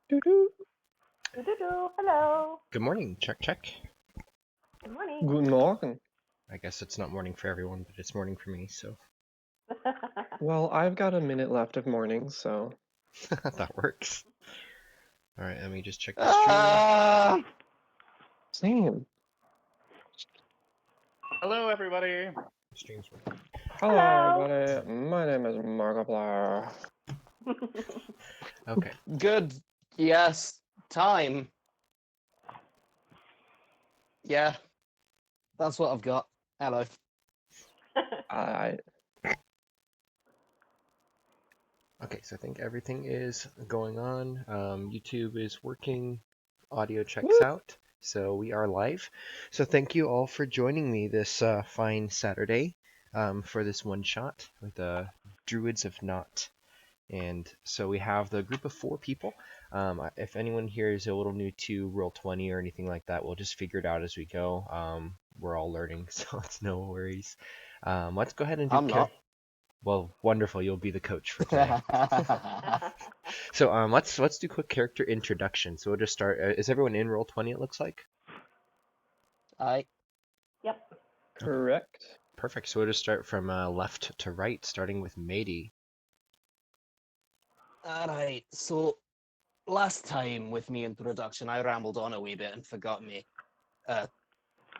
Doo-doo. Hello. Good morning. Check, check. Good morning. Guten Morgen. I guess it's not morning for everyone, but it's morning for me, so Well, I've got a minute left of morning, so... that works. Alright, let me just check the stream. Same. Hello, everybody. The stream's working. Hello, everybody. My name is Markiplier. Okay. Good. Yes. Time. Yeah. That's what I've got. Hello. I... Okay, so I think everything is going on. YouTube is working. Audio checks out. So we are live. So thank you all for joining me this fine Saturday for this one shot with the Druids of Not. And so we have the group of 4 people. If anyone here is a little new to Roll20 or anything like that, we'll just figure it out as we go. We're all learning, so it's no worries. Let's go ahead and do. I'm not. Well, wonderful. You'll be the coach for today. So let's do quick character introduction. So we'll just start. Is everyone in Roll20? It looks like. Yep. Correct. Perfect. So we'll just start from left to right, starting with Mady. Alright, so last time with me introduction, I rambled on a wee bit and forgot me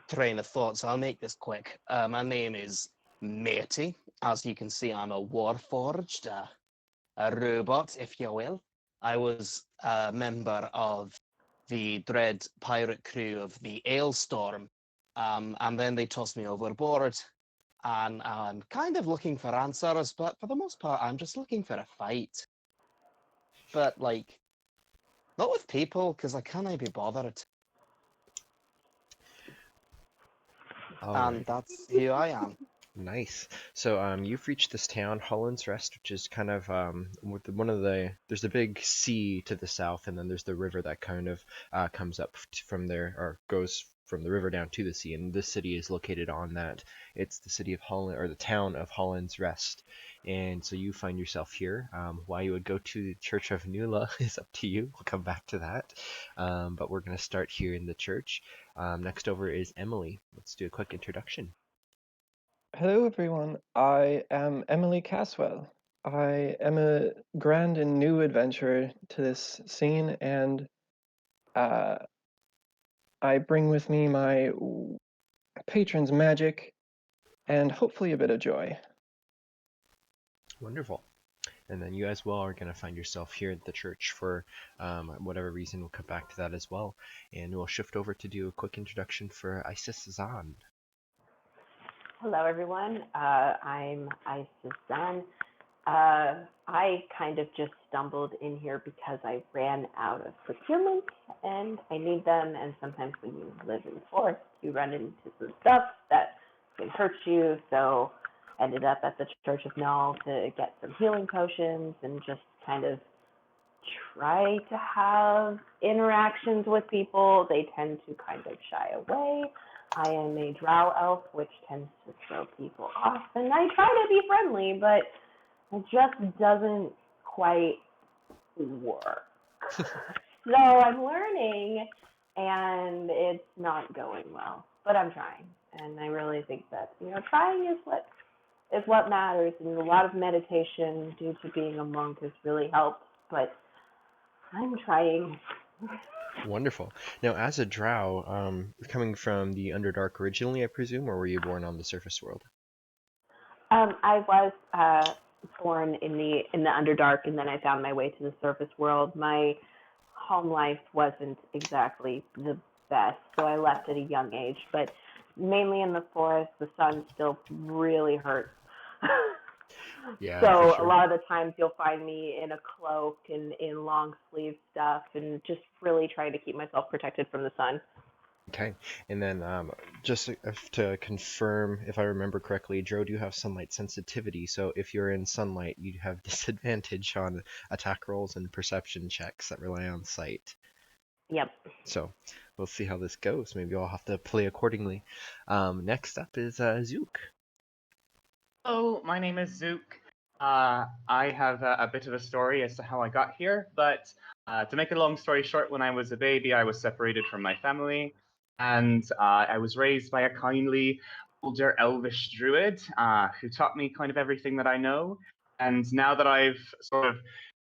train of thought, so I'll make this quick. My name is Matey. As you can see, I'm a warforged, a robot, if you will. I was a member of the dread pirate crew of the Ailstorm, and then they tossed me overboard, and I'm kind of looking for answers, but for the most part, I'm just looking for a fight. But, like, not with people, because I can't be bothered. And that's who I am. Nice. So you've reached this town, Hollen's Rest, which is kind of with one of the. There's the big sea to the south, and then there's the river that kind of comes up from there, or goes from the river down to the sea. And this city is located on that. It's the city of Hollen, or the town of Hollen's Rest. And so you find yourself here. Why you would go to the Church of Nula is up to you. We'll come back to that. But we're going to start here in the church. Next over is Emily. Let's do a quick introduction. Hello, everyone. I am Emily Caswell. I am a grand and new adventurer to this scene, and I bring with me my patron's magic and hopefully a bit of joy. Wonderful. And then you as well are going to find yourself here at the church for whatever reason. We'll come back to that as well. And we'll shift over to do a quick introduction for Isis Zahn. Hello, everyone. I'm Isis Zahn. I kind of just stumbled in here because I ran out of procurement and I need them. And sometimes when you live in the forest, you run into some stuff that can hurt you. So I ended up at the Church of Nula to get some healing potions and just kind of try to have interactions with people. They tend to kind of shy away. I am a drow elf, which tends to throw people off, and I try to be friendly, but it just doesn't quite work. So I'm learning, and it's not going well, but I'm trying, and I really think that trying is what matters, and a lot of meditation due to being a monk has really helped, but I'm trying. Wonderful. Now, as a drow, coming from the Underdark originally, I presume, or were you born on the surface world? I was born in the Underdark, and then I found my way to the surface world. My home life wasn't exactly the best, so I left at a young age. But mainly in the forest, the sun still really hurts. Yeah. So sure. a lot of the times you'll find me in a cloak and in long sleeve stuff, and just really trying to keep myself protected from the sun. Okay. And then just to confirm, if I remember correctly, Drow do have sunlight sensitivity, so if you're in sunlight, you have disadvantage on attack rolls and perception checks that rely on sight. Yep. So we'll see how this goes. Maybe I'll have to play accordingly. Next up is Zook. Hello, my name is Zook. I have a bit of a story as to how I got here, but to make a long story short, when I was a baby, I was separated from my family, and I was raised by a kindly older elvish druid who taught me kind of everything that I know. And now that I've sort of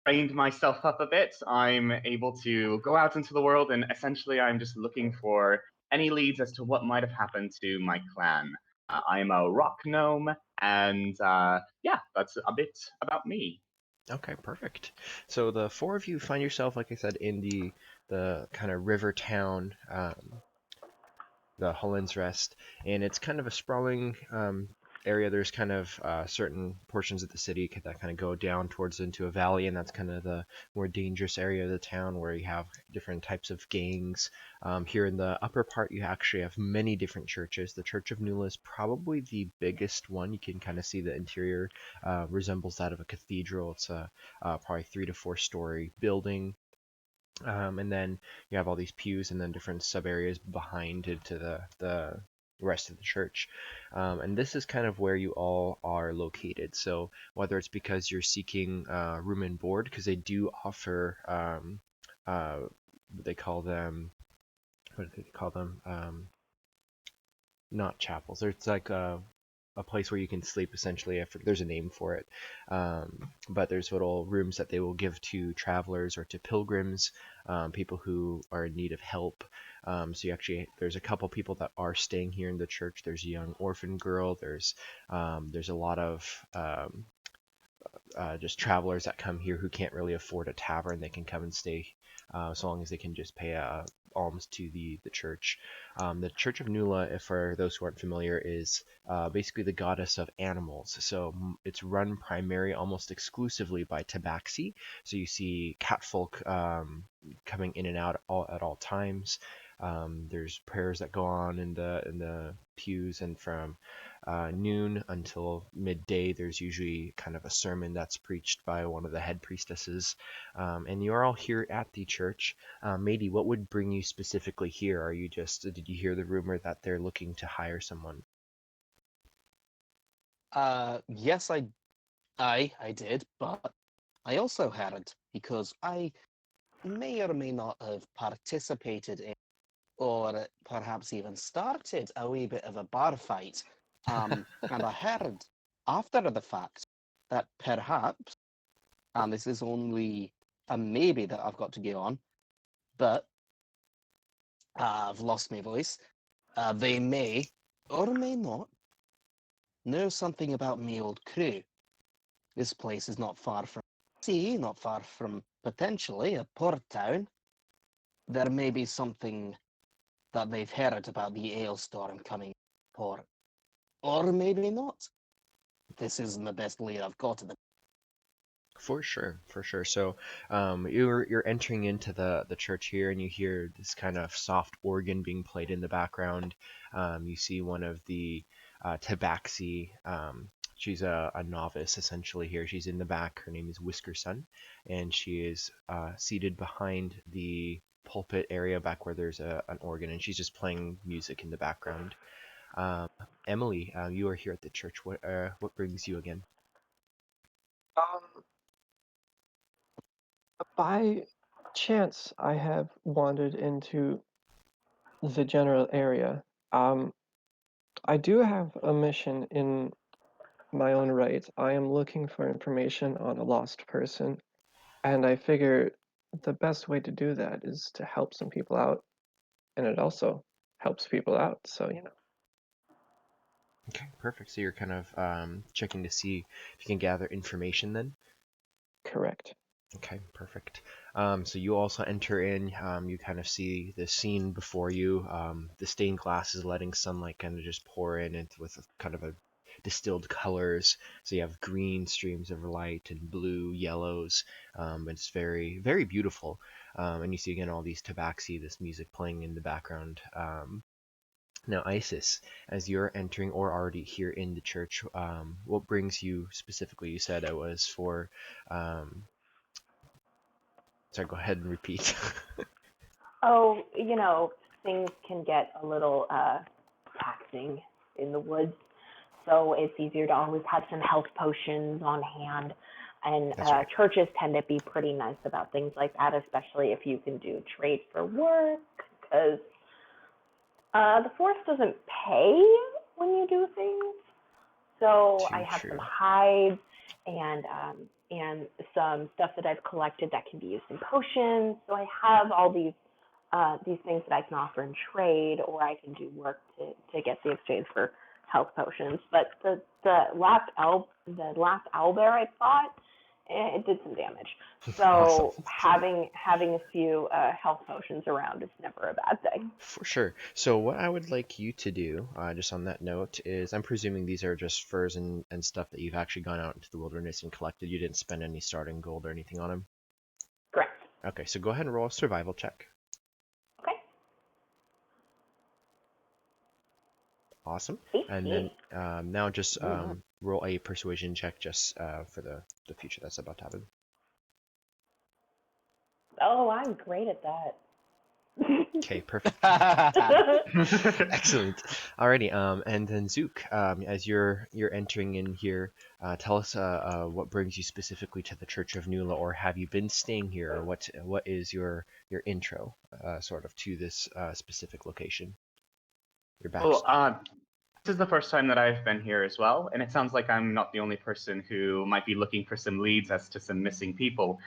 trained myself up a bit, I'm able to go out into the world, and essentially I'm just looking for any leads as to what might have happened to my clan. I'm a rock gnome, and yeah, that's a bit about me. Okay, perfect. So the four of you find yourself, like I said, in the kind of river town, the Hollen's Rest, and it's kind of a sprawling area. There's kind of certain portions of the city that kind of go down towards into a valley, and that's kind of the more dangerous area of the town where you have different types of gangs. Here in the upper part, you actually have many different churches. The Church of Nula is probably the biggest one. You can kind of see the interior resembles that of a cathedral. It's a probably 3 to 4 story building. And then you have all these pews and then different sub areas behind into the rest of the church. And this is kind of where you all are located. So whether it's because you're seeking room and board, because they do offer they call them what do they call them? Not chapels. It's like a place where you can sleep essentially. There's a name for it, but there's little rooms that they will give to travelers or to pilgrims, people who are in need of help. So there's a couple people that are staying here in the church. There's a young orphan girl. There's a lot of just travelers that come here who can't really afford a tavern. They can come and stay so long as they can just pay alms to the church. The Church of Nula, if for those who aren't familiar, is basically the goddess of animals. So it's run primarily, almost exclusively by tabaxi. So you see catfolk coming in and out at all times. There's prayers that go on in the pews, and from noon until midday, there's usually kind of a sermon that's preached by one of the head priestesses. And you're all here at the church. Mady, what would bring you specifically here? Did you hear the rumor that they're looking to hire someone? Yes, I did, but I also hadn't, because I may or may not have participated in, or perhaps even started a wee bit of a bar fight. And I heard after the fact that perhaps, and this is only a maybe that I've got to go on, but I've lost my voice. They may or may not know something about me old crew. This place is not far from sea, not far from potentially a port town. There may be something that they've heard about the Ailstorm coming to port. Or maybe not. This isn't the best lead I've got at the. For sure, for sure. So you're entering into the church here, and you hear this kind of soft organ being played in the background. You see one of the tabaxi. She's a novice essentially here. She's in the back. Her name is Whiskersun, and she is seated behind the pulpit area back where there's an organ, and she's just playing music in the background. Emily, you are here at the church. What brings you again? Um, by chance, I have wandered into the general area. I do have a mission in my own right. I am looking for information on a lost person, and I figure the best way to do that is to help some people out, and it also helps people out. So, Okay, perfect. So you're kind of checking to see if you can gather information then? correct. Okay, perfect. So you also enter in, you kind of see the scene before you. The stained glass is letting sunlight kind of just pour in and with kind of a distilled colors. So you have green streams of light and blue, yellows. It's very, very beautiful. And you see again all these tabaxi, this music playing in the background. Now, Isis, as you're entering or already here in the church, what brings you specifically? You said it was for. Sorry, go ahead and repeat. Oh, things can get a little taxing in the woods. so it's easier to always have some health potions on hand. And That's right. churches tend to be pretty nice about things like that, especially if you can do trade for work, because the forest doesn't pay when you do things. So I Too have true. some hides and some stuff that I've collected that can be used in potions. So I have all these things that I can offer in trade, or I can do work to get the exchange for health potions. But the last owlbear I fought, it did some damage. So Awesome. having a few health potions around is never a bad thing. For sure. So what I would like you to do, just on that note, is I'm presuming these are just furs and stuff that you've actually gone out into the wilderness and collected. You didn't spend any starting gold or anything on them? Correct. Okay, so go ahead and roll a survival check. Okay. Awesome. 18. And then now just roll a persuasion check just for the future that's about to happen. Oh, I'm great at that. Okay, perfect. Excellent. Alrighty, and then Zook, as you're entering in here, tell us what brings you specifically to the Church of Nula, or have you been staying here, or what is your intro, sort of, to this specific location? Your backstory. Well, this is the first time that I've been here as well, and it sounds like I'm not the only person who might be looking for some leads as to some missing people.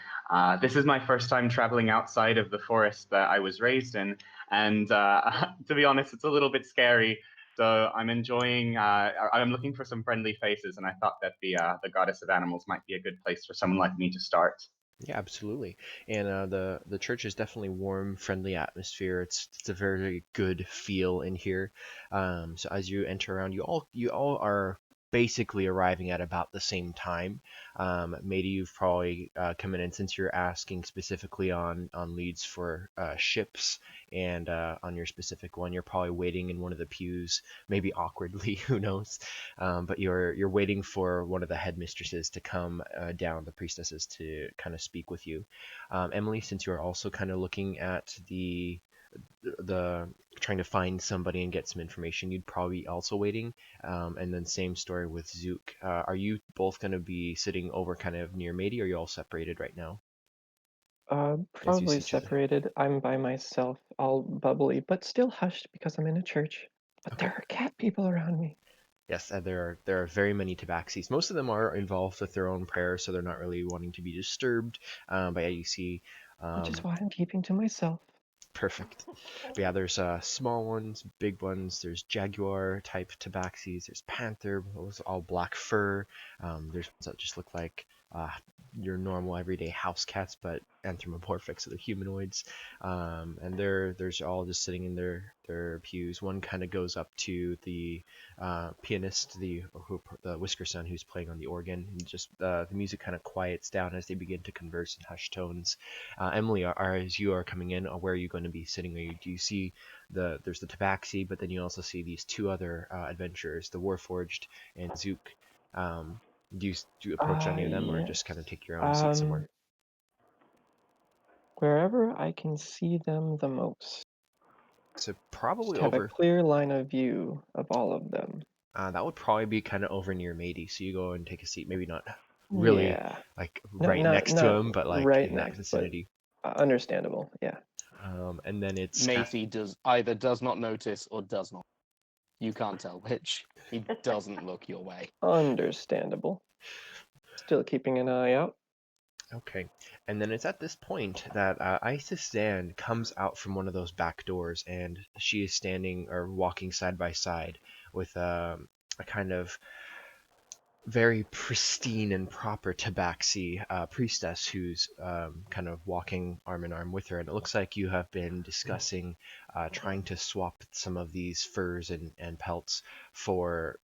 This is my first time traveling outside of the forest that I was raised in, and to be honest, it's a little bit scary. So I'm enjoying. I'm looking for some friendly faces, and I thought that the goddess of animals might be a good place for someone like me to start. Yeah, absolutely. And the church is definitely warm, friendly atmosphere. It's a very good feel in here. So as you enter around, you all are basically arriving at about the same time. Maybe you've probably come in, and since you're asking specifically on leads for ships, and on your specific one, you're probably waiting in one of the pews, maybe awkwardly, who knows? But you're waiting for one of the headmistresses to come down, the priestesses, to kind of speak with you. Emily, since you're also kind of looking at the trying to find somebody and get some information, you'd probably be also waiting. And then same story with Zook. Are you both going to be sitting over kind of near Mady, or are you all separated right now? As you Probably see each other. separated. I'm by myself, all bubbly, but still hushed because I'm in a church. But Okay. there are cat people around me. Yes, there are very many tabaxis. Most of them are involved with their own prayers, so they're not really wanting to be disturbed. But yeah, you see. Which is why I'm keeping to myself. Perfect. But yeah, there's small ones, big ones. There's jaguar type tabaxis. There's panther, those all black fur. There's ones that just look like your normal everyday house cats, but anthropomorphic, so they're humanoids. And there's all just sitting in their pews. One kind of goes up to the pianist, the Whisker son, who's playing on the organ, and just the music kind of quiets down as they begin to converse in hushed tones. Emily, as you are coming in, where are you going to be sitting? Do you see there's the tabaxi, but then you also see these two other adventurers, the Warforged and Zook. Do you approach any of them, or just kind of take your own seat somewhere? Wherever I can see them the most. So probably Just have a over. clear line of view of all of them. That would probably be kind of over near Mady, so you go and take a seat. Maybe not really Yeah. like Not next to not him, but like right in that next, vicinity. but understandable. Yeah. And then it's Matey either does not notice or does not. You can't tell which. He doesn't look your way. Understandable. Still keeping an eye out. okay. And then it's at this point that Isis Zan comes out from one of those back doors, and she is standing or walking side by side with a kind of very pristine and proper tabaxi priestess who's kind of walking arm in arm with her. And it looks like you have been discussing trying to swap some of these furs and pelts for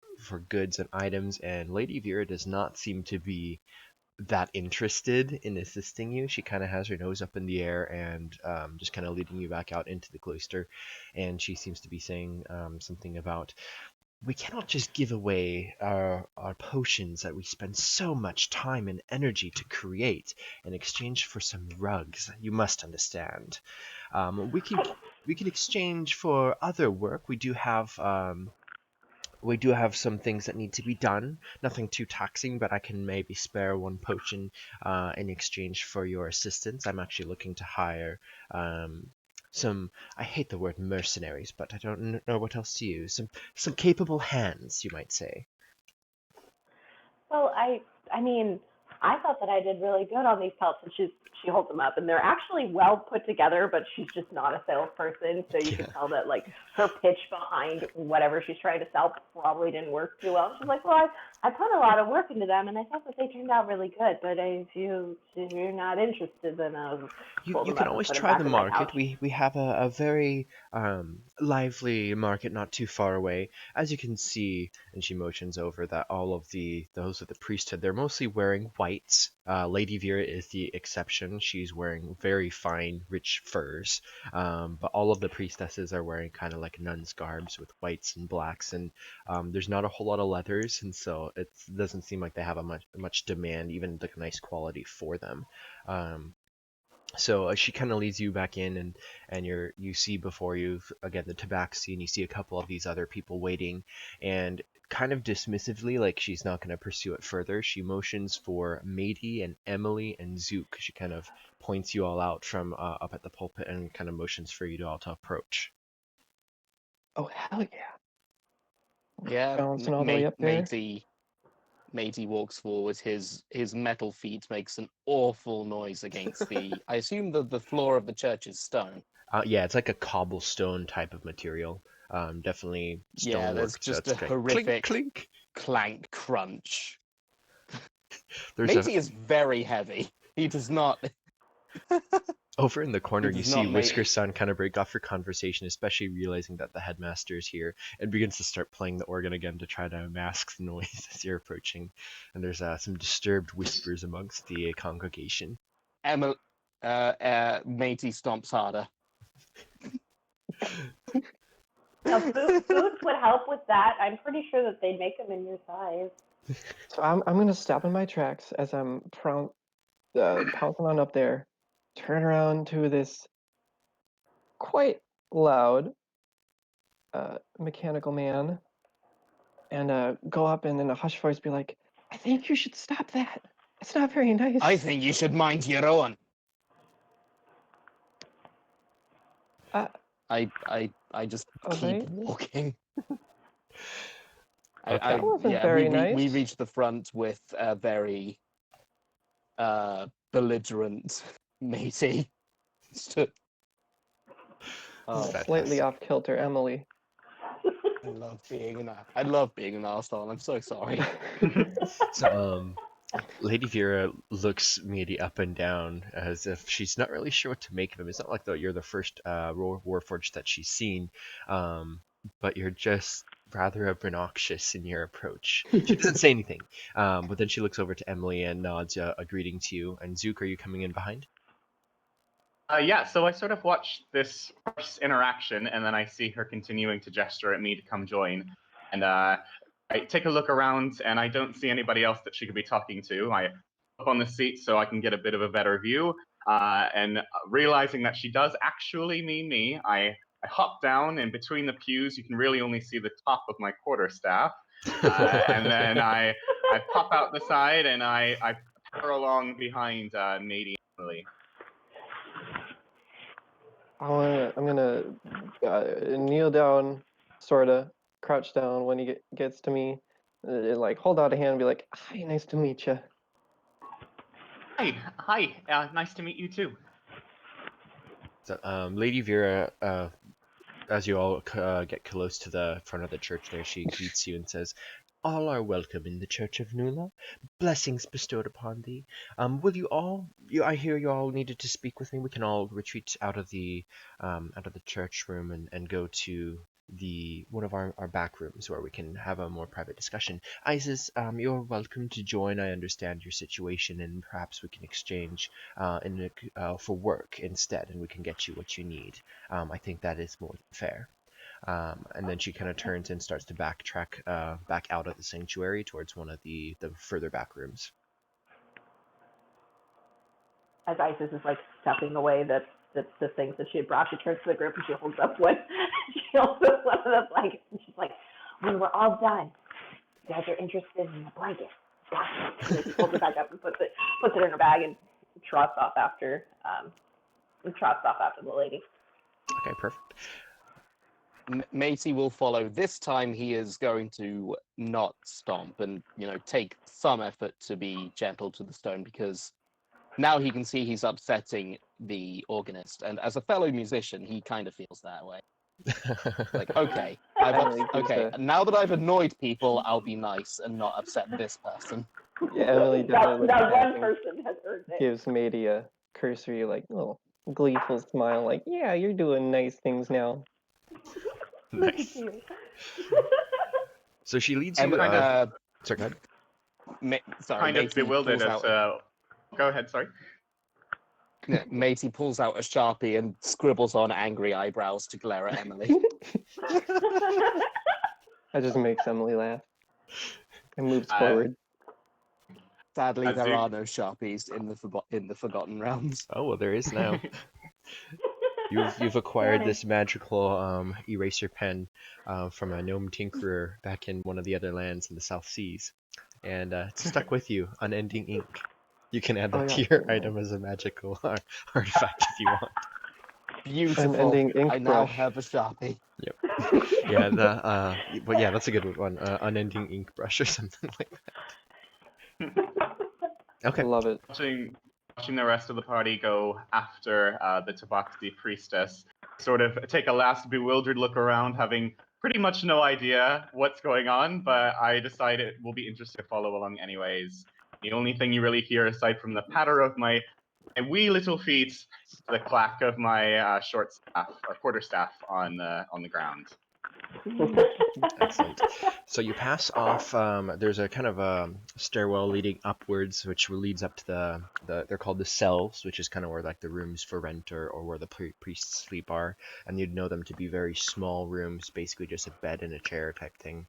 goods and items. And Lady Vera does not seem to be that interested in assisting you. She kind of has her nose up in the air and just kind of leading you back out into the cloister. And she seems to be saying something about, we cannot just give away our potions that we spend so much time and energy to create in exchange for some rugs. You must understand. We can exchange for other work. We do have we do have some things that need to be done. Nothing too taxing, but I can maybe spare one potion in exchange for your assistance. I'm actually looking to hire some, I hate the word mercenaries, but I don't know what else to use. Some capable hands, you might say. Well, I mean, I thought that I did really good on these pelts, and she holds them up, and they're actually well put together, but she's just not a salesperson, so you Yeah. can tell that like her pitch behind whatever she's trying to sell probably didn't work too well. She's like, well, I put a lot of work into them, and I thought that they turned out really good, but if you're not interested, then I'll fold You them can up and always put them try back the in my market. pouch. We have a very lively market not too far away. As you can see, and she motions over that all of those of the priesthood, they're mostly wearing whites. Lady Vera is the exception. She's wearing very fine, rich furs. But all of the priestesses are wearing kind of like nuns' garbs with whites and blacks, and there's not a whole lot of leathers, and so it doesn't seem like they have a much demand, even like nice quality for them. So she kind of leads you back in, and you see before you again the tabaxi, and you see a couple of these other people waiting, and kind of dismissively, like she's not going to pursue it further, she motions for Matey and Emily and Zook. She kind of points you all out from up at the pulpit and kind of motions for you to all to approach. Oh, hell yeah. Yeah, Bouncing all the way up there. Matey walks forward. His metal feet makes an awful noise against the. I assume the floor of the church is stone. Yeah, it's like a cobblestone type of material. Definitely Yeah, there's stonework. So just it's a like clink horrific clink. clank crunch. There's a Matey is very heavy. He does not. Over in the corner, you does see not make- Whisker's son kind of break off your conversation, especially realizing that the headmaster is here, and begins to start playing the organ again to try to mask the noise as you're approaching. And there's some disturbed whispers amongst the congregation. Matey stomps harder. Now, boots would help with that. I'm pretty sure that they'd make them in your size. So I'm gonna stop in my tracks as I'm pouncing on up there, turn around to this quite loud mechanical man, and go up and in a hushed voice be like, I think you should stop that. It's not very nice. I think you should mind your own. I just Okay. keep walking. Okay. That wasn't Yeah, very we nice. reach the front with a very belligerent Matey. Oh, Slightly Fantastic. off kilter Emily. I love being an arsehole. I'm so sorry. So, Lady Vera looks Meaty up and down as if she's not really sure what to make of him. It's not like you're the first Warforged that she's seen, but you're just rather obnoxious in your approach. She doesn't say anything, but then she looks over to Emily and nods a greeting to you. And Zook, are you coming in behind? Yeah, so I sort of watch this first interaction, and then I see her continuing to gesture at me to come join. And I take a look around, and I don't see anybody else that she could be talking to. I up on the seat so I can get a bit of a better view. And realizing that she does actually mean me, I hop down, and between the pews, you can really only see the top of my quarterstaff. And then I pop out the side, and I patter along behind Matey and Emily. I'm gonna kneel down, sorta, crouch down when he gets to me, like hold out a hand and be like, "Hi, nice to meet you." Hi, nice to meet you too. So, Lady Vera, as you all get close to the front of the church there, she greets you and says, all are welcome in the Church of Nula. Blessings bestowed upon thee. Will you all? I hear you all needed to speak with me. We can all retreat out of the church room and go to one of our back rooms where we can have a more private discussion. Isis, you're welcome to join. I understand your situation, and perhaps we can exchange for work instead, and we can get you what you need. I think that is more fair. And then she kind of turns and starts to backtrack back out of the sanctuary towards one of the further back rooms. As Isis is like stuffing away the things that she had brought, she turns to the group and she holds up one. She holds up one of the blankets and she's like, when we're all done, you guys are interested in a blanket. And he pulls it back up and puts it in her bag and trots off after the lady. Okay, perfect. Matey will follow. This time he is going to not stomp and, take some effort to be gentle to the stone, because now he can see he's upsetting the organist. And as a fellow musician, he kind of feels that way. Like, okay, now that I've annoyed people, I'll be nice and not upset this person. Yeah, Emily definitely that one laughing, person has earned it. gives Matey a cursory, like, little gleeful smile, like, yeah, you're doing nice things now. Look Nice. at you. So she leads I'm you. kind of Sorry, go ahead. Sorry, kind of Matey bewildered pulls as out. Go ahead, sorry. Matey pulls out a Sharpie and scribbles on angry eyebrows to glare at Emily. That just makes Emily laugh and moves Uh, forward. Sadly, As there you- are no Sharpies in the Forgotten Realms. Oh well, there is now. You've acquired Funny. this magical eraser pen from a gnome tinkerer back in one of the other lands in the South Seas, and it's stuck with you. Unending ink. You can add that Oh, to yeah. your item as a magical artifact if you want. Beautiful. Unending ink I now brush. have a Sharpie. Yeah, but yeah, that's a good one. Unending ink brush or something like that. Okay. Love it. watching the rest of the party go after the Tabaxi priestess, sort of take a last bewildered look around, having pretty much no idea what's going on, but I decide it will be interesting to follow along anyways. The only thing you really hear, aside from the patter of my wee little feet, is the clack of my short staff or quarterstaff on the ground. Excellent. So you pass off. There's a kind of a stairwell leading upwards, which leads up to the. They're called the cells, which is kind of where like the rooms for rent or where the priests sleep are, and you'd know them to be very small rooms, basically just a bed and a chair type thing.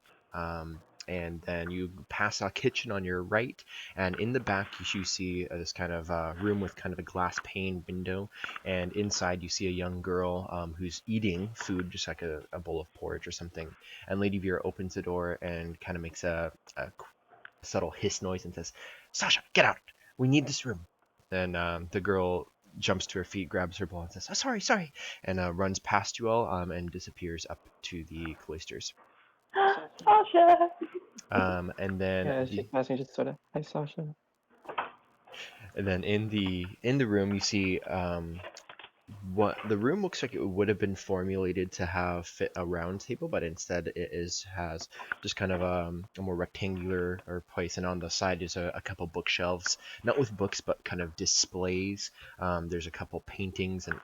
And then you pass a kitchen on your right, and in the back you see this kind of room with kind of a glass pane window, and inside you see a young girl who's eating food, just like a bowl of porridge or something. And Lady Vera opens the door and kind of makes a subtle hiss noise and says, "Sasha, get out! We need this room." Then the girl jumps to her feet, grabs her bowl, and says, "Oh, sorry," and runs past you all and disappears up to the cloisters. Sasha. And then Yeah, she's passing just sort of, hi, Sasha. And then in the room you see what the room looks like it would have been formulated to have fit a round table, but instead has just kind of a more rectangular or place, and on the side is a couple bookshelves, not with books but kind of displays. There's a couple paintings and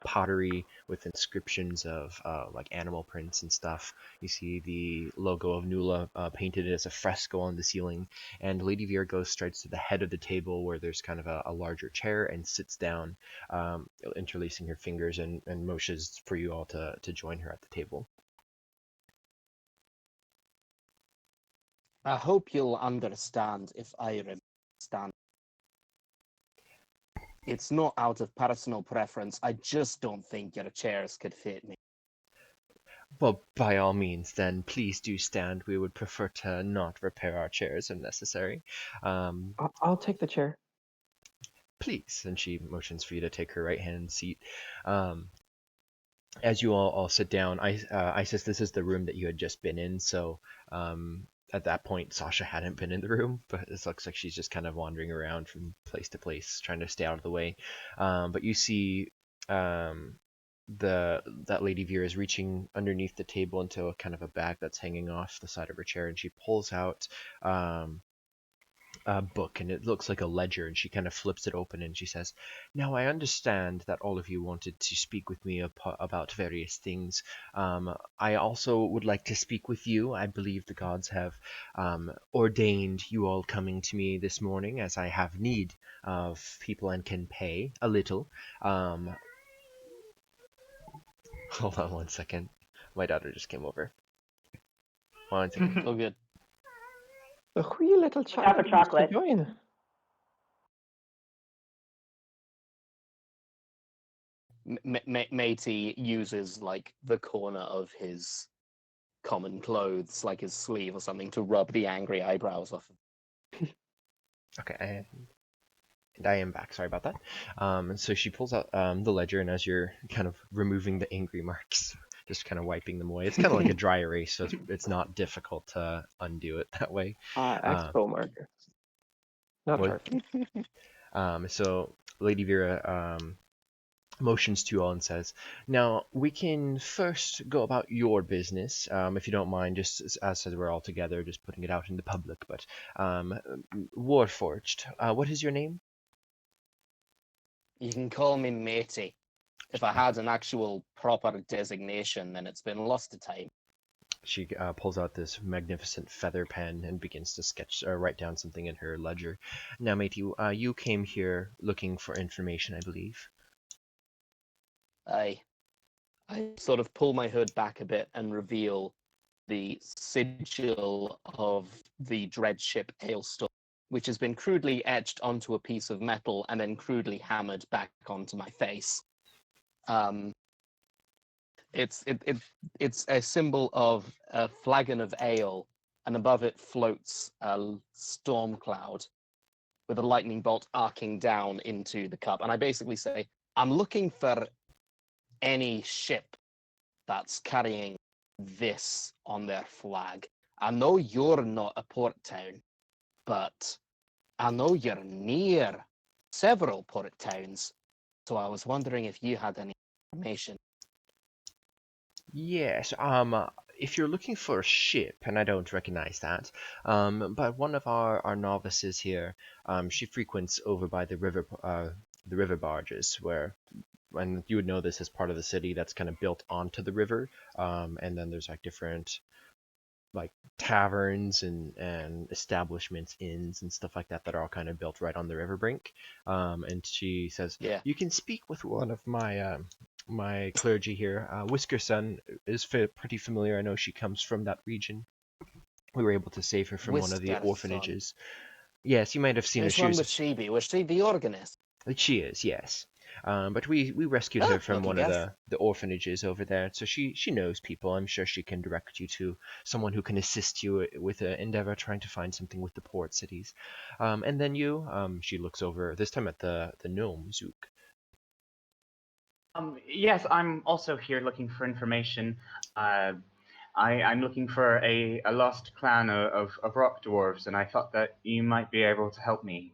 pottery with inscriptions of like animal prints and stuff. You see the logo of Nula painted as a fresco on the ceiling, and Lady Vera goes straight to the head of the table where there's kind of a larger chair and sits down, interlacing her fingers and motions for you all to join her at the table. I hope you'll understand if I stand. It's not out of personal preference. I just don't think your chairs could fit me. Well, by all means, then please do stand. We would prefer to not repair our chairs if necessary. I'll take the chair. Please. And she motions for you to take her right-hand seat. As you all sit down, Isis, this is the room that you had just been in, so at that point, Sasha hadn't been in the room, but it looks like she's just kind of wandering around from place to place, trying to stay out of the way. But you see that Lady Vera is reaching underneath the table into a kind of a bag that's hanging off the side of her chair, and she pulls out a book, and it looks like a ledger, and she kind of flips it open and she says, "Now I understand that all of you wanted to speak with me about various things. I also would like to speak with you. I believe the gods have ordained you all coming to me this morning, as I have need of people and can pay a little. Hold on one second. My daughter just came over. 1 second. Oh, good. The wee little Have a child wants to chocolate. join. Matey uses like the corner of his common clothes, like his sleeve or something, to rub the angry eyebrows off. Okay, and I am back. Sorry about that. And so she pulls out the ledger, and as you're kind of removing the angry marks, just kind of wiping them away. It's kind of like a dry erase, so it's not difficult to undo it that way. Expo marker. Not What? Sharpie. So Lady Vera motions to you all and says, "Now we can first go about your business, if you don't mind, just as we're all together, just putting it out in the public. But Warforged, what is your name?" You can call me matey. If I had an actual proper designation, then it's been lost to time. She pulls out this magnificent feather pen and begins to sketch or write down something in her ledger. "Now, matey, you came here looking for information, I believe." I sort of pull my hood back a bit and reveal the sigil of the dreadship Hailstorm, which has been crudely etched onto a piece of metal and then crudely hammered back onto my face. It's a symbol of a flagon of ale, and above it floats a storm cloud with a lightning bolt arcing down into the cup. And I basically say, I'm looking for any ship that's carrying this on their flag. I know you're not a port town, but I know you're near several port towns. So I was wondering if you had any information. Yes, if you're looking for a ship, and I don't recognize that, but one of our novices here, she frequents over by the river barges, and you would know this as part of the city that's kind of built onto the river, and then there's like different like taverns and establishments, inns and stuff like that that are all kind of built right on the river brink. And she says, Yeah. "You can speak with one of my clergy here. Whiskerson is pretty familiar. I know she comes from that region. We were able to save her from one of the Whiskerson. orphanages." Yes, you might have seen her. Which one would she be? Was she the organist? She is, yes. But we rescued her from Lucky one of guess. the orphanages over there, so she knows people. I'm sure she can direct you to someone who can assist you with an endeavor trying to find something with the port cities. And then she looks over this time at the gnome Zook. Yes, I'm also here looking for information. I'm looking for a lost clan of rock dwarves, and I thought that you might be able to help me.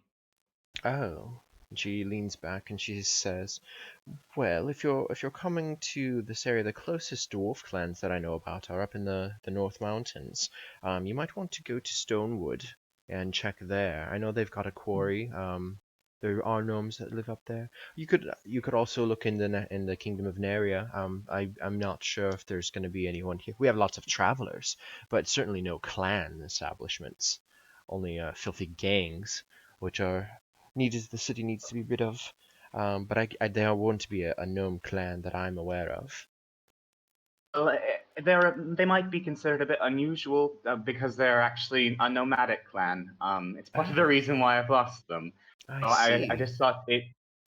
Oh. And she leans back and she says, "Well, if you're coming to this area, the closest dwarf clans that I know about are up in the North Mountains. You might want to go to Stonewood and check there. I know they've got a quarry. There are gnomes that live up there. You could also look in the Kingdom of Neria. I'm not sure if there's going to be anyone here. We have lots of travelers, but certainly no clan establishments. Only filthy gangs, which are needed. The city needs to be rid of. But there won't be a gnome clan that I'm aware of." Well, they might be considered a bit unusual because they're actually a nomadic clan. It's part of the reason why I've lost them. I So see. I just thought it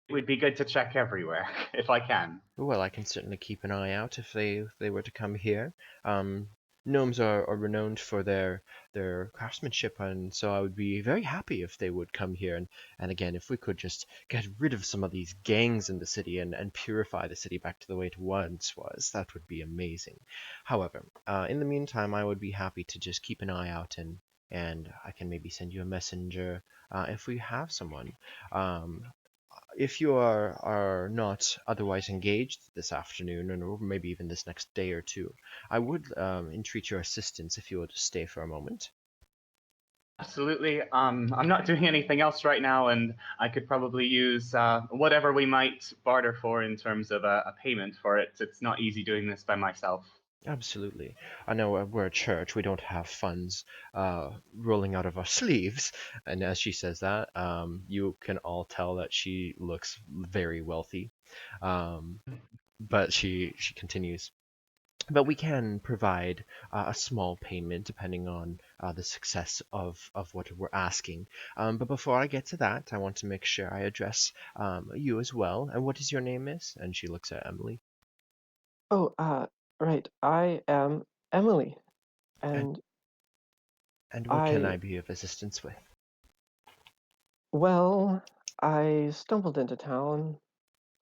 would be good to check everywhere if I can. Well, I can certainly keep an eye out if they were to come here. Gnomes are renowned for their craftsmanship, and so I would be very happy if they would come here. And again, if we could just get rid of some of these gangs in the city and purify the city back to the way it once was, that would be amazing. However, in the meantime, I would be happy to just keep an eye out and I can maybe send you a messenger if we have someone. If you are not otherwise engaged this afternoon, or maybe even this next day or two, I would entreat your assistance if you would stay for a moment. Absolutely. I'm not doing anything else right now, and I could probably use whatever we might barter for in terms of a payment for it. It's not easy doing this by myself. Absolutely. I know we're a church. We don't have funds rolling out of our sleeves. And as she says that, you can all tell that she looks very wealthy. But she continues. But we can provide a small payment depending on the success of what we're asking. But before I get to that, I want to make sure I address you as well. And what is your name, miss? And she looks at Emily. Oh, right. I am Emily. And And what can I I, be of assistance with? well, I stumbled into town.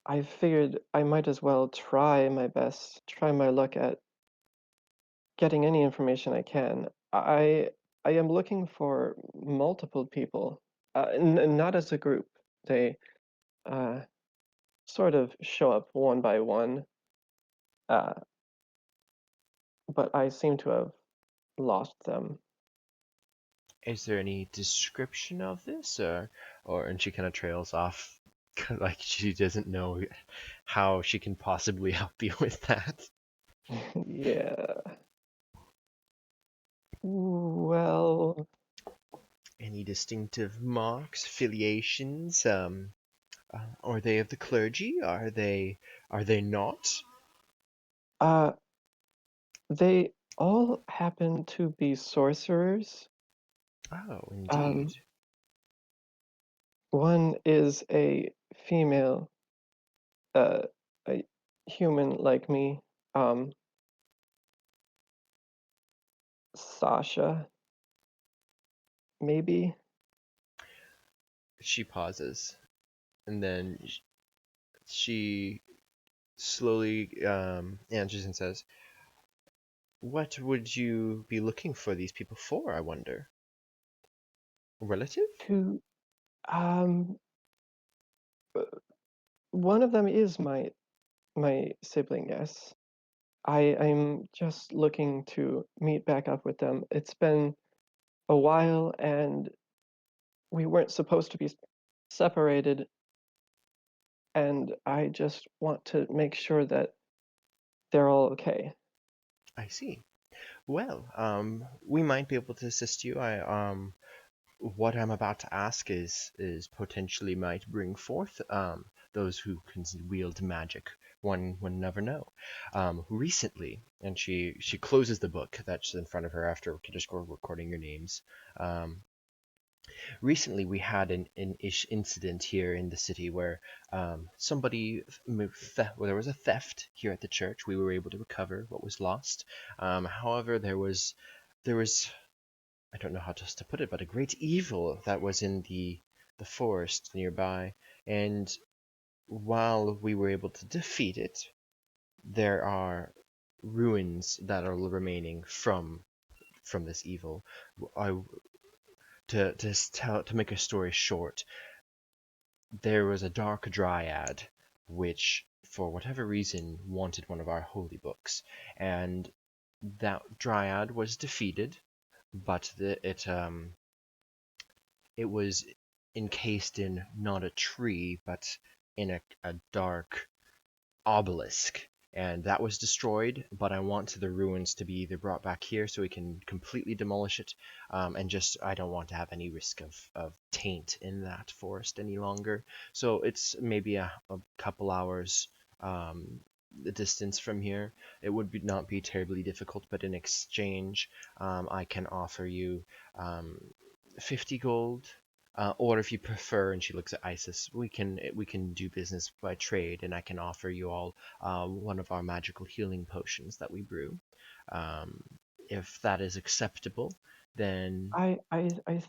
I figured I might as well try my best, try my luck at getting any information I can. I am looking for multiple people, not as a group. They uh, sort of show up one by one, uh, but I seem to have lost them. Is there any description of this, or and she kind of trails off, like she doesn't know how she can possibly help you with that. Yeah. Well, Any distinctive marks, affiliations? Are they of the clergy? Are they not? uh, they all happen to be sorcerers. Oh, indeed. Um, one is a female, a human like me, um, Sasha, maybe. She pauses, and then she slowly answers and says, "What would you be looking for these people for, I wonder? A relative?" To, um, one of them is my sibling, yes. I'm just looking to meet back up with them. It's been a while, and we weren't supposed to be separated, and I just want to make sure that they're all okay. I see. Well, we might be able to assist you. What I'm about to ask is potentially might bring forth those who can wield magic. One never know. Recently, and she closes the book that's in front of her after just recording your names. Um, Recently, we had an incident here in the city where somebody well, there was a theft here at the church. We were able to recover what was lost. However, there was I don't know how just to put it, but a great evil that was in the forest nearby. And while we were able to defeat it, there are ruins that are remaining from this evil. I to make a story short, there was a dark dryad which, for whatever reason, wanted one of our holy books, and that dryad was defeated, but it was encased in not a tree, but in a dark obelisk. And that was destroyed, but I want the ruins to be either brought back here so we can completely demolish it, and just I don't want to have any risk of taint in that forest any longer. So it's maybe a couple hours the distance from here. It would not be terribly difficult, but in exchange, I can offer you 50 gold, or if you prefer, and she looks at Isis, we can do business by trade, and I can offer you all one of our magical healing potions that we brew. Um, if that is acceptable, then I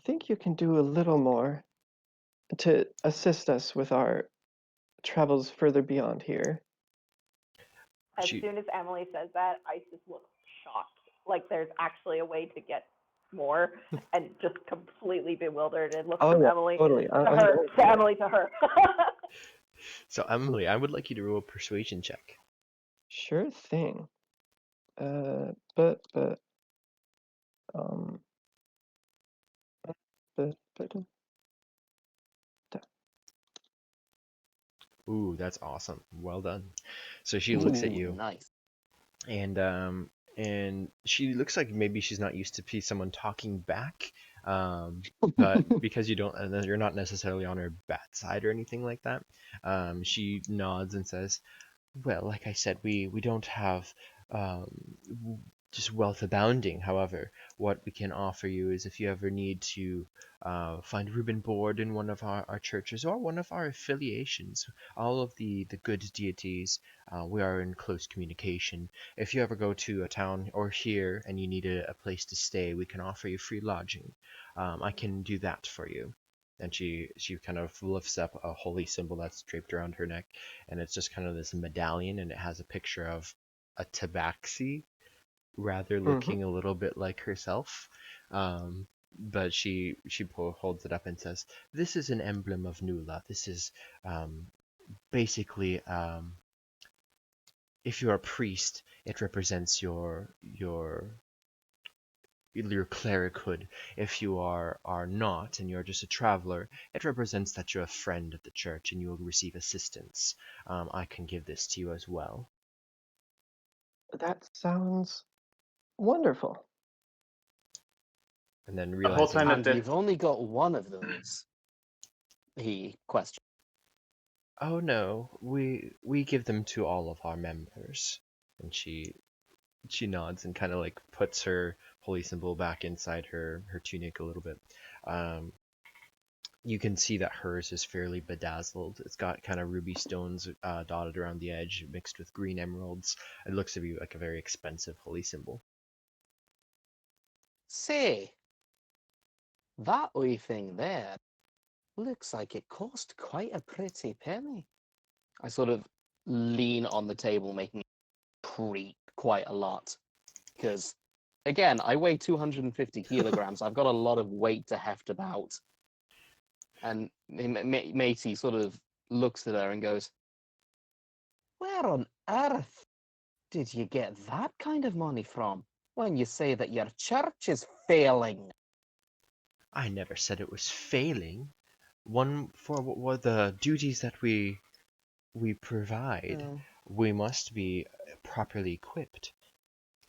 think you can do a little more to assist us with our travels further beyond here. As she soon as Emily says that, Isis looks shocked. Like there's actually a way to get more, and just completely bewildered and looks Oh from yeah, Emily totally. to her, to Emily to her. so Emily, I would like you to roll a persuasion check. Sure thing. But um, but Ooh, that's awesome. Well done. So she looks at Ooh, you, nice. and she looks like maybe she's not used to someone talking back, but because you don't, and then you're not necessarily on her bad side or anything like that, she nods and says, "Well, like I said, we don't have um, just wealth abounding. However, what we can offer you is if you ever need to find room and board in one of our churches or one of our affiliations, all of the good deities, we are in close communication. If you ever go to a town or here and you need a place to stay, we can offer you free lodging. I can do that for you. And she kind of lifts up a holy symbol that's draped around her neck, and it's just kind of this medallion, and it has a picture of a tabaxi, rather Mm-hmm. looking a little bit like herself. But she holds it up and says, "This is an emblem of Nula. This is basically, if you're a priest, it represents your clerichood. If you are not, and you're just a traveler, it represents that you're a friend of the church and you will receive assistance. I can give this to you as well." That sounds wonderful. And then The whole time realizing, that And the you've only got one of those? He questioned. "Oh no, we give them to all of our members." And she nods and kind of like puts her holy symbol back inside her tunic a little bit. Um, you can see that hers is fairly bedazzled. It's got kind of ruby stones dotted around the edge, mixed with green emeralds. It looks to be like a very expensive holy symbol. Say, that wee thing there looks like it cost quite a pretty penny. I sort of lean on the table, making it creak quite a lot. Because, again, I weigh 250 kilograms. I've got a lot of weight to heft about. And Matey sort of looks at her and goes, "Where on earth did you get that kind of money from when you say that your church is failing?" I never said it was failing. One for what the duties that we provide, Oh. we must be properly equipped.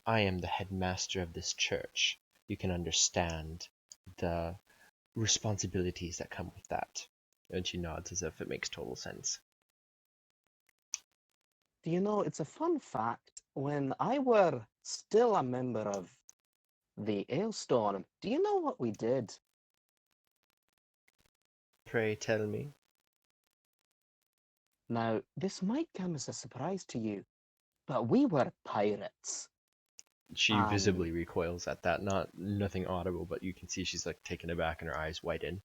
I am the headmaster of this church. You can understand the responsibilities that come with that. And she nods as if it makes total sense. Do you know, it's a fun fact. When I were still a member of the Ailstorm, do you know what we did? Pray tell me. Now, this might come as a surprise to you, but we were pirates. She visibly recoils at that. Nothing audible, but you can see she's like taken aback and her eyes widen.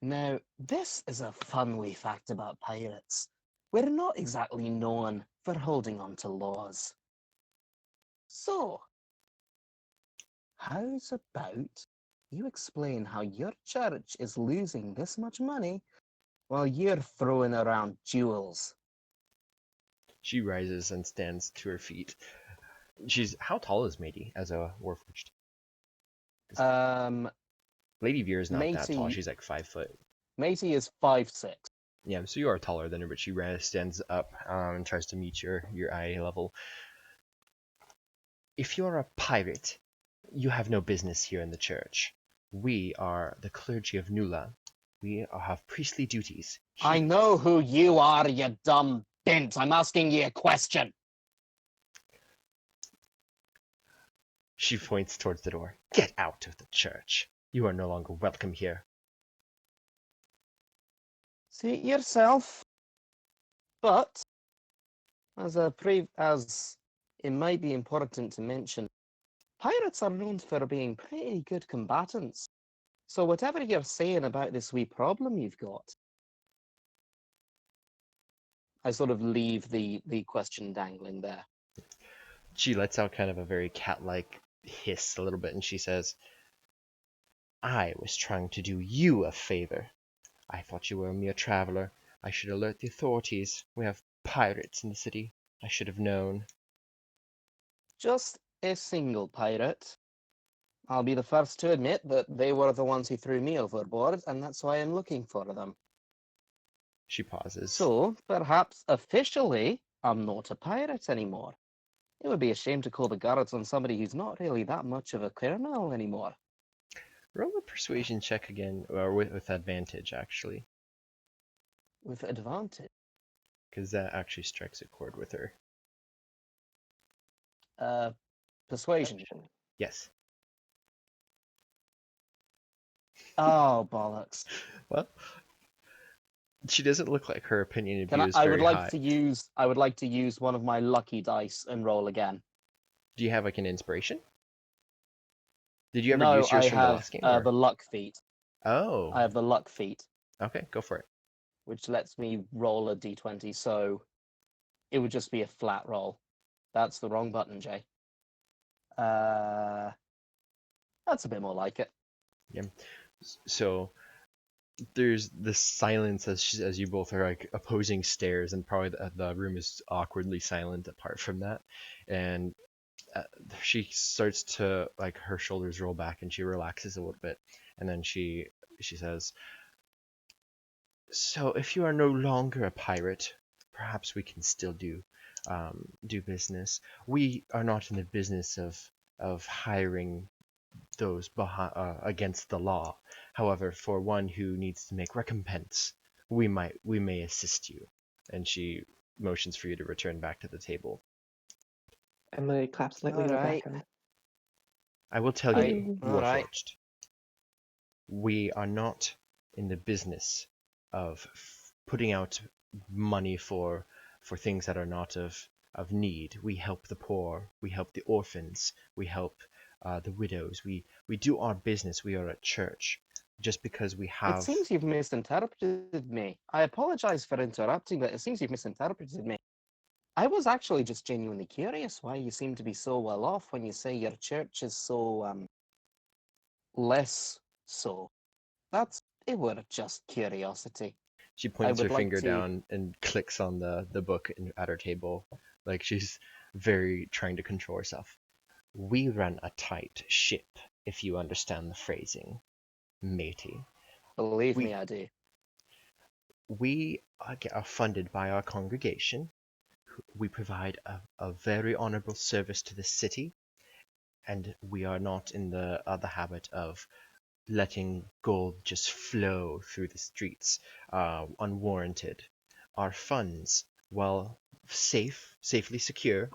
Now, this is a fun wee fact about pirates. We're not exactly known for holding on to laws. So, how's about you explain how your church is losing this much money while you're throwing around jewels? She rises and stands to her feet. How tall is Matey as a warforged? Lady Veer is not that tall. She's like 5 foot. Matey is 5'6". Yeah, so you are taller than her, but she stands up and tries to meet your eye level. If you're a pirate, you have no business here in the church. We are the clergy of Nula. We have priestly duties. I know who you are, you dumb bint. I'm asking you a question. She points towards the door. Get out of the church. You are no longer welcome here. See it yourself. But as it might be important to mention, pirates are known for being pretty good combatants. So whatever you're saying about this wee problem you've got, I sort of leave the question dangling there. She lets out kind of a very cat-like hiss a little bit, and she says, I was trying to do you a favor. I thought you were a mere traveler. I should alert the authorities. We have pirates in the city. I should have known. Just a single pirate. I'll be the first to admit that they were the ones who threw me overboard, and that's why I'm looking for them. She pauses. So, perhaps officially, I'm not a pirate anymore. It would be a shame to call the guards on somebody who's not really that much of a criminal anymore. Roll a persuasion check again, or with advantage, actually. With advantage. Because that actually strikes a chord with her. Persuasion. Yes. Oh, bollocks. Well, she doesn't look like her opinion of Can you I, is I very would like high. to use I would like to use one of my lucky dice and roll again. Do you have like an inspiration? Did you ever No, use yours I from the have last game? Or? the luck feat. Oh. I have the luck feat, Okay, go for it. which lets me roll a d20, so it would just be a flat roll. That's the wrong button, Jay. That's a bit more like it. Yeah. So there's this silence as you both are like opposing stares, and probably the room is awkwardly silent apart from that. And she starts to like her shoulders roll back and she relaxes a little bit, and then she says, "So if you are no longer a pirate, perhaps we can still do business. We are not in the business of hiring those against the law. However, for one who needs to make recompense, we may assist you." And she motions for you to return back to the table. Emily claps lightly in the Alright. background. I will tell you, Alright. Warforged, we are not in the business of putting out money for things that are not of need. We help the poor, we help the orphans, we help the widows. We do our business. We are a church. Just because we It have... seems you've misinterpreted me. I apologize for interrupting, but it seems you've misinterpreted me. I was actually just genuinely curious why you seem to be so well off when you say your church is so, less so. It were just curiosity. She points her would like finger to- down and clicks on the book at her table, like she's very trying to control herself. We run a tight ship, if you understand the phrasing, matey. Believe me, I do. We are funded by our congregation. We provide a very honorable service to the city, and we are not in the habit of letting gold just flow through the streets unwarranted. Our funds, while safely secure,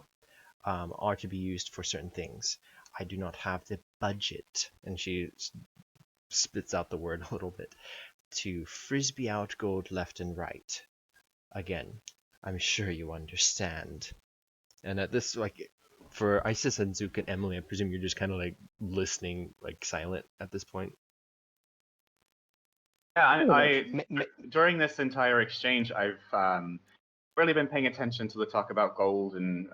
are to be used for certain things. I do not have the budget, and she spits out the word a little bit, to frisbee out gold left and right. Again, I'm sure you understand. And at this, like, for Isis and Zook and Emily, I presume you're just kind of like listening, like silent at this point. Yeah, Pretty during this entire exchange, I've really been paying attention to the talk about gold and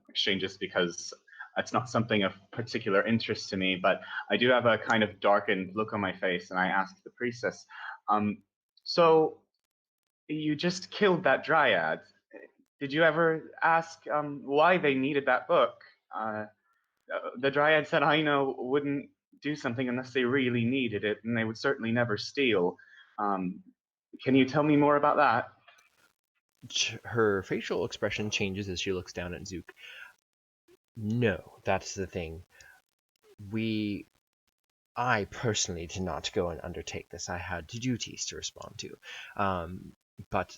exchanges, because it's not something of particular interest to me, but I do have a kind of darkened look on my face, and I asked the priestess, so you just killed that dryad. Did you ever ask why they needed that book? The dryad said, I know, wouldn't do something unless they really needed it, and they would certainly never steal. Can you tell me more about that? Her facial expression changes as she looks down at Zook. No, that's the thing. I personally did not go and undertake this. I had duties to respond to. But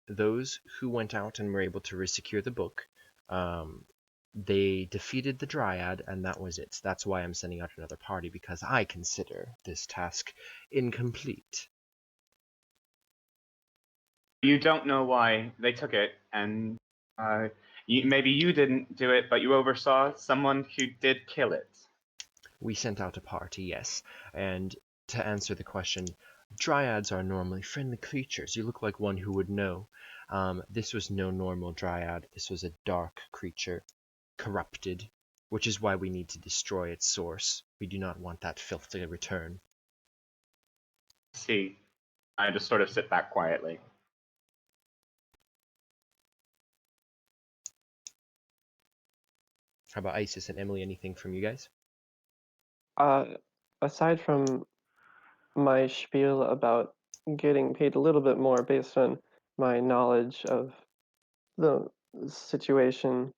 those who went out and were able to resecure the book, they defeated the Dryad, and that was it. That's why I'm sending out another party, because I consider this task incomplete. You don't know why they took it, and maybe you didn't do it, but you oversaw someone who did kill it. We sent out a party, yes. And to answer the question, Dryads are normally friendly creatures. You look like one who would know. This was no normal Dryad. This was a dark creature, corrupted, which is why we need to destroy its source. We do not want that filth to return. See, I just sort of sit back quietly. How about Isis and Emily? Anything from you guys? Aside from my spiel about getting paid a little bit more based on my knowledge of the situation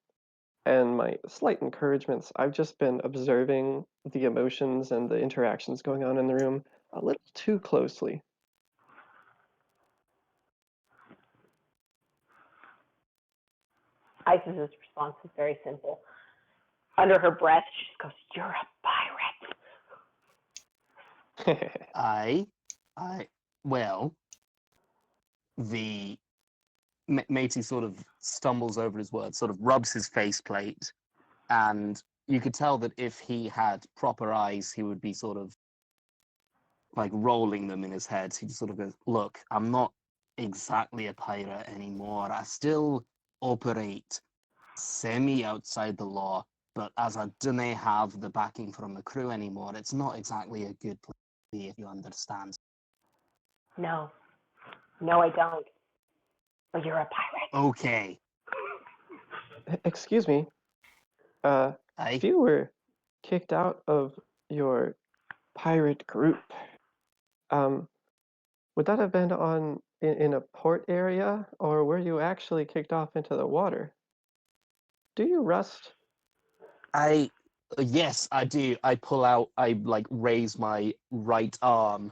and my slight encouragements, I've just been observing the emotions and the interactions going on in the room a little too closely. Isis's response is very simple. under her breath, she just goes, "You're a pirate." Well, the matey sort of stumbles over his words, sort of rubs his faceplate, and you could tell that if he had proper eyes, he would be sort of like rolling them in his head. He just sort of goes, "Look, I'm not exactly a pirate anymore. I still operate semi outside the law, but as I don't have the backing from the crew anymore, it's not exactly a good place to be, if you understand." No, I don't. But you're a pirate. Okay. Excuse me. If Aye. you were kicked out of your pirate group, would that have been in a port area, or were you actually kicked off into the water? Do you rust? Yes, I do. I like raise my right arm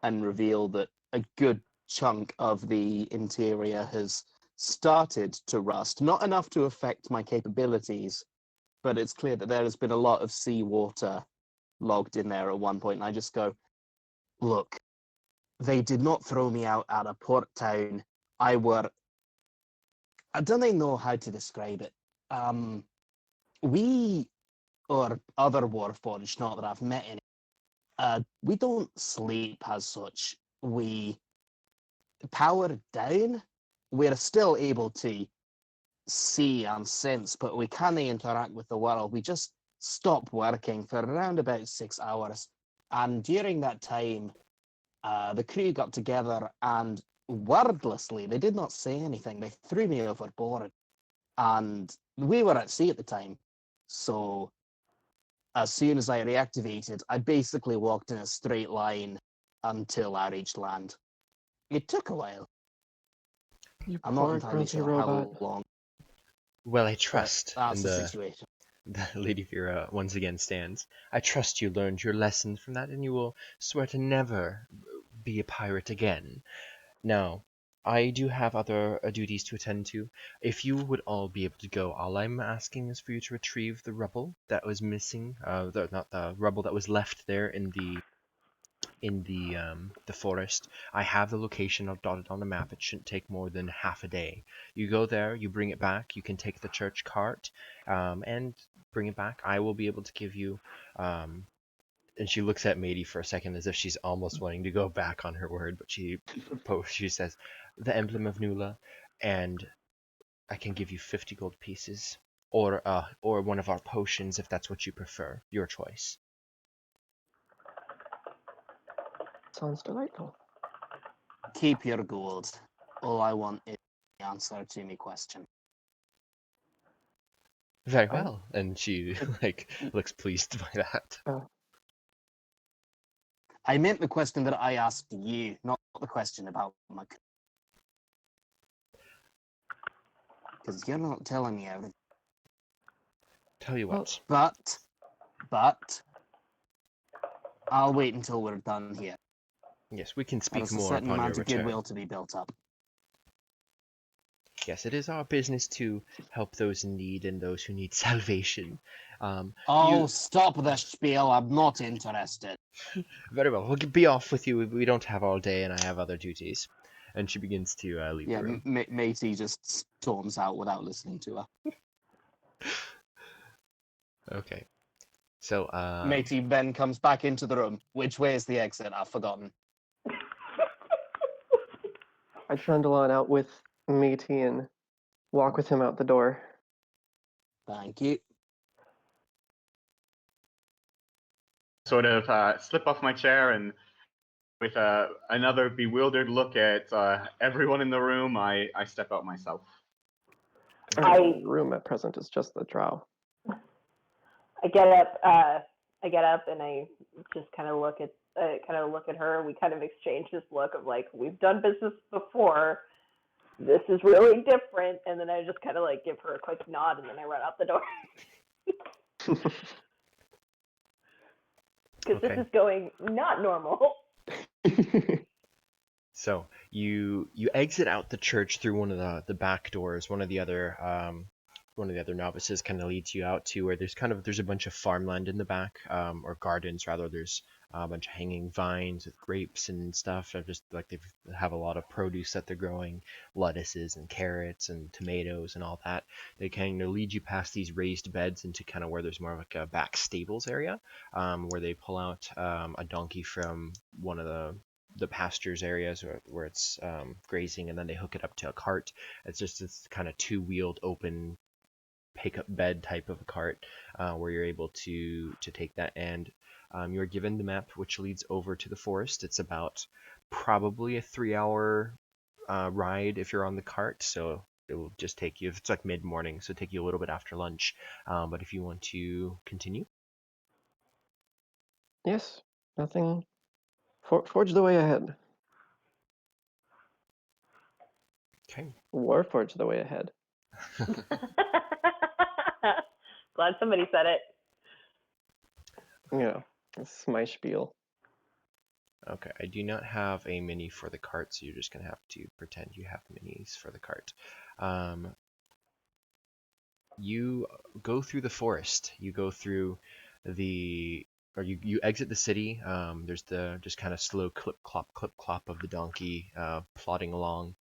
and reveal that a good chunk of the interior has started to rust. Not enough to affect my capabilities, but it's clear that there has been a lot of seawater logged in there at one point. And I just go, "Look, they did not throw me out at a port town. I don't even know how to describe it. We or other warforged, not that I've met any, we don't sleep as such. We power down. We're still able to see and sense, but we can't interact with the world. We just stop working for around about 6 hours. And during that time, the crew got together and wordlessly, they did not say anything. They threw me overboard. And we were at sea at the time. So as soon as I reactivated, I basically walked in a straight line until I reached land. It took a while. You I'm not poor entirely grumpy sure robot. how long, Well, I but trust. that's And the situation. the Lady Vera once again stands. I trust you learned your lesson from that, and you will swear to never be a pirate again. Now, I do have other duties to attend to. If you would all be able to go, all I'm asking is for you to retrieve the rubble that was missing. Not the rubble that was left there in the forest. I have the location dotted on the map. It shouldn't take more than half a day. You go there, you bring it back. You can take the church cart and bring it back. I will be able to give you. And she looks at Matey for a second as if she's almost wanting to go back on her word, but she says, "The emblem of Nula, and I can give you 50 gold pieces, or one of our potions if that's what you prefer. Your choice." Sounds delightful. Keep your gold. All I want is the answer to my question. Very I- well, and she looks pleased by that. I meant the question that I asked you, not the question about my... Because you're not telling me everything. Tell you what. But, I'll wait until we're done here. Yes, we can There speak is a more certain upon your amount of return. goodwill to be built up. Yes, it is our business to help those in need and those who need salvation. Oh, stop the spiel. I'm not interested. Very well. We'll be off with you. We don't have all day, and I have other duties. And she begins to leave Yeah, the room. Matey just storms out without listening to her. Okay. So, Matey then comes back into the room. Which way is the exit? I've forgotten. I trundle on out with Matey and walk with him out the door. Thank you. Sort of slip off my chair and with another bewildered look at everyone in the room, I step out myself. Everyone in the room at present is just the drow. I get up. I get up and I just kind of look at her. We kind of exchange this look of like, we've done business before. This is really different. And then I just kind of like give her a quick nod and then I run out the door. Because Okay. this is going not normal. So you exit out the church through one of the back doors. One of the other one of the other novices kind of leads you out to where there's a bunch of farmland in the back, or gardens rather. There's a bunch of hanging vines with grapes and stuff. Just like they have a lot of produce that they're growing, lettuces and carrots and tomatoes and all that. They kind of lead you past these raised beds into kind of where there's more of like a back stables area, where they pull out a donkey from one of the pastures areas where it's grazing, and then they hook it up to a cart. It's just this kind of two-wheeled open pickup bed type of a cart, where you're able to take that, and you're given the map which leads over to the forest. It's about probably a 3-hour ride if you're on the cart, so it will just take you, if it's like mid-morning, so it'll take you a little bit after lunch, but if you want to continue. Yes, nothing. Forge the way ahead. Okay. Warforge the way ahead. Glad somebody said it. Yeah, this is my spiel. Okay, I do not have a mini for the cart, so you're just gonna have to pretend you have minis for the cart. You go through the forest. You go through you exit the city. There's the just kind of slow clip clop of the donkey plodding along.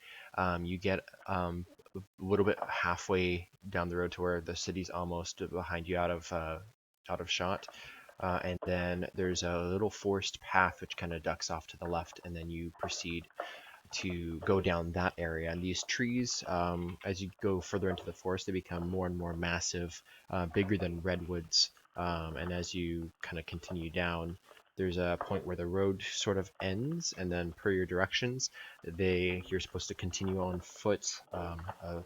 You get a little bit halfway down the road to where the city's almost behind you, out of shot. And then there's a little forest path which kind of ducks off to the left, and then you proceed to go down that area. And these trees, as you go further into the forest, they become more and more massive, bigger than redwoods. And as you kind of continue down, there's a point where the road sort of ends, and then per your directions, you're supposed to continue on foot,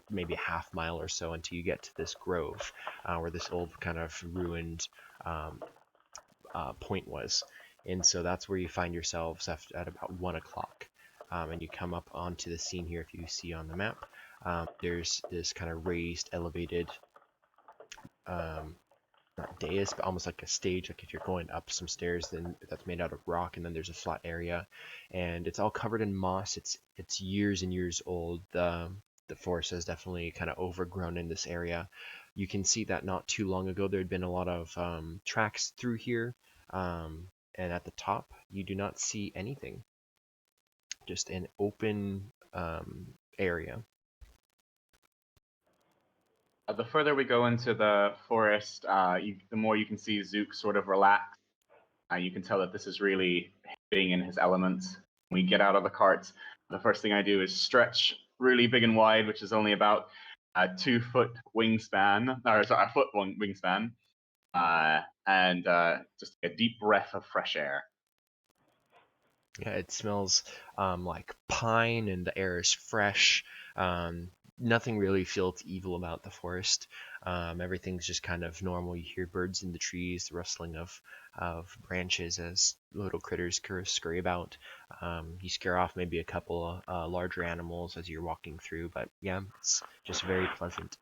maybe a half mile or so until you get to this grove, where this old kind of ruined point was. And so that's where you find yourselves at about 1 o'clock. And you come up onto the scene here. If you see on the map, there's this kind of raised, elevated, not dais, but almost like a stage. Like if you're going up some stairs, then that's made out of rock, and then there's a flat area, and it's all covered in moss. It's years and years old. The forest has definitely kind of overgrown in this area. You can see that not too long ago there had been a lot of tracks through here, and at the top you do not see anything. Just an open area. The further we go into the forest, the more you can see Zook sort of relax. You can tell that this is really being in his element. When we get out of the cart, the first thing I do is stretch really big and wide, which is only about a 2-foot wingspan, or sorry, a foot wingspan, and just a deep breath of fresh air. Yeah, it smells like pine, and the air is fresh. Nothing really feels evil about the forest. Everything's just kind of normal. You hear birds in the trees, the rustling of branches as little critters scurry about. You scare off maybe a couple larger animals as you're walking through, but yeah, it's just very pleasant.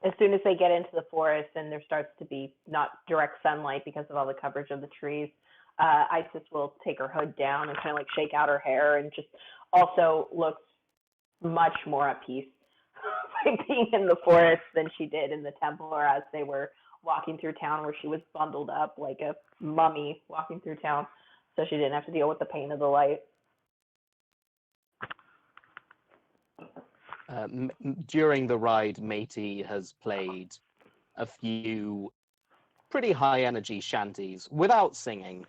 As soon as they get into the forest and there starts to be not direct sunlight because of all the coverage of the trees, Isis will take her hood down and kind of like shake out her hair, and just also looks much more at peace by being in the forest than she did in the temple, or as they were walking through town, where she was bundled up like a mummy walking through town, so she didn't have to deal with the pain of the light. During the ride, Matey has played a few pretty high energy shanties without singing.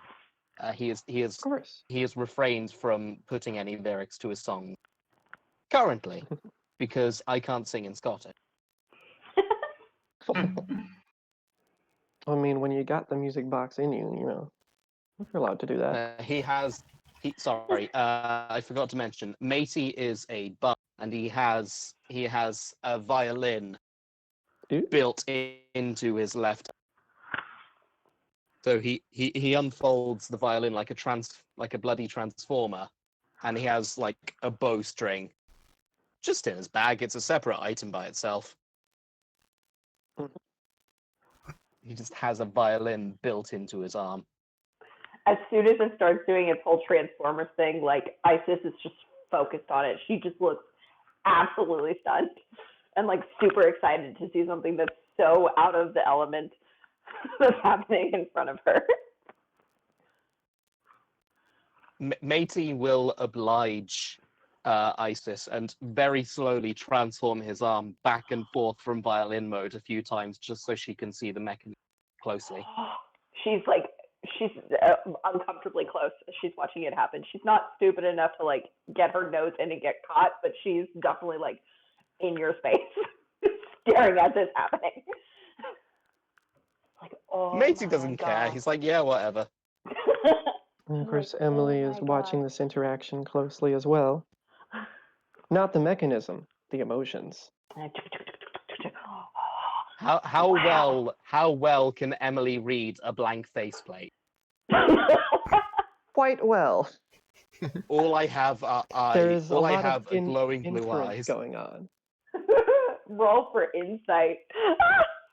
He Of course. has refrained from putting any lyrics to his song currently because I can't sing in Scottish. I mean, when you got the music box in you, you're allowed to do that. I forgot to mention, Matey is a bum, and he has a violin built into his left. So he unfolds the violin like a bloody transformer, and he has like a bowstring just in his bag. It's a separate item by itself. He just has a violin built into his arm. As soon as it starts doing its whole Transformers thing, like Isis is just focused on it. She just looks absolutely stunned and like super excited to see something that's so out of the element that's happening in front of her. Matey will oblige Isis and very slowly transform his arm back and forth from violin mode a few times just so she can see the mechanism closely. She's uncomfortably close. She's watching it happen. She's not stupid enough to like get her nose in and get caught, but she's definitely like in your space, staring at this happening. Like, oh, Matey my doesn't care. God. He's like, yeah, whatever. And of course, Like, Emily oh is my watching God. this interaction closely as well. Not the mechanism, the emotions. How well can Emily read a blank faceplate? Quite well. All I have are There eyes. is a All I lot of have are glowing blue inference eyes. going on. Roll for insight.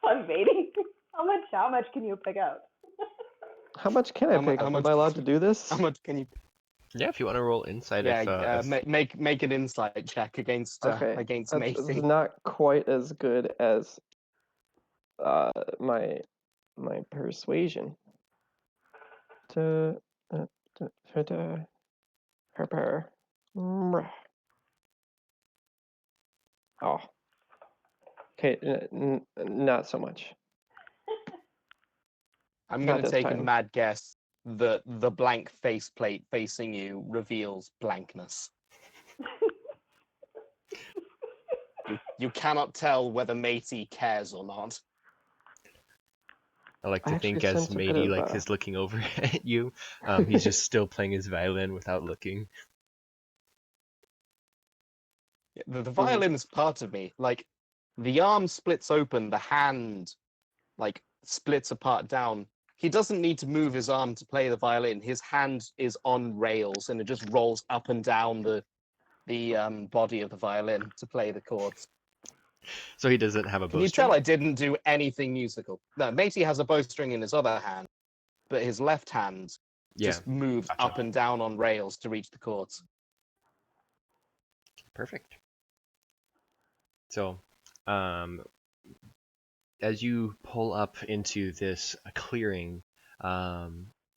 I'm waiting. How much can you pick out? How much can I pick up? Am I allowed to do this? How much can you? Yeah, if you want to roll insight, Yeah, make an insight check against Okay, against that's Macy. not quite as good as my persuasion. Oh, okay, not so much. I'm Not gonna this take a time. mad guess that the blank faceplate facing you reveals blankness. You cannot tell whether Matey cares or not. I like I to actually think as sense a bit Matey of, is looking over at you, he's just still playing his violin without looking. The violin is part of me. Like, the arm splits open, the hand, like, splits apart down. He doesn't need to move his arm to play the violin. His hand is on rails, and it just rolls up and down the body of the violin to play the chords. So he doesn't have a Can you bowstring? tell I didn't do anything musical? No, Matey has a bowstring in his other hand, but his left hand Yeah, just moves gotcha. up and down on rails to reach the chords. Perfect. So, as you pull up into this clearing,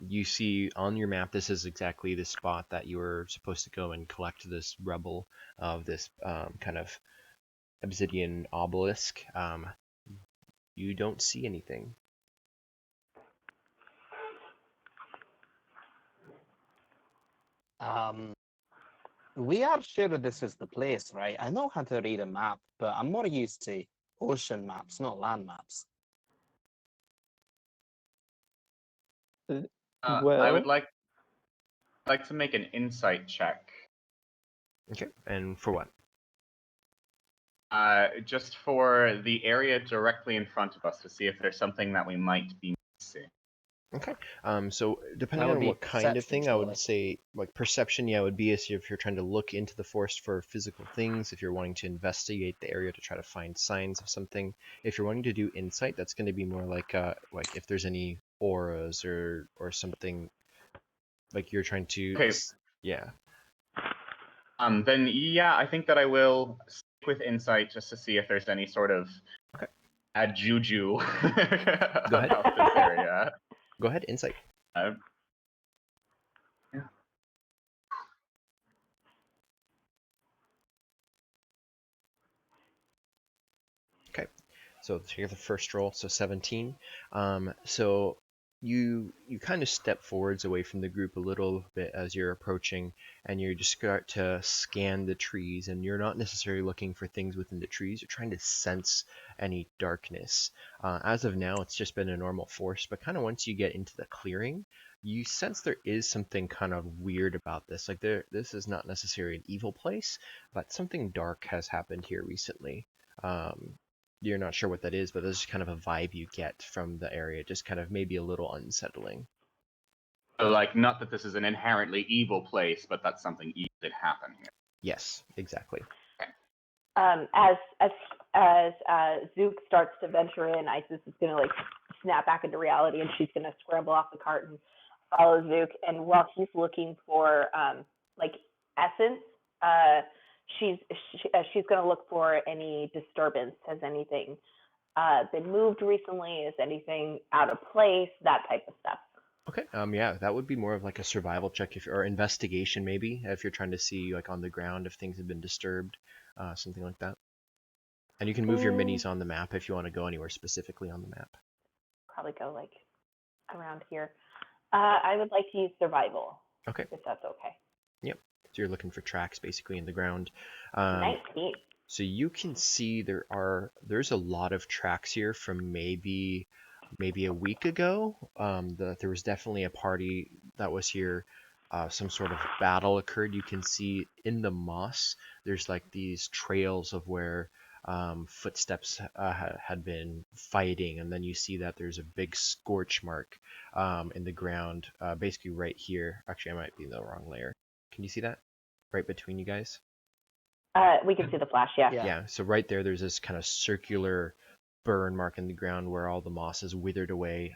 you see on your map this is exactly the spot that you were supposed to go and collect this rubble of this kind of obsidian obelisk. You don't see anything. We are sure this is the place, right? I know how to read a map, but I'm more used to ocean maps, not land maps. I well, would like to make an insight check. Okay, and for what? Just for the area directly in front of us to see if there's something that we might be missing. Okay. So depending would on be what kind of perception, thing, I surely. would say like perception, yeah, would be as if you're trying to look into the forest for physical things, if you're wanting to investigate the area to try to find signs of something. If you're wanting to do insight, that's going to be more like if there's any auras or something like you're trying to Okay. yeah. Then yeah, I think that I will stick with insight just to see if there's any sort of juju about this area. Go ahead, insight. Yeah. Okay. So here's the first roll, so 17. So you kind of step forwards away from the group a little bit as you're approaching, and you just start to scan the trees, and you're not necessarily looking for things within the trees. You're trying to sense any darkness. As of now, it's just been a normal forest, but kind of once you get into the clearing, you sense there is something kind of weird about this. Like this is not necessarily an evil place, but something dark has happened here recently. You're not sure what that is, but there's kind of a vibe you get from the area, just kind of maybe a little unsettling. Like, not that this is an inherently evil place, but that something evil did happen here. Yes, exactly. As Zook starts to venture in, Isis is gonna like snap back into reality, and she's gonna scramble off the cart and follow Zook. And while he's looking for like essence, she's going to look for any disturbance. Has anything been moved recently? Is anything out of place? That type of stuff. Okay. Yeah, that would be more of like a survival check or investigation maybe if you're trying to see like on the ground if things have been disturbed, something like that. And you can move your minis on the map if you want to go anywhere specifically on the map. Probably go like around here. I would like to use survival. Okay. If that's okay. Yep. So you're looking for tracks basically in the ground. 19. So you can see there's a lot of tracks here from maybe a week ago. There was definitely a party that was here. Some sort of battle occurred. You can see in the moss there's like these trails of where footsteps had been fighting, and then you see that there's a big scorch mark in the ground, basically right here. Actually, I might be in the wrong layer. Can you see that? Right between you guys? We can see the flash, yeah. Yeah, so right there's this kind of circular burn mark in the ground where all the moss is withered away.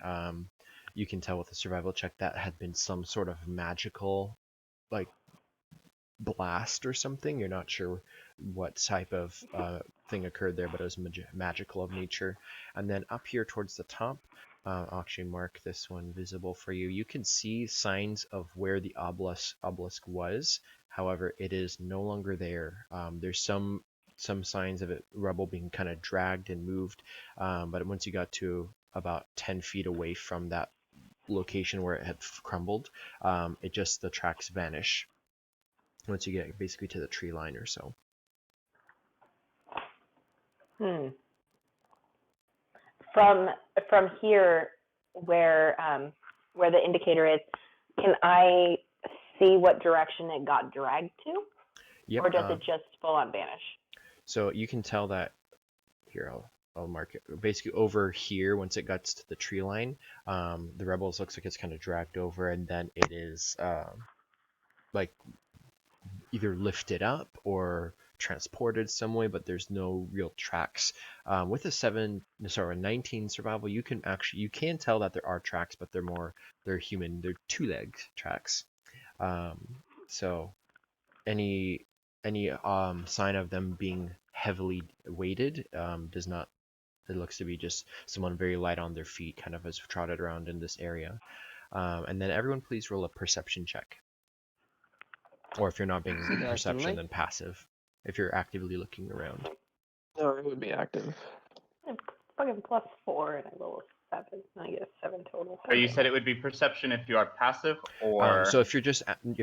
You can tell with the survival check that had been some sort of magical, like, blast or something. You're not sure what type of thing occurred there, but it was magical of nature. And then up here towards the top, I'll actually mark this one visible for you. You can see signs of where the obelisk was. However, it is no longer there. There's some signs of it, rubble being kind of dragged and moved, but once you got to about 10 feet away from that location where it had crumbled, the tracks vanish once you get basically to the tree line or so. From here, where the indicator is, can I see what direction it got dragged to? Yep. Or does it just full on vanish? So you can tell that here. I'll mark it. Basically over here, once it gets to the tree line, the rebels looks like it's kind of dragged over, and then it is like either lifted up or transported some way, but there's no real tracks. With a 19 survival, you can tell that there are tracks, but they're human. They're 2-leg tracks. So any sign of them being heavily weighted does not. It looks to be just someone very light on their feet, kind of has trotted around in this area. And then everyone please roll a perception check. Or if you're not being perception, then passive. If you're actively looking around. No, it would be active. Fucking +4 and I roll a 7. I get a 7 total. So you said it would be perception if you are passive, or so if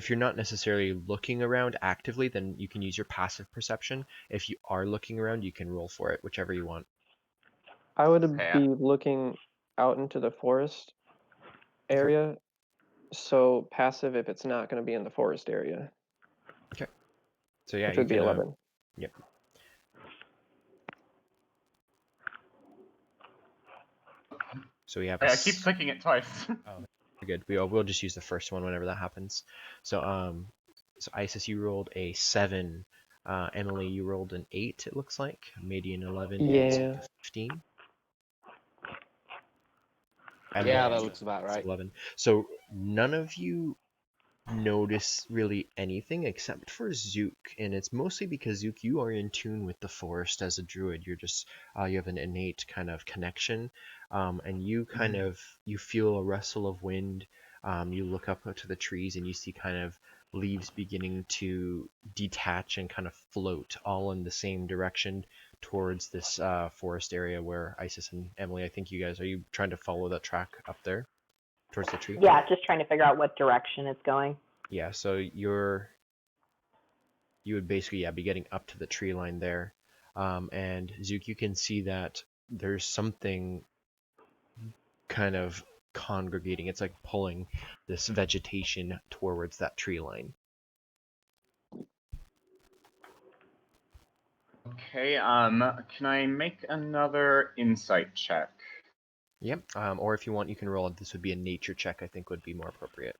you're not necessarily looking around actively, then you can use your passive perception. If you are looking around, you can roll for it, whichever you want. I would be looking out into the forest area, so passive if it's not going to be in the forest area. Okay. So yeah, which would be 11. Yep. So we have. I keep clicking it twice. Oh, good. We'll just use the first one whenever that happens. So Isis, you rolled a 7. Emily, you rolled an 8. It looks like maybe an 11. Yeah. 15. Yeah, that looks about right. 11. So none of you notice really anything except for Zook, and it's mostly because Zook, you are in tune with the forest as a druid. You're just you have an innate kind of connection, and you kind of you feel a rustle of wind. You look up to the trees and you see kind of leaves beginning to detach and kind of float all in the same direction towards this forest area where Isis and Emily, I think you guys, are you trying to follow that track up there towards the tree? Yeah, just trying to figure out what direction it's going. Yeah, so you would basically be getting up to the tree line there, and Zook, you can see that there's something kind of congregating. It's like pulling this vegetation towards that tree line. Okay, can I make another insight check? Yep. Or if you want, you can roll. This would be a nature check. I think would be more appropriate.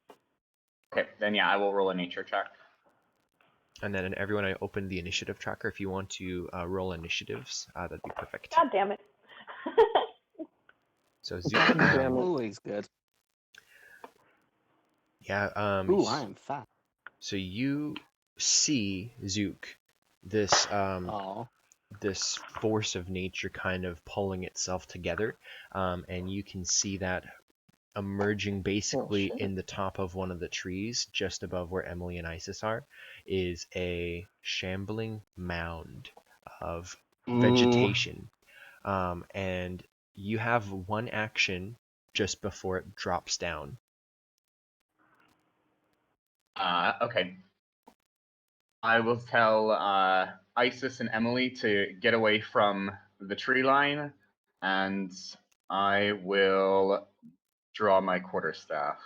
Okay, then yeah, I will roll a nature check. And then everyone, I opened the initiative tracker. If you want to roll initiatives, that'd be perfect. God damn it. So Zook, always good. Yeah. Ooh, I am fat. So you see Zook this Aw. this force of nature kind of pulling itself together, and you can see that emerging basically shit. in the top of one of the trees just above where Emily and Isis are is a shambling mound of vegetation, and you have one action just before it drops down. Okay. I will tell Isis and Emily to get away from the tree line, and I will draw my quarterstaff.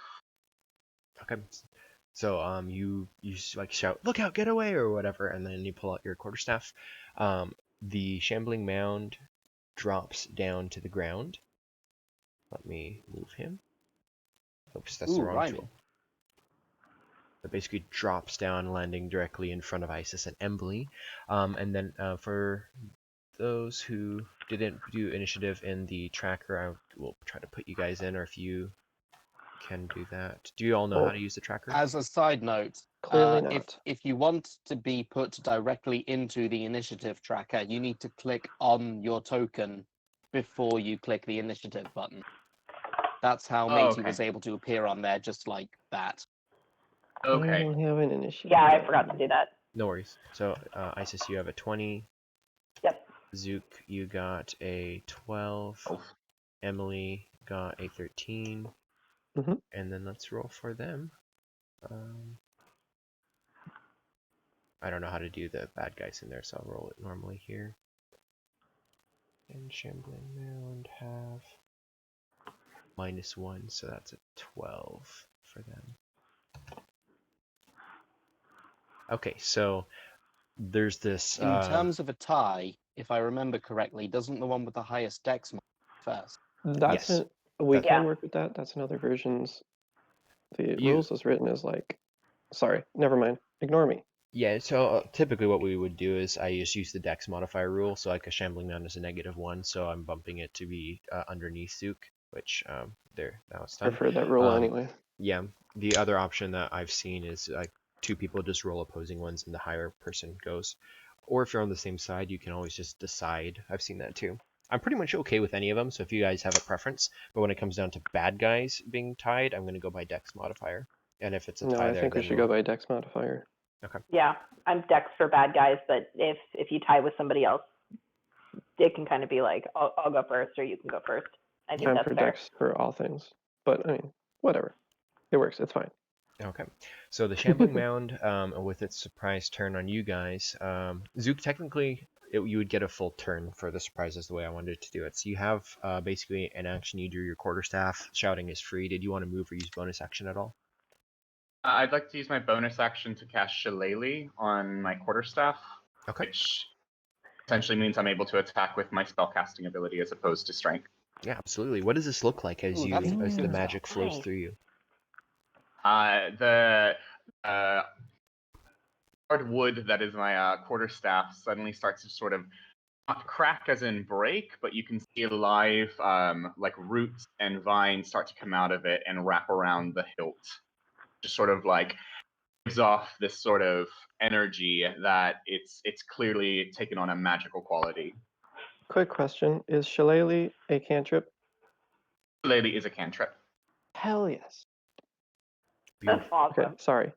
Okay. So you like shout, "Look out, get away," or whatever, and then you pull out your quarterstaff. The shambling mound drops down to the ground. Let me move him. Oops, that's the Ooh, wrong rhyming. tool. It basically drops down, landing directly in front of Isis and Emily. And then for those who didn't do initiative in the tracker, I will try to put you guys in, or if you can do that. Do you all know how to use the tracker? As a side note, Clearly not. if you want to be put directly into the initiative tracker, you need to click on your token before you click the initiative button. That's how Oh, Matey okay. was able to appear on there just like that. I Okay. don't have an initiative. Yeah, I forgot to do that. No worries. So Isis, you have a 20. Yep. Zook, you got a 12. Oh. Emily got a 13. Mhm. And then let's roll for them. I don't know how to do the bad guys in there, so I'll roll it normally here. And Shambling Mound have -1, so that's a 12 for them. Okay, so there's this. In terms of a tie, if I remember correctly, doesn't the one with the highest dex first? That's Yes. it. We That- can Yeah. work with that. That's another version's. The You- rules is written as like. Sorry, never mind. Ignore me. Yeah, so typically what we would do is I just use the dex modifier rule, so like a Shambling Mound is a -1, so I'm bumping it to be underneath Zook, which there, now it's done. Prefer that rule anyway. Yeah, the other option that I've seen is like 2 people just roll opposing ones and the higher person goes. Or if you're on the same side, you can always just decide. I've seen that too. I'm pretty much okay with any of them, so if you guys have a preference, but when it comes down to bad guys being tied, I'm going to go by dex modifier. And if it's a No, tie I there, think we then should go by dex modifier. Yeah, I'm Dex for bad guys, but if you tie with somebody else, it can kind of be like, I'll go first or you can go first. I think I'm that's for fair. dex for all things, but I mean, whatever. It works. It's fine. Okay, so the Shambling Mound, with its surprise turn on you guys, Zook, technically, you would get a full turn for the surprises the way I wanted to do it. So you have basically an action, you drew your quarterstaff, shouting is free. Did you want to move or use bonus action at all? I'd like to use my bonus action to cast Shillelagh on my quarterstaff, Okay. which essentially means I'm able to attack with my spellcasting ability as opposed to strength. Yeah, absolutely. What does this look like as Ooh, you that's as the good magic stuff. flows Nice. through you? The hard wood that is my quarterstaff suddenly starts to sort of not crack as in break, but you can see live like roots and vines start to come out of it and wrap around the hilt. Just sort of like gives off this sort of energy that it's clearly taken on a magical quality. Quick question: is Shillelagh a cantrip? Shillelagh is a cantrip. Hell yes. That's Beautiful. awesome. Okay, sorry.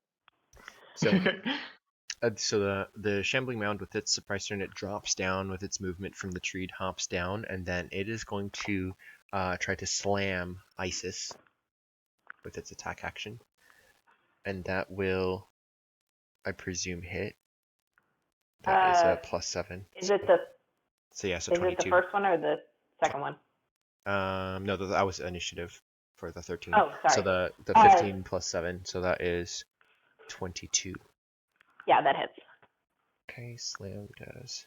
So the Shambling Mound with its surprise turn, it drops down with its movement from the tree, hops down, and then it is going to try to slam Isis with its attack action. And that will, I presume, hit. That is a +7. Is it the So yeah, so is 22. it the first one or the second one? No, that was initiative for the 13. Oh, sorry. So the 15 +7, so that is 22. Yeah, that hits. Okay, slam does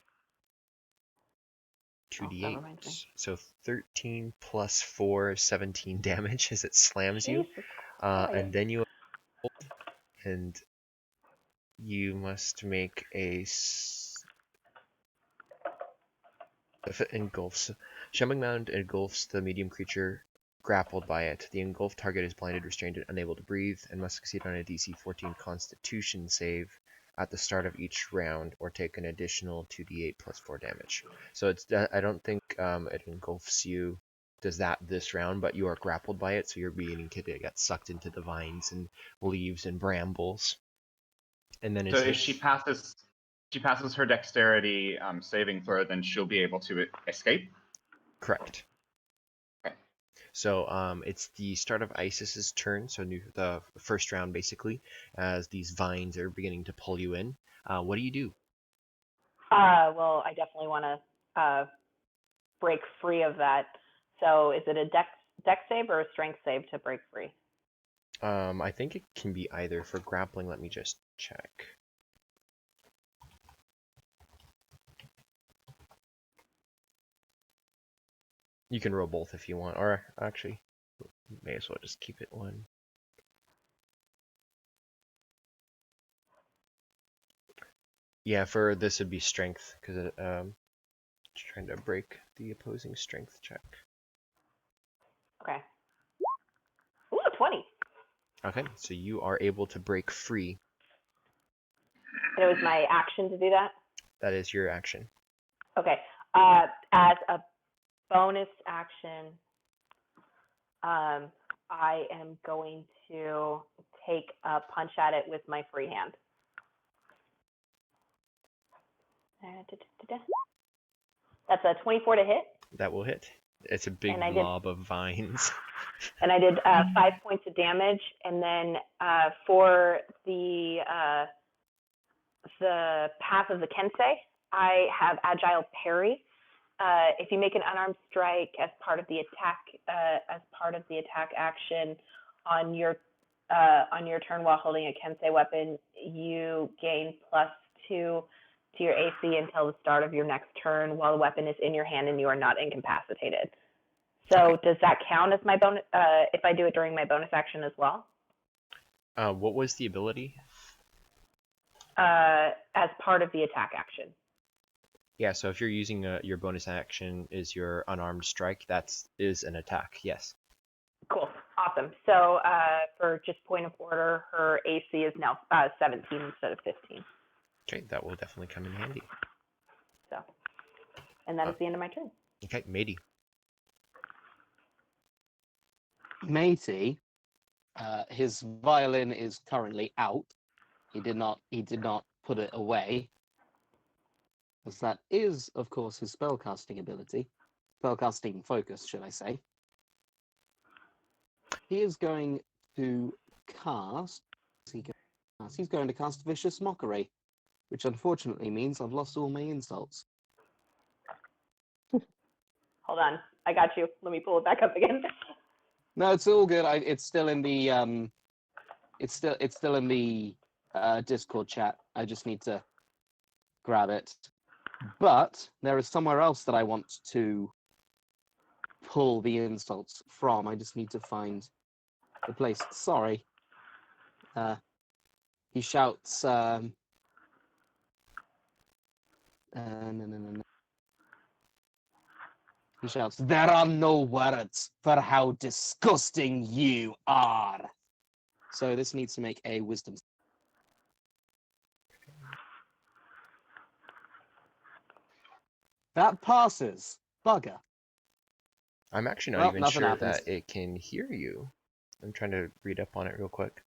Oh, that reminds me. 2d8. So 13 plus 4, 17 damage as it slams you. Jesus And Christ. then you and you must make a if it engulfs. Shambling Mound engulfs the medium creature grappled by it. The engulfed target is blinded, restrained, and unable to breathe, and must succeed on a DC 14 Constitution save at the start of each round, or take an additional 2d8 plus 4 damage. So it's I don't think it engulfs you, does that this round, but you are grappled by it, so you're beginning to get sucked into the vines and leaves and brambles. And then So if she passes her dexterity saving throw, then she'll be able to escape. Correct. Okay. So it's the start of Isis's turn, so the first round basically, as these vines are beginning to pull you in. What do you do? Well, I definitely want to break free of that. So is it a dex save or a strength save to break free? I think it can be either. For grappling, let me just check. You can roll both if you want, or actually, may as well just keep it one. Yeah, for this would be strength, because it trying to break the opposing strength check. Okay. Ooh, 20. Okay, so you are able to break free. It was my action to do that? That is your action. Okay. As a bonus action, I am going to take a punch at it with my free hand. That's a 24 to hit. That will hit. It's a big blob of vines. And I did 5 points of damage, and then for the path of the Kensei, I have agile parry. If you make an unarmed strike as part of the attack action on your turn while holding a Kensei weapon, you gain +2 to your AC until the start of your next turn while the weapon is in your hand and you are not incapacitated. So does that count as my bonus if I do it during my bonus action as well? What was the ability? As part of the attack action. Yeah, so if you're using your bonus action is your unarmed strike, that is an attack, yes. Cool, awesome. So for just point of order, her AC is now 17 instead of 15. Okay, that will definitely come in handy. So, and that is the end of my turn. Okay, Matey. Matey, his violin is currently out. He did not put it away, as that is, of course, his spellcasting ability. Spellcasting focus, should I say. He is going to cast... He's going to cast Vicious Mockery, which unfortunately means I've lost all my insults. Hold on, I got you. Let me pull it back up again. No, it's all good. It's still in the it's still in the Discord chat. I just need to grab it. But there is somewhere else that I want to pull the insults from. I just need to find the place. Sorry. He shouts. No. He shouts, "There are no words for how disgusting you are." So this needs to make a wisdom. That passes. Bugger. I'm actually not Well, even nothing sure happens. that it can hear you. I'm trying to read up on it real quick.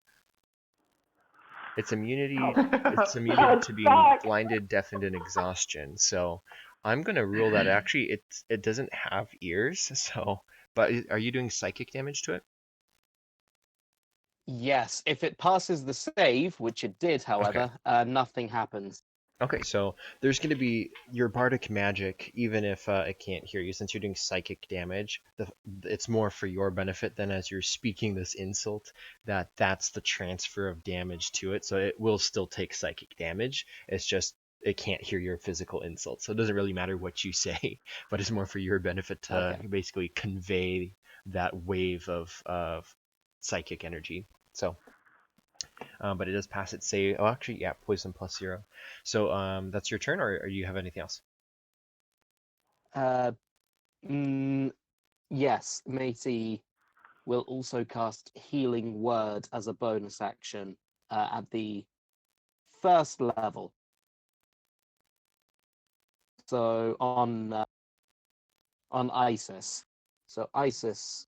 It's immunity. It's immune to being blinded, deafened, and exhaustion. So I'm gonna rule that actually it doesn't have ears. So, but are you doing psychic damage to it? Yes, if it passes the save, which it did, however, nothing happens. Okay, so there's going to be your bardic magic, even if it can't hear you, since you're doing psychic damage. It's more for your benefit than as you're speaking this insult, that's the transfer of damage to it. So it will still take psychic damage. It's just it can't hear your physical insult. So it doesn't really matter what you say, but it's more for your benefit to basically convey that wave of psychic energy. So. But it does pass its save. Oh, actually, yeah, poison +0. So that's your turn, or you have anything else? Yes, Matey will also cast Healing Word as a bonus action at the first level. So on Isis. So Isis,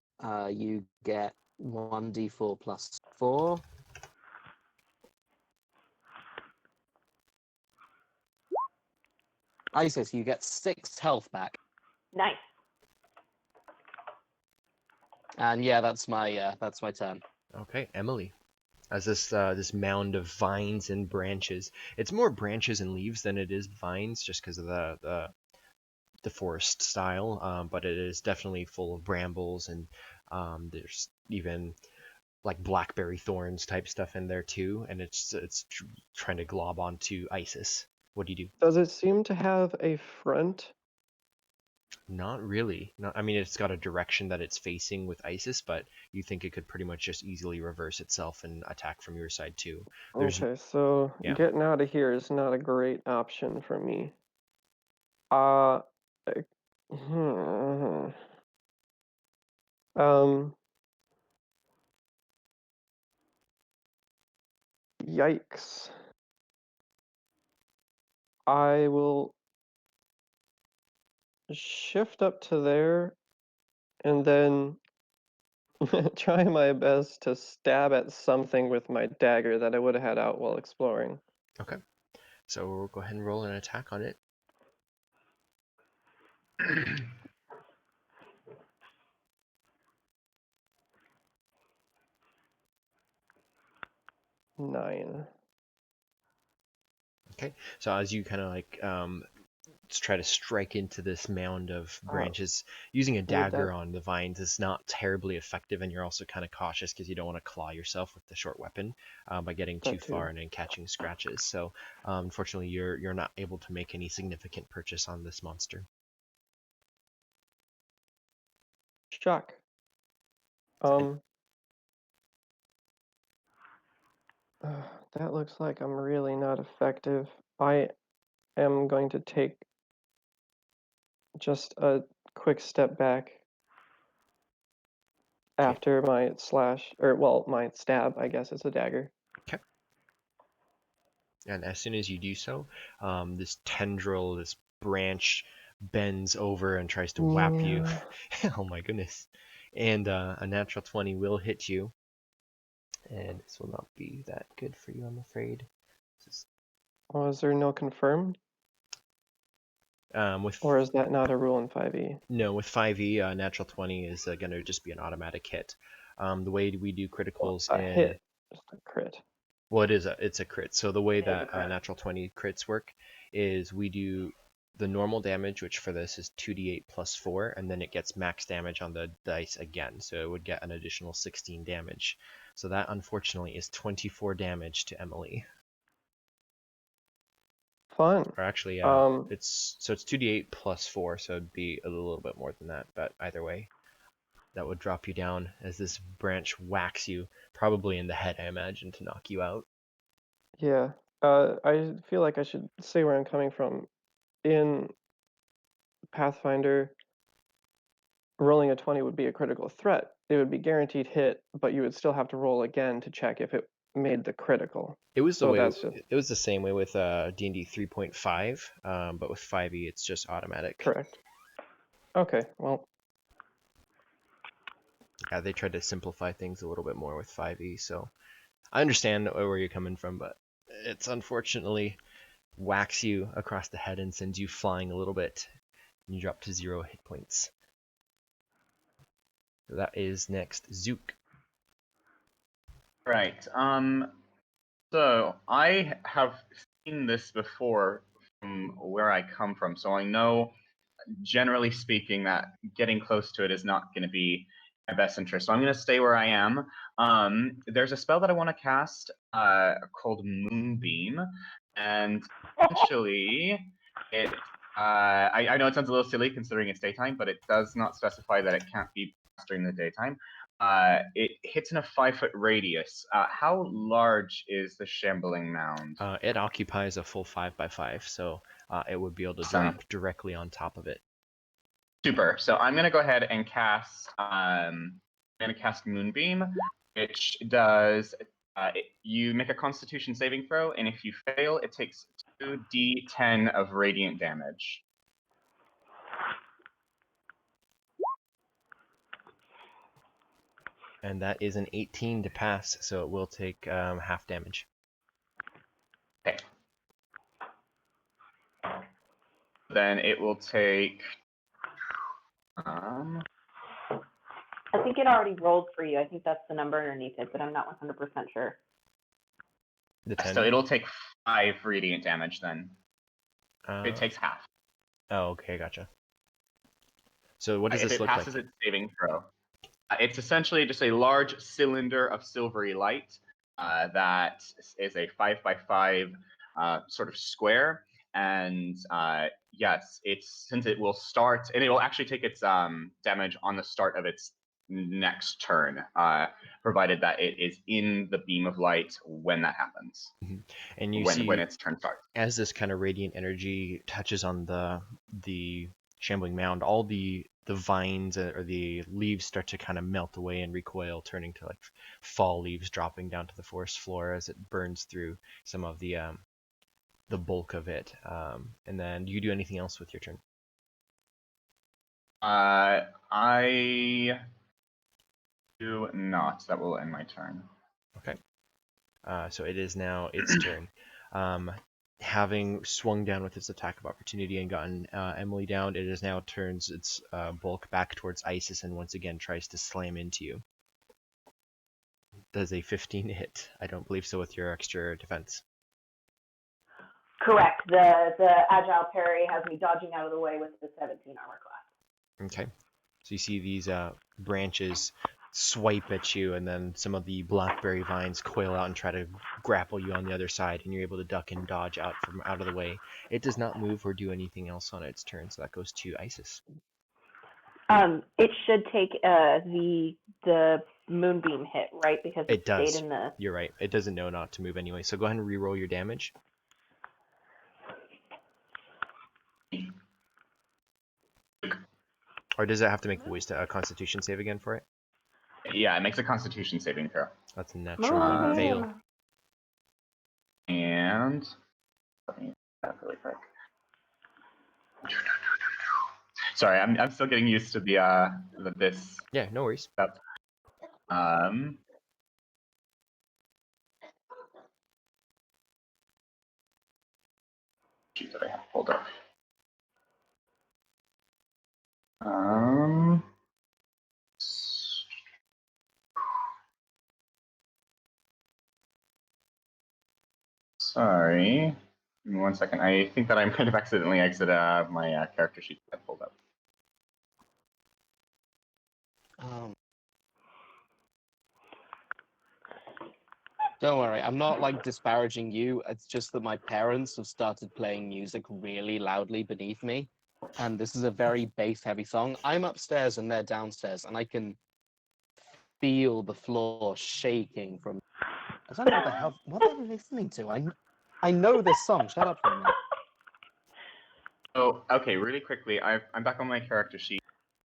you get 1d4 plus 4. Isis, you get 6 health back. Nice. And yeah, that's my turn. Okay, Emily. As this mound of vines and branches. It's more branches and leaves than it is vines, just because of the forest style. But it is definitely full of brambles, and there's even like blackberry thorns type stuff in there too. And it's trying to glob onto Isis. What do you do? Does it seem to have a front? Not really. I mean, it's got a direction that it's facing with Isis, but you think it could pretty much just easily reverse itself and attack from your side too. Okay, so yeah. getting out of here is not a great option for me. Uh, hmm. Yikes. I will shift up to there and then try my best to stab at something with my dagger that I would have had out while exploring. Okay. So we'll go ahead and roll an attack on it. 9. Okay. So as you kind of like try to strike into this mound of branches, using a dagger on the vines is not terribly effective, and you're also kind of cautious because you don't want to claw yourself with the short weapon by getting too far and then catching scratches. So unfortunately, you're not able to make any significant purchase on this monster. Shock. That looks like I'm really not effective. I am going to take just a quick step back after my slash, or well, my stab, I guess it's a dagger. Okay. And as soon as you do so, this tendril, this branch bends over and tries to whap you. Oh my goodness. And a natural 20 will hit you. And this will not be that good for you, I'm afraid. Oh, is there no confirmed? Or is that not a rule in 5e? No, with 5e, natural 20 is going to just be an automatic hit. The way we do criticals hit, just a crit. Well, it's a crit. So the way that natural 20 crits work is we do the normal damage, which for this is 2d8 plus 4, and then it gets max damage on the dice again. So it would get an additional 16 damage. So that, unfortunately, is 24 damage to Emily. Fun. Or actually, it's 2d8 plus 4, so it'd be a little bit more than that. But either way, that would drop you down as this branch whacks you, probably in the head, I imagine, to knock you out. Yeah. I feel like I should say where I'm coming from. In Pathfinder, rolling a 20 would be a critical threat. It would be guaranteed hit, but you would still have to roll again to check if it made the critical. It was it was the same way with D&D 3.5, but with 5e it's just automatic. Correct. Okay, well. Yeah, they tried to simplify things a little bit more with 5e, so I understand where you're coming from, but it's unfortunately whacks you across the head and sends you flying a little bit. And you drop to 0 hit points. That is next, Zook. Right. So I have seen this before from where I come from, so I know, generally speaking, that getting close to it is not going to be my best interest. So I'm going to stay where I am. There's a spell that I want to cast called Moonbeam, and essentially it. I know it sounds a little silly considering it's daytime, but it does not specify that it can't be cast during the daytime. It hits in a 5-foot radius. How large is the shambling mound? It occupies a full 5x5, so it would be able to drop directly on top of it. Super. So I'm gonna go ahead and cast. I'm gonna cast Moonbeam, which does You make a Constitution saving throw, and if you fail, it takes 2d10 of radiant damage. And that is an 18 to pass, so it will take half damage. Okay. Then it will take. I think it already rolled for you. I think that's the number underneath it, but I'm not 100% sure. The 10. So it'll take 5 radiant damage then. Uh, It takes half. Oh, okay, gotcha. So what does If this it look passes like? its saving throw, it's essentially just a large cylinder of silvery light that is a 5x5 sort of square. And yes, since it will start, and it will actually take its damage on the start of its next turn, provided that it is in the beam of light when that happens. And you when see, its turn starts. as this kind of radiant energy touches on the shambling mound, all the vines or the leaves start to kind of melt away and recoil, turning to like fall leaves dropping down to the forest floor as it burns through some of the bulk of it. And then, do you do anything else with your turn? I do not. That will end my turn. Okay. So it is now its turn. Having swung down with its attack of opportunity and gotten Emily down, it is now turns its bulk back towards Isis and once again tries to slam into you. Does a 15 hit? I don't believe so with your extra defense. Correct. The agile parry has me dodging out of the way with the 17 armor class. Okay. So you see these branches swipe at you, and then some of the blackberry vines coil out and try to grapple you on the other side, and you're able to duck and dodge out of the way. It does not move or do anything else on its turn, so that goes to Isis. It should take the moonbeam hit, right? Because it does. Stayed in the... You're right. It doesn't know not to move anyway. So go ahead and re-roll your damage. Or does it have to make a Constitution save again for it? Yeah, it makes a Constitution saving throw. That's a natural one. Fail. And let me do that really quick. Sorry, I'm still getting used to this. Yeah, no worries. Stuff. Sheet that I have pulled up. Sorry. Give me 1 second. I think that I might have accidentally exited my character sheet that I pulled up. Don't worry, I'm not like disparaging you. It's just that my parents have started playing music really loudly beneath me, and this is a very bass-heavy song. I'm upstairs and they're downstairs, and I can feel the floor shaking from. I don't know what the hell. What are they listening to? I know this song. Shut up for a minute. Oh, okay. Really quickly, I'm back on my character sheet.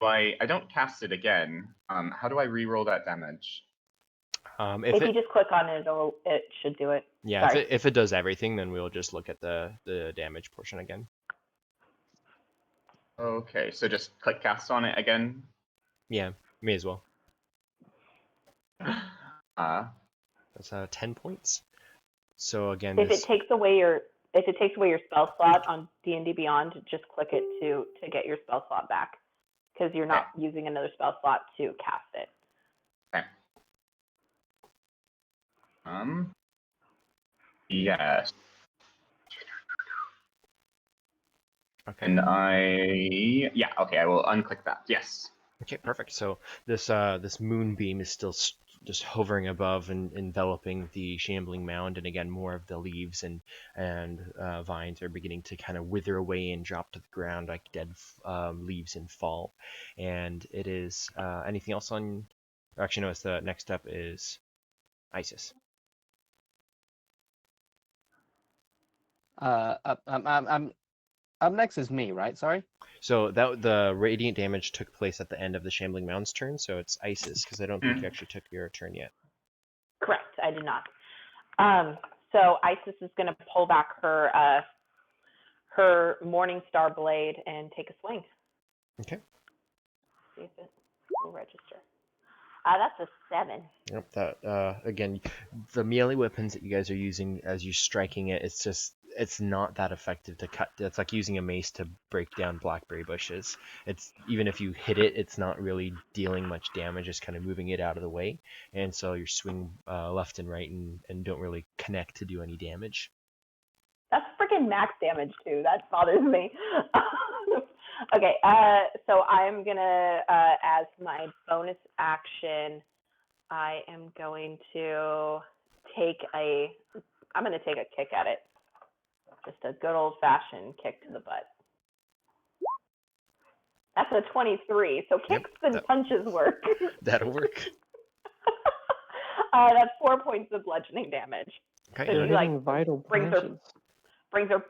I don't cast it again. How do I re-roll that damage? If you just click on it, it should do it. Yeah, if it does everything, then we'll just look at the damage portion again. Okay, so just click cast on it again. Yeah, may as well. That's 10 points. So again, if it takes away your spell slot on D&D Beyond, just click it to get your spell slot back, because you're not using another spell slot to cast it. Okay. Yes. Okay. And okay, I will unclick that. Yes. Okay, perfect. So this moonbeam is still just hovering above and enveloping the shambling mound, and again, more of the leaves and vines are beginning to kind of wither away and drop to the ground like dead leaves in fall. And it is anything else on? Actually, no. It's the next up is Isis. Up next is me, right? Sorry. So the radiant damage took place at the end of the shambling mound's turn, so it's Isis, because I don't think you actually took your turn yet. Correct, I did not. So Isis is going to pull back her Morning Star blade and take a swing. Okay. See if it will register. That's a 7. Yep. That again, the melee weapons that you guys are using as you're striking it, it's not that effective to cut. It's like using a mace to break down blackberry bushes. It's even if you hit it, it's not really dealing much damage. It's kind of moving it out of the way, and so you swing left and right and don't really connect to do any damage. That's freaking max damage too. That bothers me. Okay, so I'm gonna, as my bonus action, I am going to take I'm gonna take a kick at it. Just a good old fashioned kick to the butt. That's a 23, so kicks and punches work. That'll work. That's 4 points of bludgeoning damage. Okay. So You're she, like, hitting vital brings her- branches. Brings her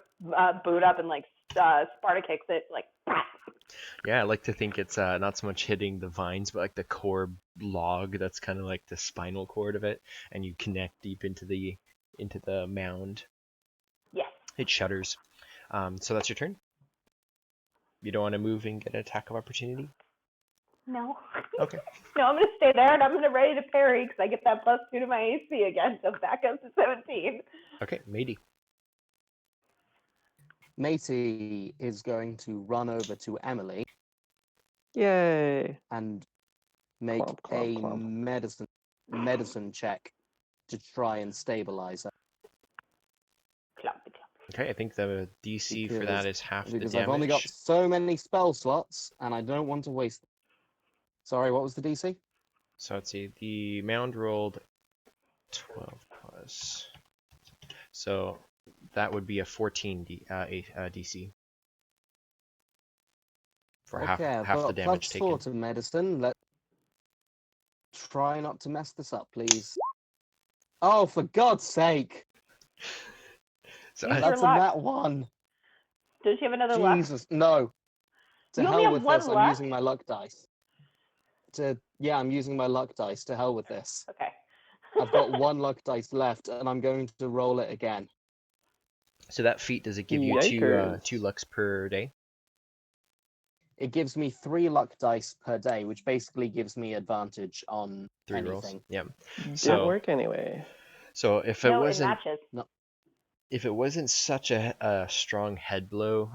boot up and like Sparta kicks it like. Yeah, I like to think it's not so much hitting the vines, but like the core log. That's kind of like the spinal cord of it, and you connect deep into the mound. Yes. It shudders. So that's your turn. You don't want to move and get an attack of opportunity? No. Okay. No, I'm gonna stay there and I'm gonna ready to parry because I get that +2 to my AC again, so back up to 17. Okay, Matey. Matey is going to run over to Emily Yay! and make Clomp, clomp, a clomp. medicine check to try and stabilize her. Clump, clump. Okay, I think the DC for that is half the Because damage. I've only got so many spell slots and I don't want to waste them. Sorry, what was the DC? So let's see. The mound rolled 12 plus. So that would be a 14 DC. For half the damage taken. +4 to medicine. Let's try not to mess this up, please. Oh, for God's sake! So Use That's your a luck. nat 1. Does she have another luck? Jesus, no. To You only hell have with one this, luck? I'm using my luck dice. I'm using my luck dice. To hell with this. Okay. I've got 1 luck dice left, and I'm going to roll it again. So that feat, does it give you Yikers. two lucks per day? It gives me 3 luck dice per day, which basically gives me advantage on 3 anything. rolls. Yeah. Didn't So work anyway. so if it No, it wasn't matches. if it wasn't such a strong head blow,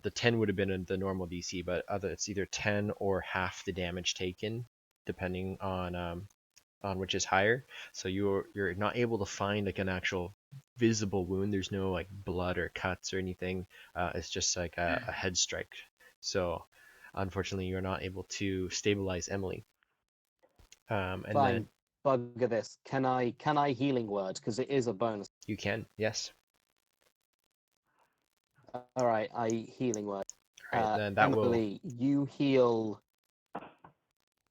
the 10 would have been in the normal DC, but it's either 10 or half the damage taken, depending on which is higher. So you're not able to find like an actual visible wound. There's no like blood or cuts or anything. It's just like a head strike. So unfortunately, you're not able to stabilize Emily. And Fine. then Bugger this. Can I healing word? Because it is a bonus. you can, yes. All right, I healing word. All right, then that Emily, you heal.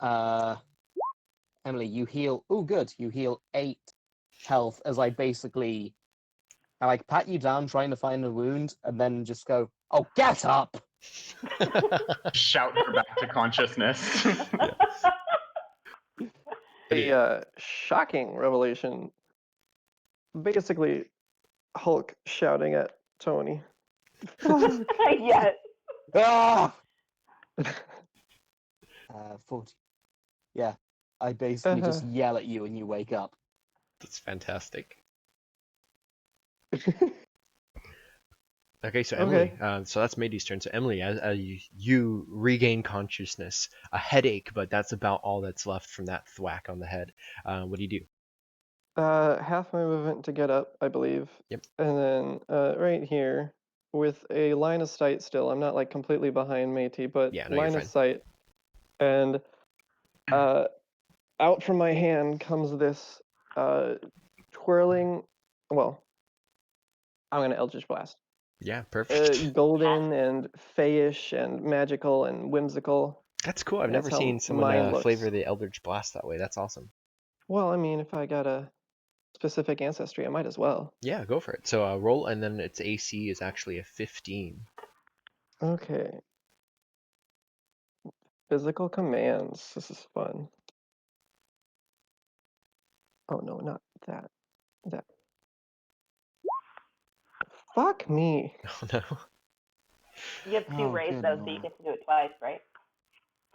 Emily, you heal. Oh, good. You heal 8 health as I like pat you down trying to find a wound, and then just go, "Oh, get up!" Shout her back to consciousness. A shocking revelation. Basically, Hulk shouting at Tony. Yes. Ah! 40. Yeah, I basically just yell at you and you wake up. That's fantastic. Okay, so Okay. Emily, so that's Matey's turn. So Emily, as you regain consciousness, a headache, but that's about all that's left from that thwack on the head. What do you do? Half my movement to get up, I believe. Yep. And then right here, with a line of sight still, I'm not like completely behind Métis, but Yeah, no, you're line of fine. sight. And out from my hand comes this twirling, well, I'm going to Eldritch Blast. Yeah, perfect. Golden and fayish and magical and whimsical. That's cool. I've That's never how seen mine someone looks. flavor the Eldritch Blast that way. That's awesome. Well, I mean, if I got a specific ancestry, I might as well. Yeah, go for it. So roll, and then its AC is actually a 15. Okay. Physical commands. This is fun. Oh no, not that. That. Fuck me. Oh no. You have two Oh, rays good though, so you lord. get to do it twice, right?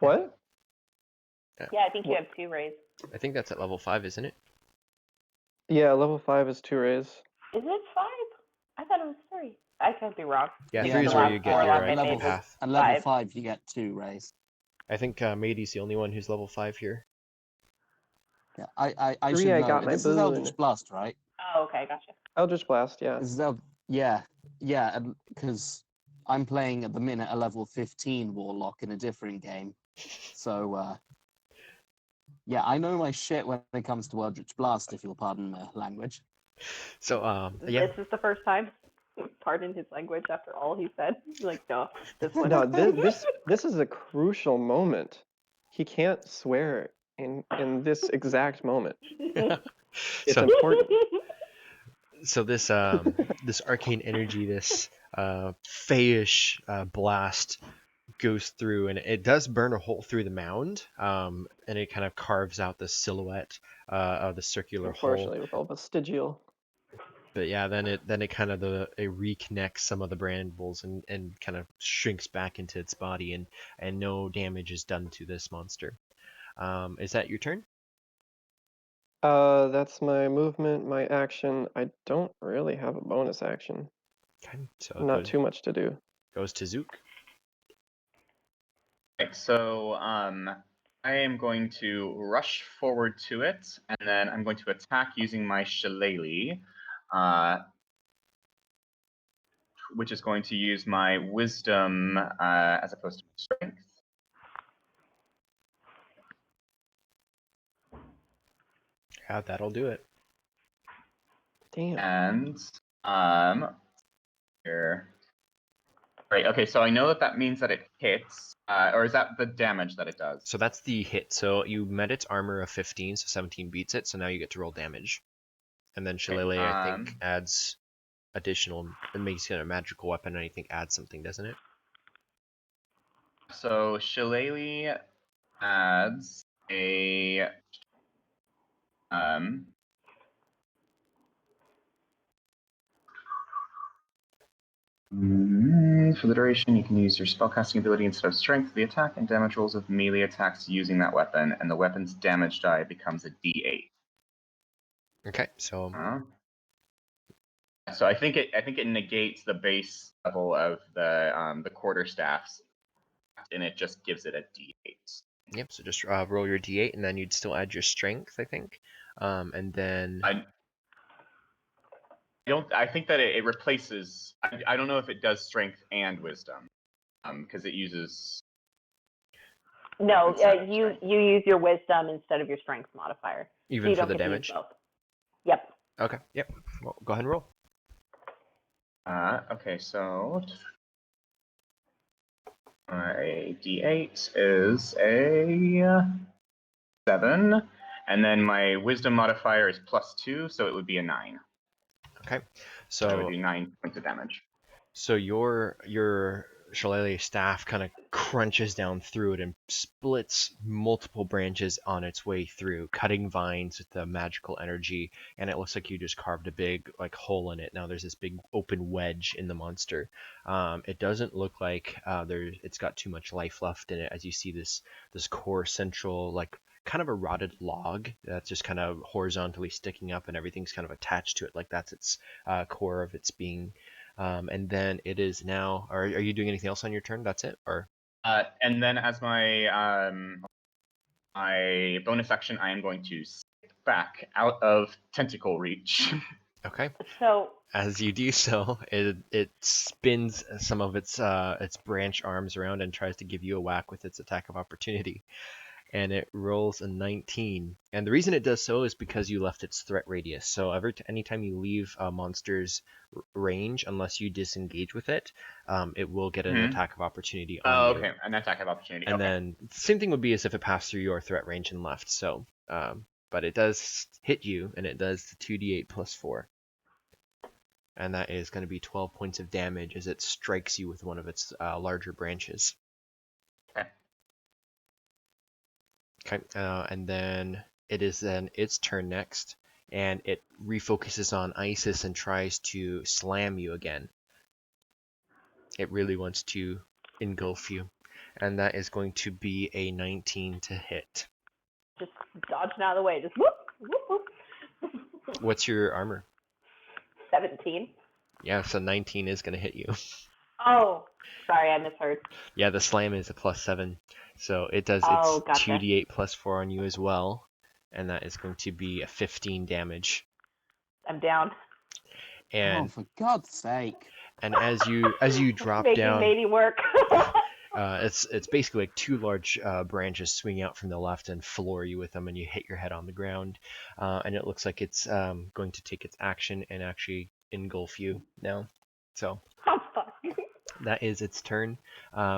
What? Yeah, I think you What? have two rays. I think that's at level 5, isn't it? Yeah, level 5 is 2 rays. Is it 5? I thought it was 3. I could be wrong. Yeah, Yeah, 3 is no, where last you get warlock your I made was path. at level 5. 5 you get 2 rays. I think Matey's the only one who's level 5 here. Yeah, I 3, should I know. got my This is Eldritch boon. Blast, right? Oh, okay, gotcha. Eldritch Blast, yeah. This is yeah, because I'm playing at the minute a level 15 warlock in a different game. So yeah, I know my shit when it comes to Eldritch Blast, if you'll pardon my language. So yeah, This is the first time. Pardon his language after all he said. Like, no, this one. No, this is a crucial moment. He can't swear in this exact moment. It's so important. so this this arcane energy, this fayish blast goes through, and it does burn a hole through the mound, and it kind of carves out the silhouette of the circular hole. Unfortunately, with all vestigial. But yeah, then it kind of it reconnects some of the brambles and kind of shrinks back into its body, and no damage is done to this monster. Is that your turn? That's my movement, my action. I don't really have a bonus action. Okay, so it Not too much to do. goes to Zook. Okay, so I am going to rush forward to it, and then I'm going to attack using my shillelagh, which is going to use my wisdom as opposed to strength. Yeah, that'll do it. Damn. And here. Right. Okay. So I know that means that it hits, or is that the damage that it does? So that's the hit. So you met its armor of 15, so 17 beats it. So now you get to roll damage. And then Shillelagh, I think, adds additional. It makes it a magical weapon, and I think adds something, doesn't it? So shillelagh adds a for the duration, you can use your spellcasting ability instead of strength. The attack and damage rolls of melee attacks using that weapon, and the weapon's damage die becomes a D8. Okay, so So I think it negates the base level of the quarterstaffs, and it just gives it a D8. yep. So just roll your d8, and then you'd still add your strength, I think. And then I think that it replaces. I don't know if it does strength and wisdom, because it uses. No, you use your wisdom instead of your strength modifier. even so you for don't the get to use damage. both. Yep. Okay. Yep. Well, go ahead and roll. Okay, so my D8 is a 7, and then my wisdom modifier is +2, so it would be a 9. Okay. So I would So do 9 points of damage. so your shillelagh staff kind of crunches down through it and splits multiple branches on its way through, cutting vines with the magical energy, and it looks like you just carved a big like hole in it. Now there's this big open wedge in the monster. It doesn't look like it's got too much life left in it, as you see this core central, like kind of a rotted log that's just kind of horizontally sticking up, and everything's kind of attached to it, like that's its core of its being. And then it is now. Are you doing anything else on your turn? That's it, or? And then as my my bonus action, I am going to skip back out of tentacle reach. Okay. So As you do so, it spins some of its branch arms around and tries to give you a whack with its attack of opportunity. And it rolls a 19. And the reason it does so is because you left its threat radius. So anytime you leave a monster's range, unless you disengage with it, it will get an attack of opportunity on you. Okay, an attack of opportunity. And okay. then same thing would be as if it passed through your threat range and left. So, but it does hit you, and it does the 2d8 plus 4. And that is going to be 12 points of damage as it strikes you with one of its larger branches. Okay, and then it is then its turn next. and it refocuses on Isis and tries to slam you again. It really wants to engulf you, and that is going to be a 19 to hit. Just dodging out of the way. Just whoop, whoop, whoop. What's your armor? 17. Yeah, so 19 is going to hit you. Oh, sorry, I misheard. Yeah, the slam is a +7, so it does Oh, its gotcha. 2d8 +4 on you as well, and that is going to be a 15 damage. I'm down. Oh, And for God's sake. and as you drop Making down, matey work. it's basically like two large branches swing out from the left and floor you with them, and you hit your head on the ground. And it looks like it's going to take its action and actually engulf you now. So Oh, fuck. that is its turn,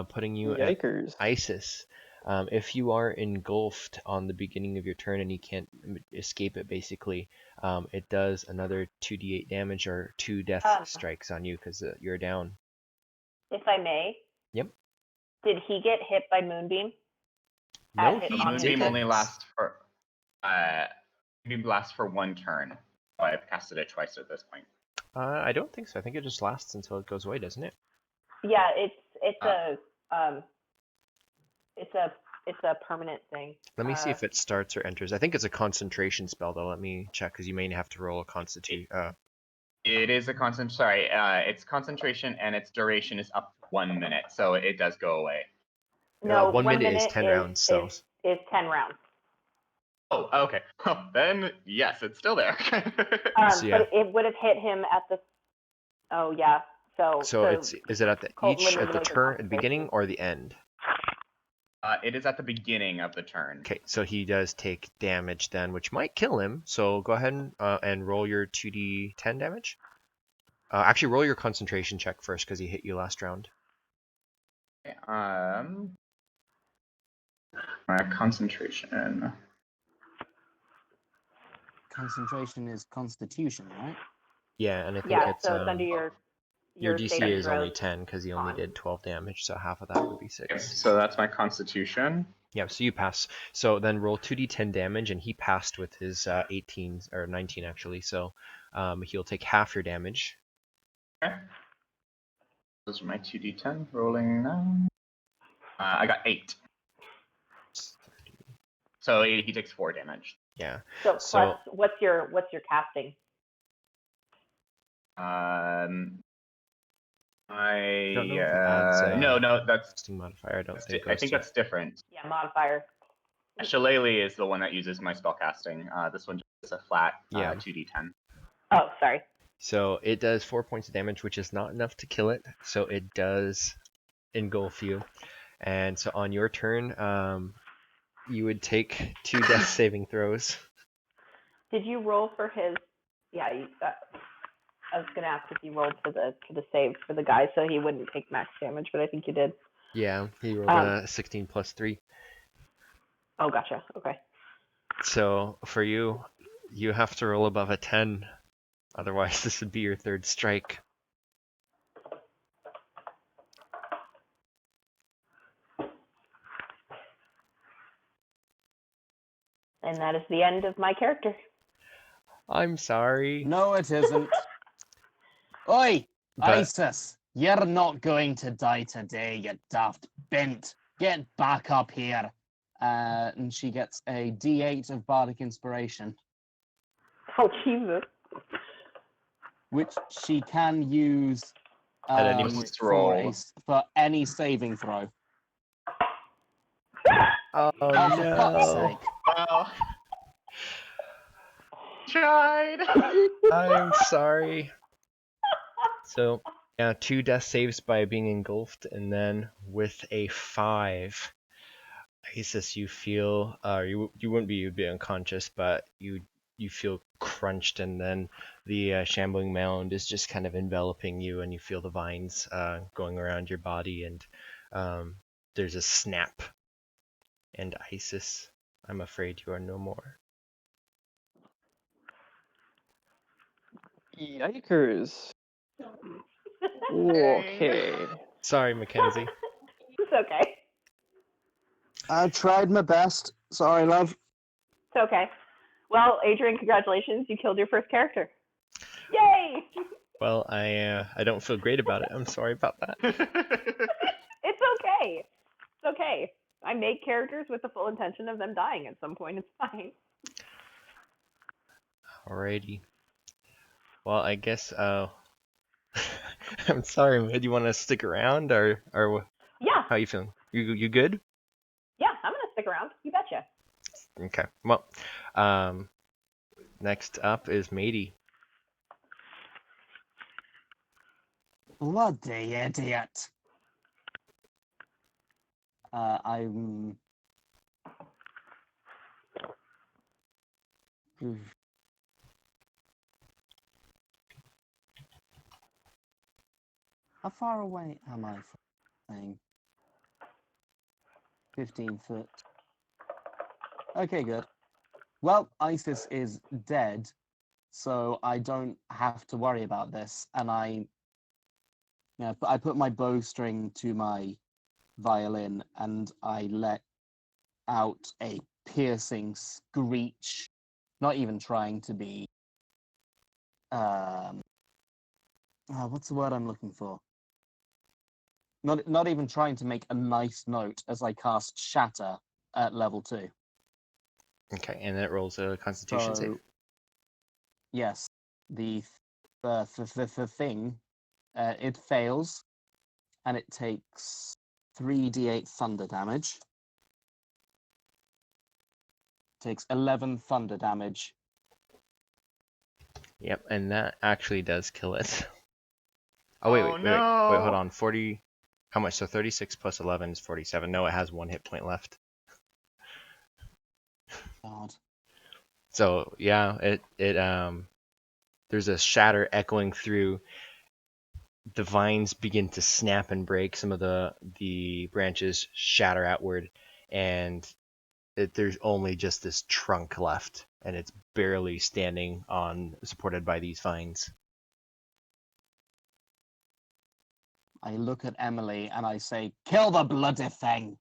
putting you at Yikers. Isis. If you are engulfed on the beginning of your turn and you can't escape it, basically, it does another 2d8 damage or 2 death strikes on you because you're down. If I may. Yep. Did he get hit by Moonbeam? No, At his he on didn't. Moonbeam only lasts for one turn. So I've casted it twice at this point. I don't think so. I think it just lasts until it goes away, doesn't it? Yeah, it's a permanent thing. Let me see if it starts or enters. I think it's a concentration spell, though. Let me check, because you may have to roll a constitution. It is a it's concentration, and its duration is up to 1 minute, so it does go away. No, 1 minute is 10 rounds, so. Is 10 rounds. Oh, okay. Well, then, yes, it's still there. So, yeah. But it would have hit him at the. Oh yeah. So is it at the Colton at the would turn, make a at the beginning, or the end? It is at the beginning of the turn. Okay, so he does take damage then, which might kill him. So go ahead and roll your 2d10 damage. Actually, roll your concentration check first, because he hit you last round. Okay, concentration. Concentration is constitution, right? Yeah, and I think Yeah, it's so it's under your DC saving is only throws. 10 because he only did 12 damage, so half of that would be 6. Okay, so that's my constitution. Yeah, so you pass. So then roll 2d10 damage, and he passed with his 18 or 19 actually. So he'll take half your damage. Okay. Those are my 2d10 rolling now. I got 8. So he takes 4 damage. Yeah. So plus, what's your casting? I don't know if it adds no, that's casting modifier. I don't think. I think that's different. Yeah, modifier. Shillelagh is the one that uses my spellcasting. This one just is a flat 2d10. Oh, sorry. So it does 4 points of damage, which is not enough to kill it. So it does engulf you. And so on your turn, you would take 2 death saving throws. Did you roll for his? Yeah, I was gonna ask if you rolled for the save for the guy, so he wouldn't take max damage, but I think you did. Yeah, he rolled a 16 plus 3. Oh, gotcha. Okay. So for you, you have to roll above a 10. Otherwise, this would be your 3rd strike. And that is the end of my character. I'm sorry. No, it isn't. Oi, But- Isis, you're not going to die today, you daft bint. Get back up here. And she gets a D8 of Bardic Inspiration, Oh, Jesus. which she can use At any point. for any saving throw. Oh, Oh, for fuck's sake. Well, tried. I'm sorry. So, yeah, 2 death saves by being engulfed, and then with a 5, Isis, you feel, you wouldn't be, you'd be unconscious, but you feel crunched, and then the shambling mound is just kind of enveloping you, and you feel the vines going around your body, and there's a snap. And Isis, I'm afraid you are no more. Yikers. Okay. Sorry, Mackenzie. It's okay. I tried my best. Sorry, love. It's okay. Well, Adrian, congratulations. You killed your first character. Yay! Well, I don't feel great about it. I'm sorry about that. It's okay. It's okay. I make characters with the full intention of them dying at some point. It's fine. Alrighty. Well, I guess I'm sorry, man. Do you want to stick around or Yeah. how you feeling? You good? Yeah, I'm going to stick around. You betcha. Okay. Well, next up is Matey. Bloody idiot. I'm. How far away am I from the thing? 15 foot. Okay, good. Well, Isis is dead, so I don't have to worry about this. And I put my bowstring to my violin and I let out a piercing screech, not even trying to be what's the word I'm looking for? Not even trying to make a nice note as I cast Shatter at level 2. Okay, and it rolls a Constitution save. Yes, the thing it fails, and it takes 3d8 thunder damage. Takes 11 thunder damage. Yep, and that actually does kill it. Oh, Oh, wait, no. hold on. 40. How much? So 36 plus 11 is 47. No, it has 1 hit point left. God. So yeah, it there's a shatter echoing through. The vines begin to snap and break. Some of the branches shatter outward, and there's only just this trunk left, and it's barely standing on, supported by these vines. I look at Emily and I say, "Kill the bloody thing!"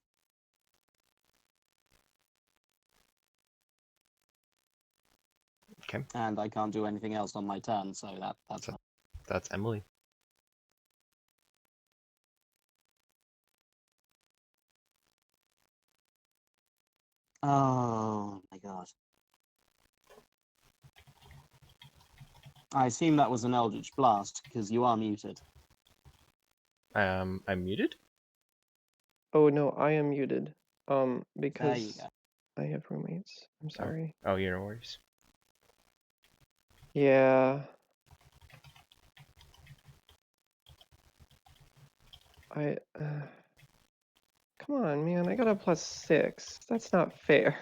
Okay. And I can't do anything else on my turn, so that's So that's Emily. Oh my god. I assume that was an Eldritch Blast, because you are muted. I'm muted? Oh no, I am muted. There you Because go. I have roommates. I'm sorry. Oh, you no worries. Yeah. I. Come on, man. I got a +6. That's not fair.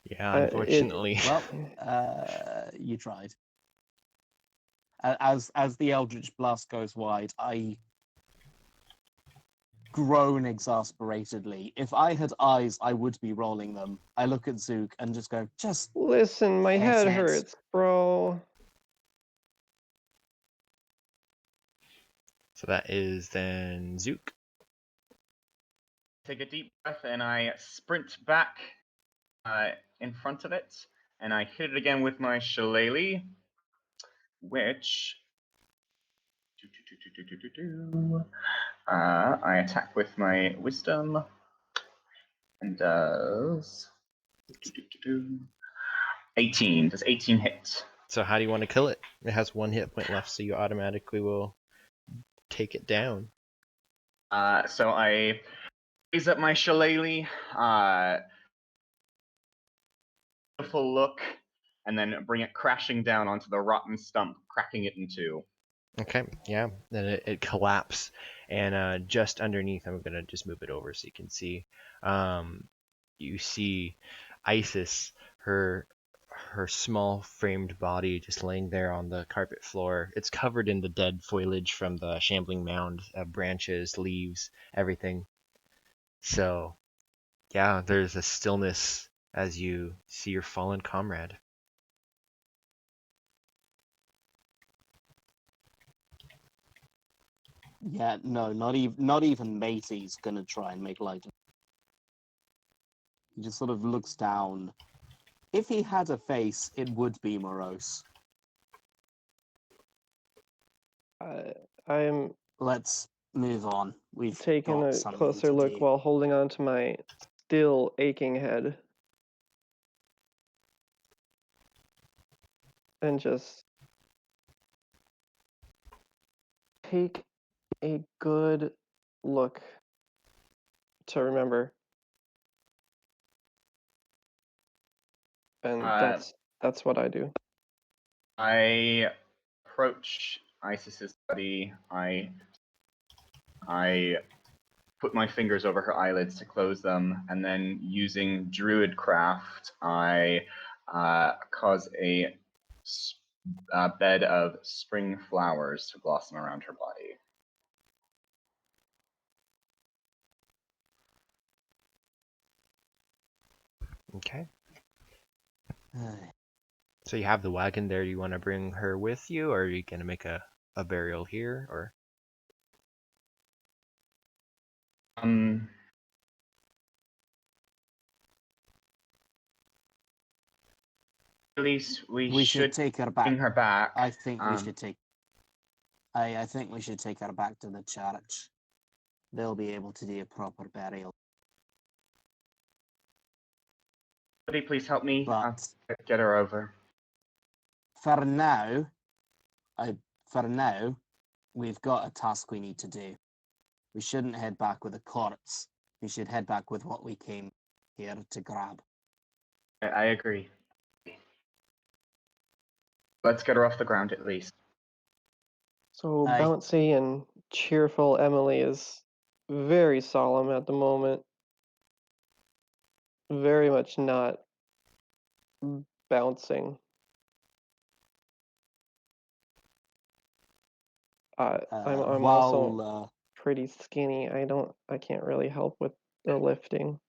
Yeah, unfortunately. Well, you tried. As the Eldritch Blast goes wide, I groan exasperatedly. If I had eyes, I would be rolling them. I look at Zook and just go, just Listen, my hit head it. hurts, bro. So that is then Zook. Take a deep breath and I sprint back in front of it, and I hit it again with my shillelagh, which I attack with my wisdom, and does 18. Does 18 hit? So how do you want to kill it? It has 1 hit point left, so you automatically will take it down. So I raise up my shillelagh, beautiful look, and then bring it crashing down onto the rotten stump, cracking it in two. Okay, yeah. Then it collapses, and just underneath, I'm gonna just move it over so you can see. You see Isis, her small framed body just laying there on the carpet floor. It's covered in the dead foliage from the shambling mound, branches, leaves, everything. So, yeah, there's a stillness as you see your fallen comrade. Yeah, no, not even Matey's gonna try and make light of it. He just sort of looks down. If he had a face, it would be morose. I'm Let's move on. We've taking got a something closer to look do. while holding on to my still aching head. And just take a good look to remember. And that's what I do. I approach Isis's body. I put my fingers over her eyelids to close them, and then using Druid craft, I cause a bed of spring flowers to blossom around her body. Okay. Aye. So you have the wagon there. Do you want to bring her with you, or are you gonna make a burial here, or? At least We should take her back. bring her back. I think we should take. I think we should take her back to the church. They'll be able to do a proper burial. Somebody please help me But get her over. for now, we've got a task we need to do. We shouldn't head back with a corpse. We should head back with what we came here to grab. I agree. Let's get her off the ground at least. So Aye. bouncy and cheerful Emily is very solemn at the moment. Very much not bouncing. I'm also pretty skinny. I can't really help with the lifting.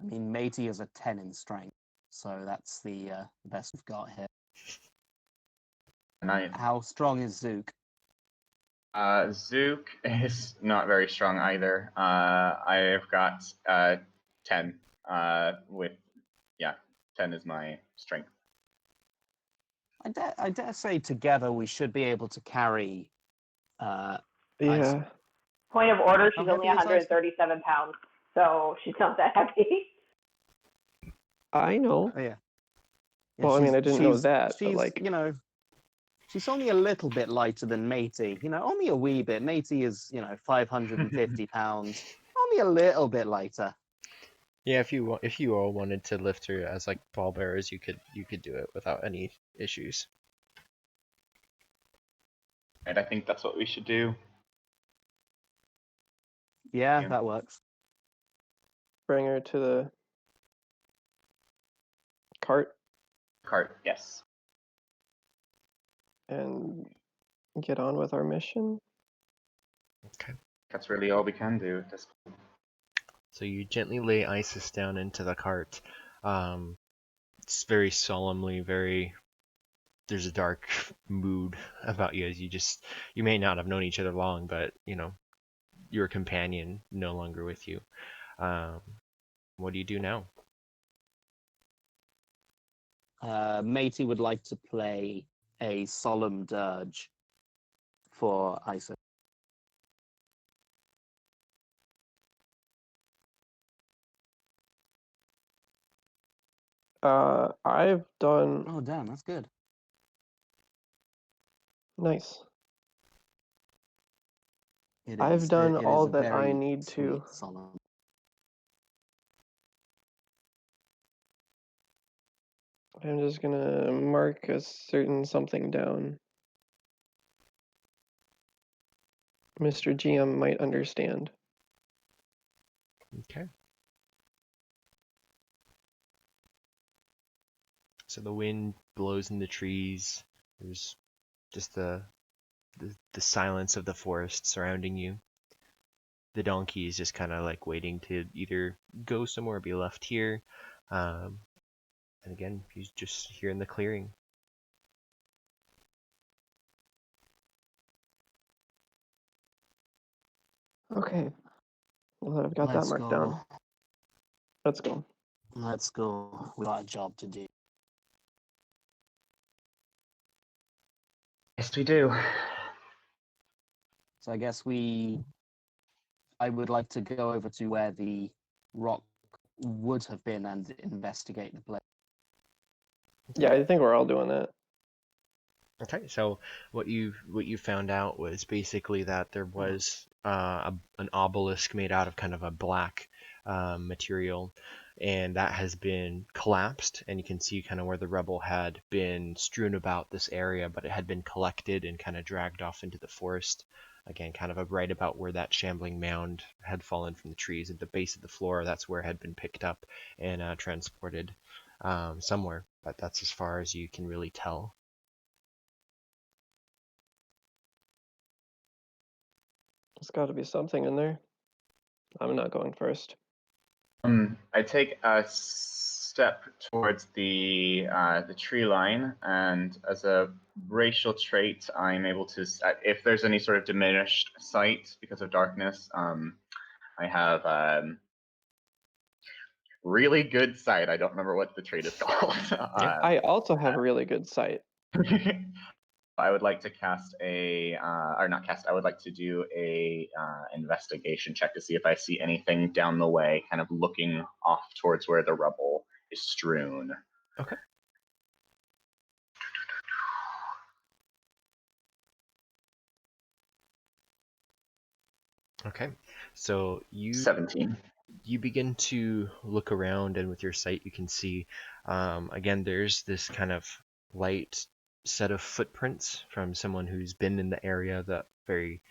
I mean, Matey is a 10 in strength, so that's the best we've got here. And How strong is Zook? Zook is not very strong either. I've got 10 with 10 is my strength. I dare say together we should be able to carry. Yeah. Point of order, How she's only heavy is Isis? 137 pounds, so she's not that heavy. I know. Oh, yeah. Well, I mean, I didn't know that, but she's, like, you know, she's only a little bit lighter than Matey. You know, only a wee bit. Matey is, 550 pounds. Only a little bit lighter. Yeah, if you all wanted to lift her as like pallbearers, you could do it without any issues. And I think that's what we should do. Yeah, Yeah. that works. bring her to the cart Cart, yes. and get on with our mission. Okay. That's really all we can do at this point. So you gently lay Isis down into the cart. It's very solemnly, there's a dark mood about you as you may not have known each other long, but your companion no longer with you. What do you do now? Matey would like to play a solemn dirge for Isis. I've done Oh, damn, that's good. nice. It done is all a that I very need sweet, to. solemn. I'm just gonna mark a certain something down. Mr. GM might understand. Okay. So the wind blows in the trees. There's just the silence of the forest surrounding you. The donkey is just kind of like waiting to either go somewhere or be left here. And again, he's just here in the clearing. Okay. Well, I've got that Let's marked go. down. Let's go. Let's go. We got a job to do. Yes, we do. So I guess I would like to go over to where the rock would have been and investigate the place. Yeah, I think we're all doing that. Okay, so what you found out was basically that there was an obelisk made out of kind of a black material, and that has been collapsed, and you can see kind of where the rubble had been strewn about this area, but it had been collected and kind of dragged off into the forest. Again, kind of right about where that shambling mound had fallen from the trees at the base of the floor. That's where it had been picked up and transported somewhere, but that's as far as you can really tell. There's got to be something in there. I'm not going first. I take a step towards the tree line, and as a racial trait, I'm able to, if there's any sort of diminished sight because of darkness, I have really good sight. I don't remember what the trait is called. I also have a really good sight. I would like to cast or not cast. I would like to do a investigation check to see if I see anything down the way, kind of looking off towards where the rubble is strewn. Okay. Okay, so you 17. you begin to look around, and with your sight you can see again there's this kind of light set of footprints from someone who's been in the area, that very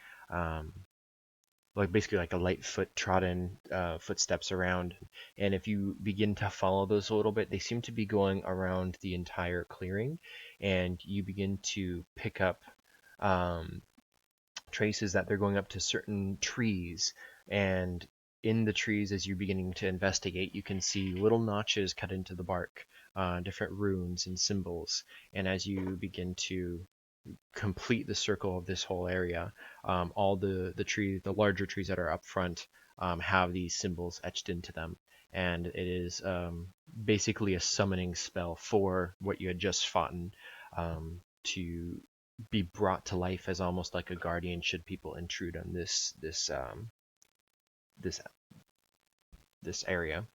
like basically like a light foot trodden footsteps around, and if you begin to follow those a little bit, they seem to be going around the entire clearing, and you begin to pick up traces that they're going up to certain trees, and in the trees, as you're beginning to investigate, you can see little notches cut into the bark, different runes and symbols, and as you begin to complete the circle of this whole area, all the larger trees that are up front have these symbols etched into them, and it is basically a summoning spell for what you had just fought in, to be brought to life as almost like a guardian should people intrude on this area.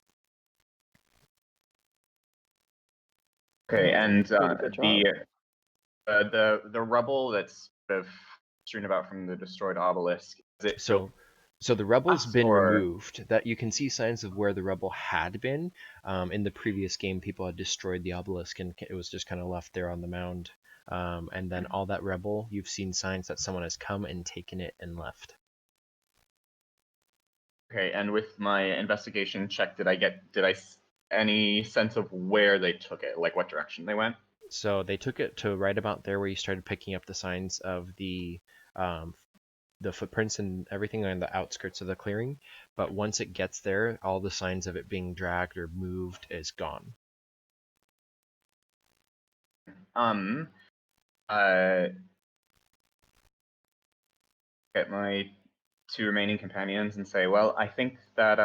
Okay, and You did a good job. the rubble that's sort of strewn about from the destroyed obelisk, is it still So the rubble's been or- removed. That you can see signs of where the rubble had been. In the previous game, people had destroyed the obelisk, and it was just kind of left there on the mound. And then all that rubble, you've seen signs that someone has come and taken it and left. Okay, and with my investigation check, did I any sense of where they took it, like what direction they went? So they took it to right about there where you started picking up the signs of the footprints and everything on the outskirts of the clearing. But once it gets there, all the signs of it being dragged or moved is gone. Get my two remaining companions and say, well, I think that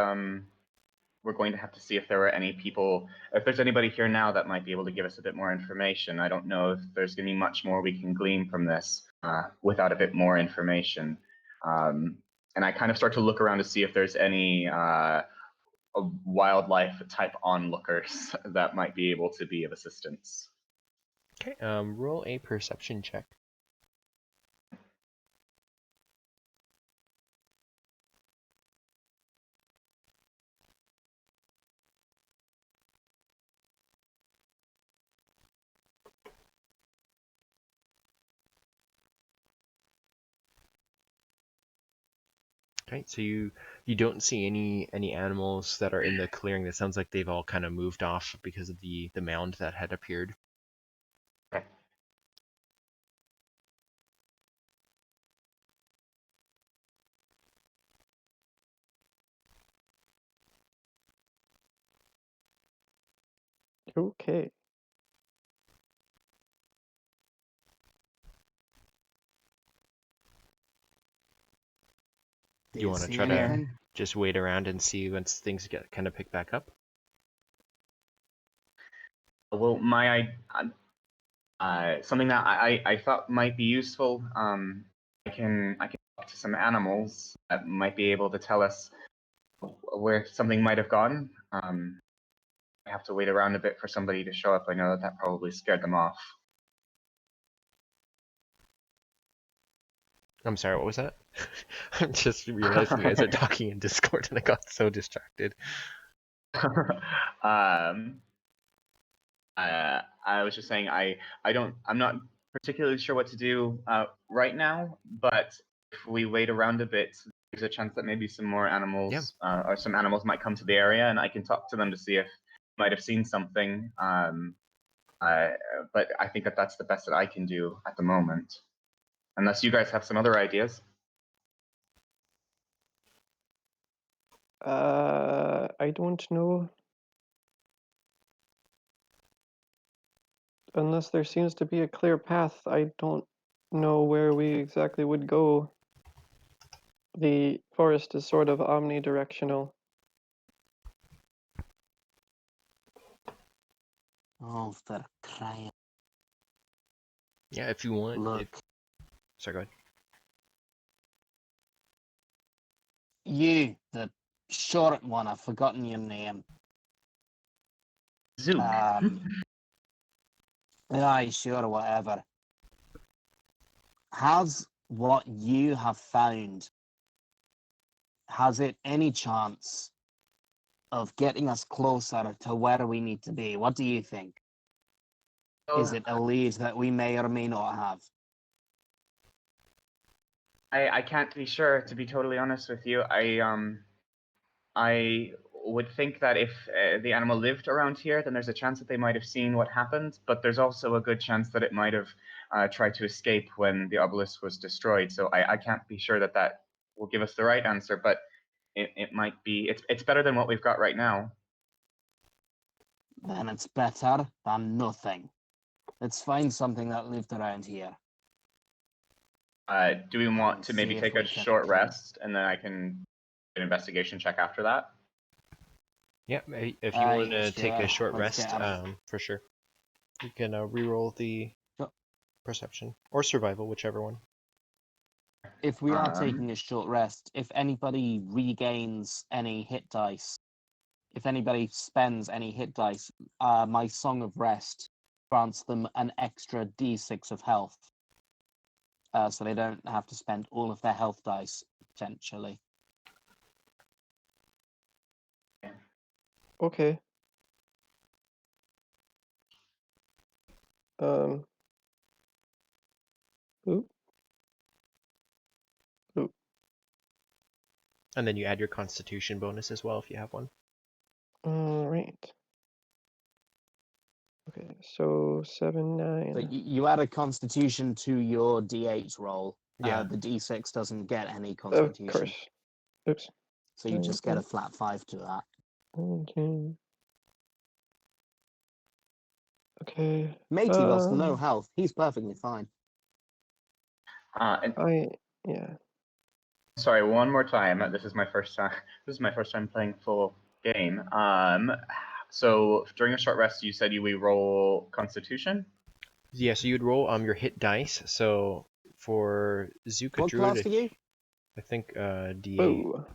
we're going to have to see if there were any people, if there's anybody here now that might be able to give us a bit more information. I don't know if there's going to be much more we can glean from this without a bit more information. And I kind of start to look around to see if there's any wildlife type onlookers that might be able to be of assistance. Okay, roll a perception check. Okay, so you don't see any animals that are in the clearing. It sounds like they've all kind of moved off because of the mound that had appeared. Okay. Okay. You want to See try to anything? just wait around and see once things get kind of pick back up? Well, something that I thought might be useful. I can talk to some animals that might be able to tell us where something might have gone. I have to wait around a bit for somebody to show up. I know that probably scared them off. I'm sorry, what was that? I'm just realizing you guys are talking in Discord and I got so distracted. um, I was just saying I'm not particularly sure what to do right now, but if we wait around a bit, there's a chance that maybe some more animals or some animals might come to the area, and I can talk to them to see if they might have seen something. But I think that that's the best that I can do at the moment, unless you guys have some other ideas. I don't know. Unless there seems to be a clear path, I don't know where we exactly would go. The forest is sort of omnidirectional. Oh, for crying. Yeah, if you want. Look, Sorry, go ahead. you, the short one, I've forgotten your name. Zook. Aye, sure, whatever. Has what you have found, has it any chance of getting us closer to where we need to be? What do you think? Is it a lead that we may or may not have? I can't be sure, to be totally honest with you. I would think that if the animal lived around here, then there's a chance that they might have seen what happened, but there's also a good chance that it might have tried to escape when the obelisk was destroyed. So I can't be sure that that will give us the right answer, but it might be. It's better than what we've got right now. Then it's better than nothing. Let's find something that lived around here. Do we want to maybe See if take we a can- short rest, and then I can do an investigation check after that? Yeah, if you want to take a sure. short Let's rest, get out. for sure. You can re-roll the Sure. perception or survival, whichever one. If we are taking a short rest, if anybody regains any hit dice, if anybody spends any hit dice, my Song of Rest grants them an extra d6 of health. So they don't have to spend all of their health dice, potentially. Okay. Oop. Oop. And then you add your constitution bonus as well if you have one. All right. Okay, so 7, 9. So you add a constitution to your d8 roll. Yeah. The d6 doesn't get any Of constitution. course. Oops. So you just get a flat 5 to that. 19. Okay. Matey lost no health. He's perfectly fine. Yeah. Sorry, one more time. This is my first time. This is my first time playing full game. So during a short rest, you said we roll Constitution. Yeah, so you'd roll your hit dice. So for Zook What Druid, class are you? I think D8. Whoa.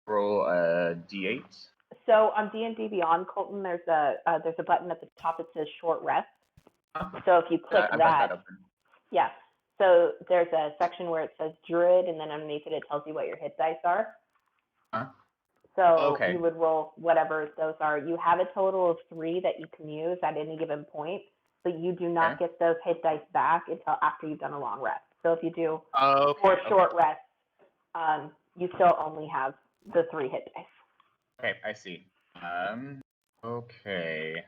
Roll a D8. So on D&D Beyond, Colton, there's a button at the top that says short rest. So if you click I've got that open. yeah. So there's a section where it says Druid, and then underneath it, it tells you what your hit dice are. Huh? So Okay. you would roll whatever those are. You have a total of 3 that you can use at any given point, but you do not get those hit dice back until after you've done a long rest. So if you do 4 short rests, you still only have the 3 hit dice. Okay, I see. Okay.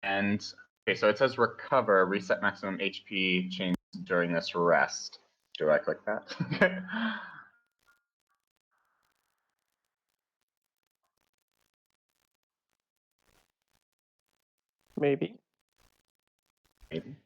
And okay, so it says recover, reset maximum HP change during this rest. Do I click that? Maybe. Maybe.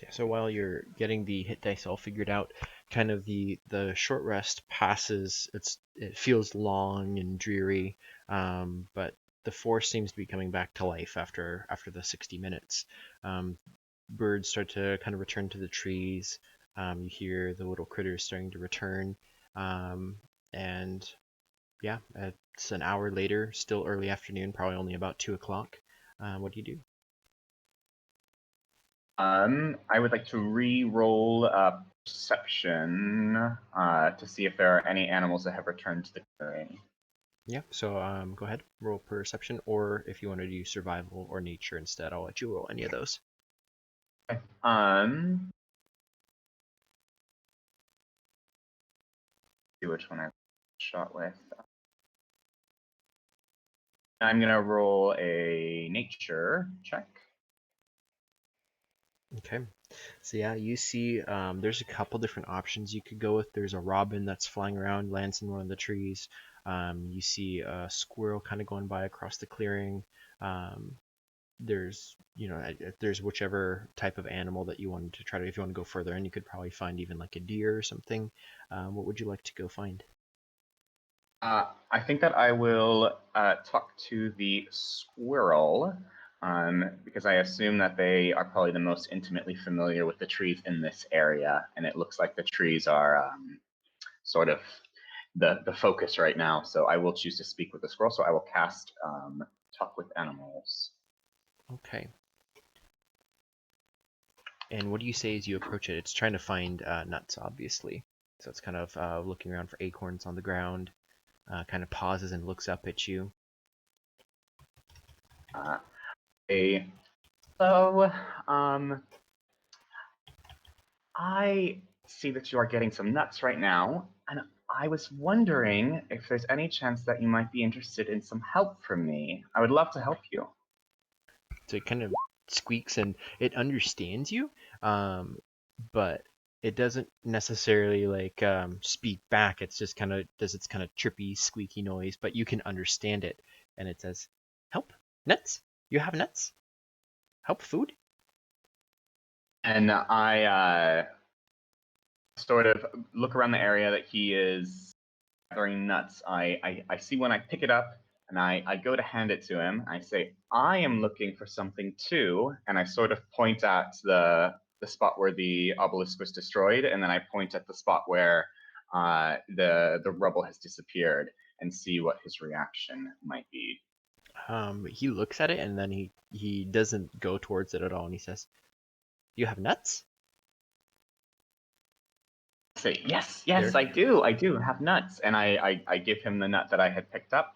Yeah, so while you're getting the hit dice all figured out, kind of the short rest passes. It feels long and dreary, but the force seems to be coming back to life after the 60 minutes. Birds start to kind of return to the trees. You hear the little critters starting to return, and yeah, it's an hour later, still early afternoon, probably only about 2 o'clock. What do you do? I would like to re-roll perception to see if there are any animals that have returned to the clearing. Yeah, so go ahead, roll perception, or if you want to do survival or nature instead, I'll let you roll any of those. Okay. See which one I shot with. I'm gonna roll a nature check. Okay, so yeah, you see there's a couple different options you could go with. There's a robin that's flying around, lands in one of the trees. You see a squirrel kind of going by across the clearing. There's, there's whichever type of animal that you wanted to try to, if you want to go further, and you could probably find even like a deer or something. What would you like to go find? I think that I will talk to the squirrel because I assume that they are probably the most intimately familiar with the trees in this area, and it looks like the trees are sort of the focus right now. So I will choose to speak with the squirrel. So I will cast Talk with Animals. Okay. And what do you say as you approach it? It's trying to find nuts, obviously. So it's kind of looking around for acorns on the ground, kind of pauses and looks up at you. So, I see that you are getting some nuts right now, and I was wondering if there's any chance that you might be interested in some help from me. I would love to help you. So it kind of squeaks and it understands you, but it doesn't necessarily like speak back. It's just kind of does its kind of trippy, squeaky noise, but you can understand it, and it says, "Help, nuts. You have nuts. Help, food." And I sort of look around the area that he is gathering nuts. I see when I pick it up, and I go to hand it to him. I say, I am looking for something too, and I sort of point at the spot where the obelisk was destroyed, and then I point at the spot where the rubble has disappeared, and see what his reaction might be. He looks at it and then he doesn't go towards it at all, and he says, "You have nuts?" I say, yes, There. I do have nuts, and I give him the nut that I had picked up.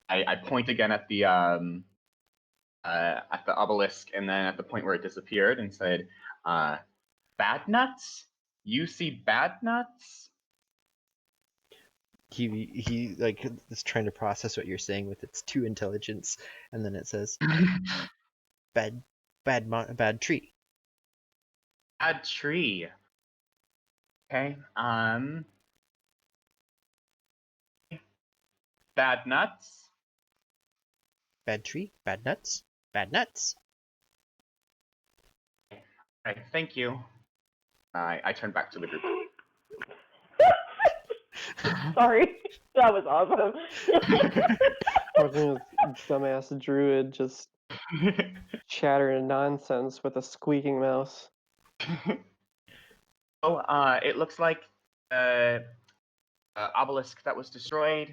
I point again at the obelisk, and then at the point where it disappeared, and said, "Bad nuts? You see bad nuts?" He like is trying to process what you're saying with its two intelligence, and then it says, "Bad, bad tree." Bad tree. Okay. Bad nuts. Bad tree, bad nuts, bad nuts. Okay, thank you. I turn back to the group. Sorry, that was awesome. Watching this dumbass druid just chattering nonsense with a squeaking mouse. Oh, it looks like obelisk that was destroyed.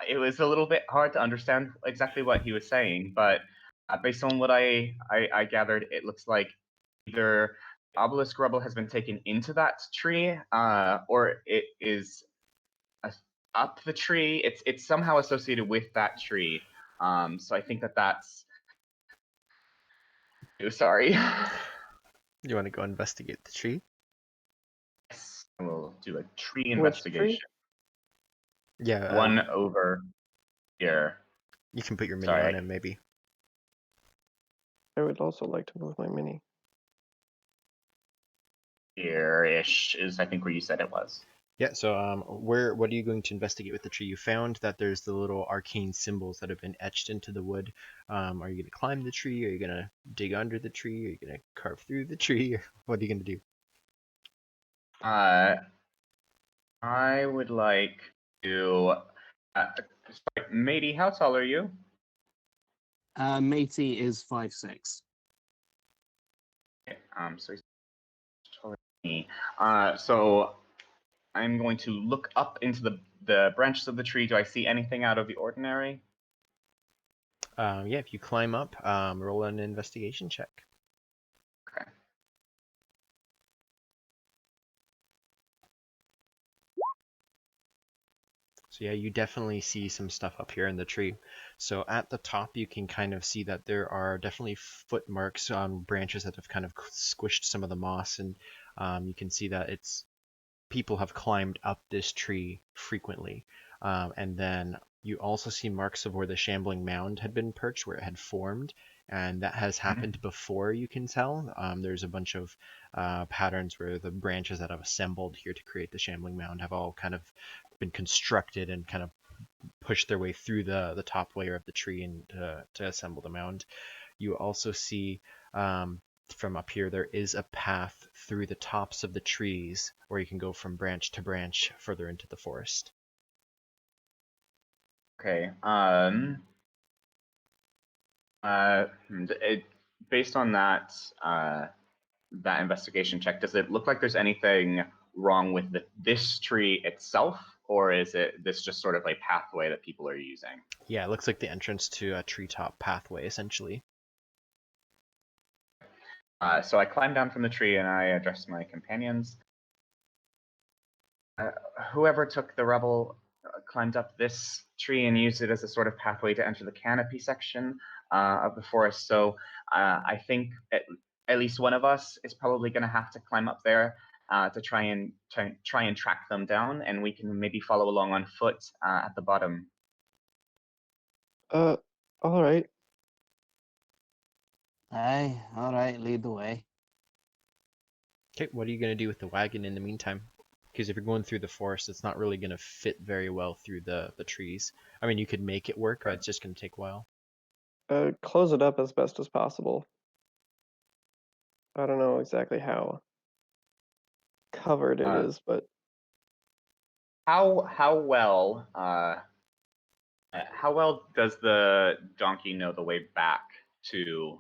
It was a little bit hard to understand exactly what he was saying, but based on what I gathered, it looks like either obelisk rubble has been taken into that tree, or it is up the tree. It's somehow associated with that tree. So I think that's. Sorry. You want to go investigate the tree? Yes, I will do a tree Which investigation. tree? Yeah. One over here. You can put your mini Sorry, on him, maybe. I would also like to move my mini. Here-ish is I think where you said it was. Yeah, so what are you going to investigate with the tree? You found that there's the little arcane symbols that have been etched into the wood. Are you going to climb the tree? Are you going to dig under the tree? Are you going to carve through the tree? Or what are you going to do? I would like to. Sorry, matey, how tall are you? Matey is 5'6". Okay, so he's taller than me. So I'm going to look up into the branches of the tree. Do I see anything out of the ordinary? Yeah, if you climb up, roll an investigation check. Okay. So yeah, you definitely see some stuff up here in the tree. So at the top, you can kind of see that there are definitely foot marks on branches that have kind of squished some of the moss, and you can see that people have climbed up this tree frequently. And then you also see marks of where the shambling mound had been perched, where it had formed, and that has happened before, you can tell. There's a bunch of patterns where the branches that have assembled here to create the shambling mound have all kind of been constructed and kind of pushed their way through the top layer of the tree and to assemble the mound. You also see from up here there is a path through the tops of the trees where you can go from branch to branch further into the forest. Okay. Based on that that investigation check, does it look like there's anything wrong with this tree itself, or is this just sort of a pathway that people are using? Yeah, it looks like the entrance to a treetop pathway, essentially. So I climb down from the tree and I address my companions. Whoever took the rubble climbed up this tree and used it as a sort of pathway to enter the canopy section of the forest. So I think at least one of us is probably going to have to climb up there to try and track them down, and we can maybe follow along on foot at the bottom. All right. Aye, all right, lead the way. Okay, what are you going to do with the wagon in the meantime? Because if you're going through the forest, it's not really going to fit very well through the trees. I mean, you could make it work, but it's just going to take a while. Close it up as best as possible. I don't know exactly how covered it is, but How well does the donkey know the way back to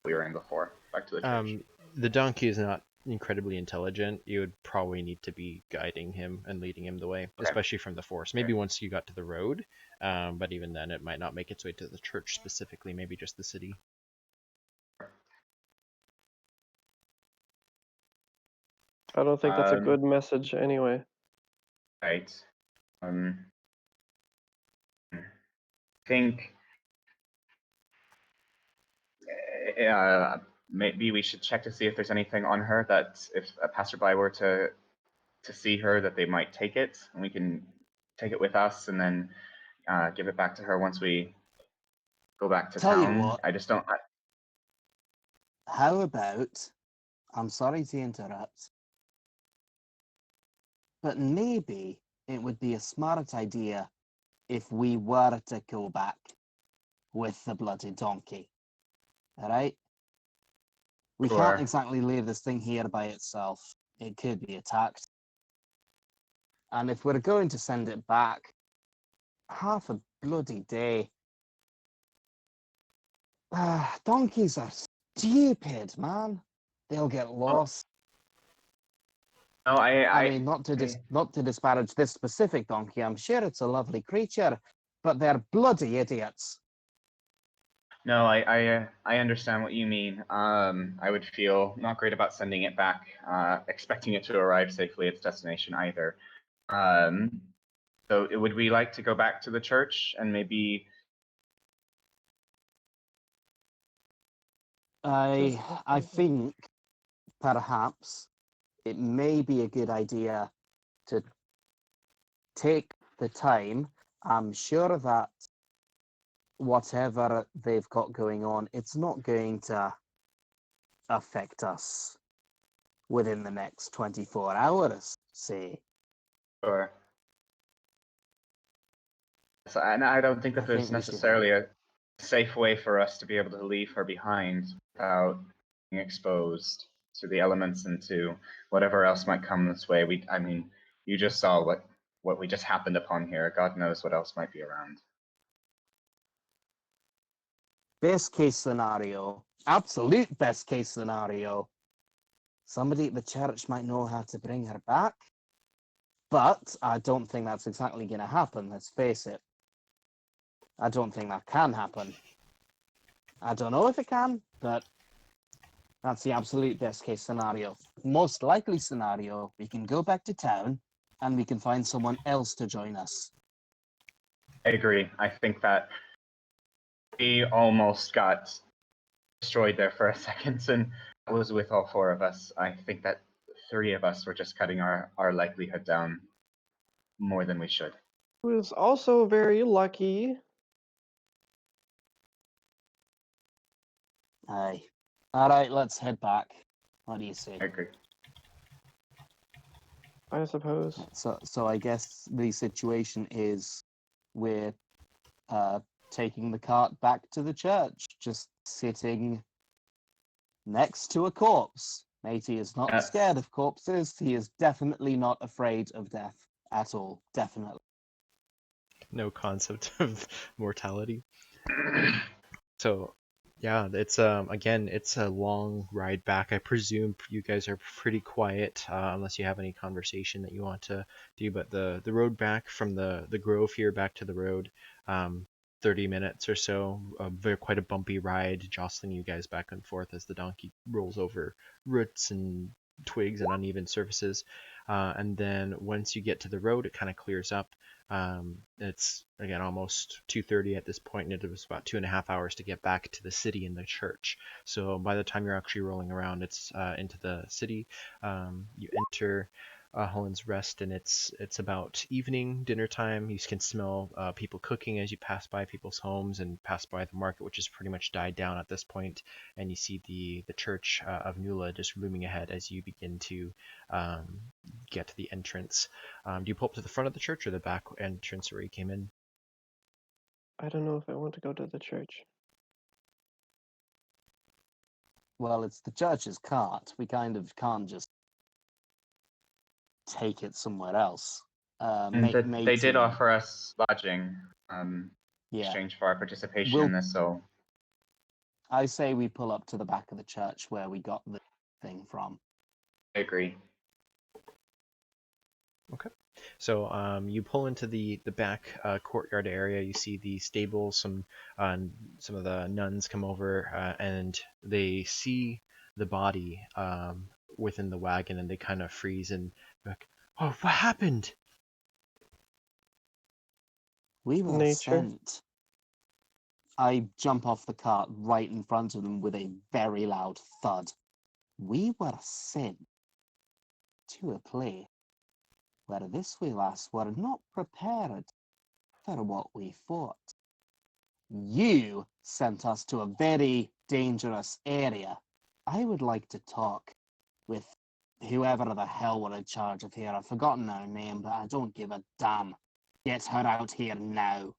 we were in before, back to the church? The donkey is not incredibly intelligent. You would probably need to be guiding him and leading him the way, especially from the forest. Maybe once you got to the road, but even then it might not make its way to the church specifically, maybe just the city. I don't think that's a good message anyway. Right. Think maybe we should check to see if there's anything on her that if a passerby were to see her, that they might take it, and we can take it with us and then give it back to her once we go back to Tell you town. what. I just don't. How about, I'm sorry to interrupt, but maybe it would be a smart idea if we were to go back with the bloody donkey. All right? We can't Sure. exactly leave this thing here by itself. It could be attacked. And if we're going to send it back, half a bloody day. Donkeys are stupid, man. They'll get lost. No, I mean, not to disparage this specific donkey. I'm sure it's a lovely creature, but they're bloody idiots. No, I understand what you mean. I would feel not great about sending it back, expecting it to arrive safely at its destination either. So would we like to go back to the church and maybe? I think perhaps it may be a good idea to take the time. I'm sure that whatever they've got going on, it's not going to affect us within the next 24 hours, say. Sure. So, and I don't think that I there's think we should. necessarily a safe way for us to be able to leave her behind without being exposed to the elements and to whatever else might come this way. I mean, you just saw what we just happened upon here. God knows what else might be around. Best case scenario, absolute best case scenario, somebody at the church might know how to bring her back. But I don't think that's exactly going to happen, let's face it. I don't think that can happen. I don't know if it can, but that's the absolute best case scenario. Most likely scenario, we can go back to town and we can find someone else to join us. I agree. I think that we almost got destroyed there for a second, and that was with all four of us. I think that 3 of us were just cutting our likelihood down more than we should. It was also very lucky. Aye. All right, let's head back. What do you say? I agree. I suppose. So I guess the situation is we're taking the cart back to the church, just sitting next to a corpse. Matey is not Yes. scared of corpses. He is definitely not afraid of death at all. Definitely. No concept of mortality. So, yeah, it's again, it's a long ride back. I presume you guys are pretty quiet, unless you have any conversation that you want to do. But the road back from the grove here back to the road, 30 minutes or so. Quite a bumpy ride, jostling you guys back and forth as the donkey rolls over roots and twigs and uneven surfaces. And then once you get to the road, it kind of clears up. It's again almost 2:30 at this point, and it was about 2.5 hours to get back to the city and the church. So by the time you're actually rolling around, it's into the city. You enter Hollen's Rest, and it's about evening, dinner time. You can smell people cooking as you pass by people's homes and pass by the market, which has pretty much died down at this point. And you see the Church of Nula just looming ahead as you begin to get to the entrance. Do you pull up to the front of the church or the back entrance where you came in? I don't know if I want to go to the church. Well, it's the church's cart. We kind of can't just take it somewhere else. And they did offer us lodging in yeah. exchange for our participation We'll- in this, so I say we pull up to the back of the church where we got the thing from. I agree. Okay. So you pull into the back courtyard area. You see the stables. Some of the nuns come over and they see the body within the wagon, and they kind of freeze and like, "Oh, what happened?" We were Nature. sent. I jump off the cart right in front of them with a very loud thud. We were sent to a place where this we lass were not prepared for what we fought. You sent us to a very dangerous area. I would like to talk with whoever the hell were in charge of here. I've forgotten her name, but I don't give a damn. Get her out here now.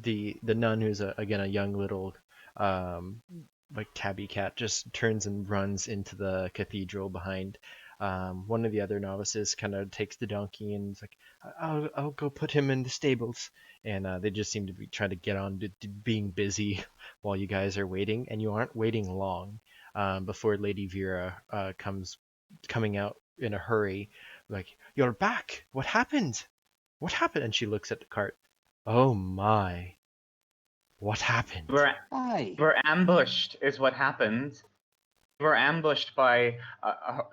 The nun, who's again a young little like tabby cat, just turns and runs into the cathedral behind. One of the other novices kind of takes the donkey and is like, I'll go put him in the stables. And they just seem to be trying to get on to being busy while you guys are waiting. And you aren't waiting long before Lady Vera coming out in a hurry. Like, you're back. What happened? What happened? And she looks at the cart. Oh my. What happened? We're ambushed, is what happened. We were ambushed by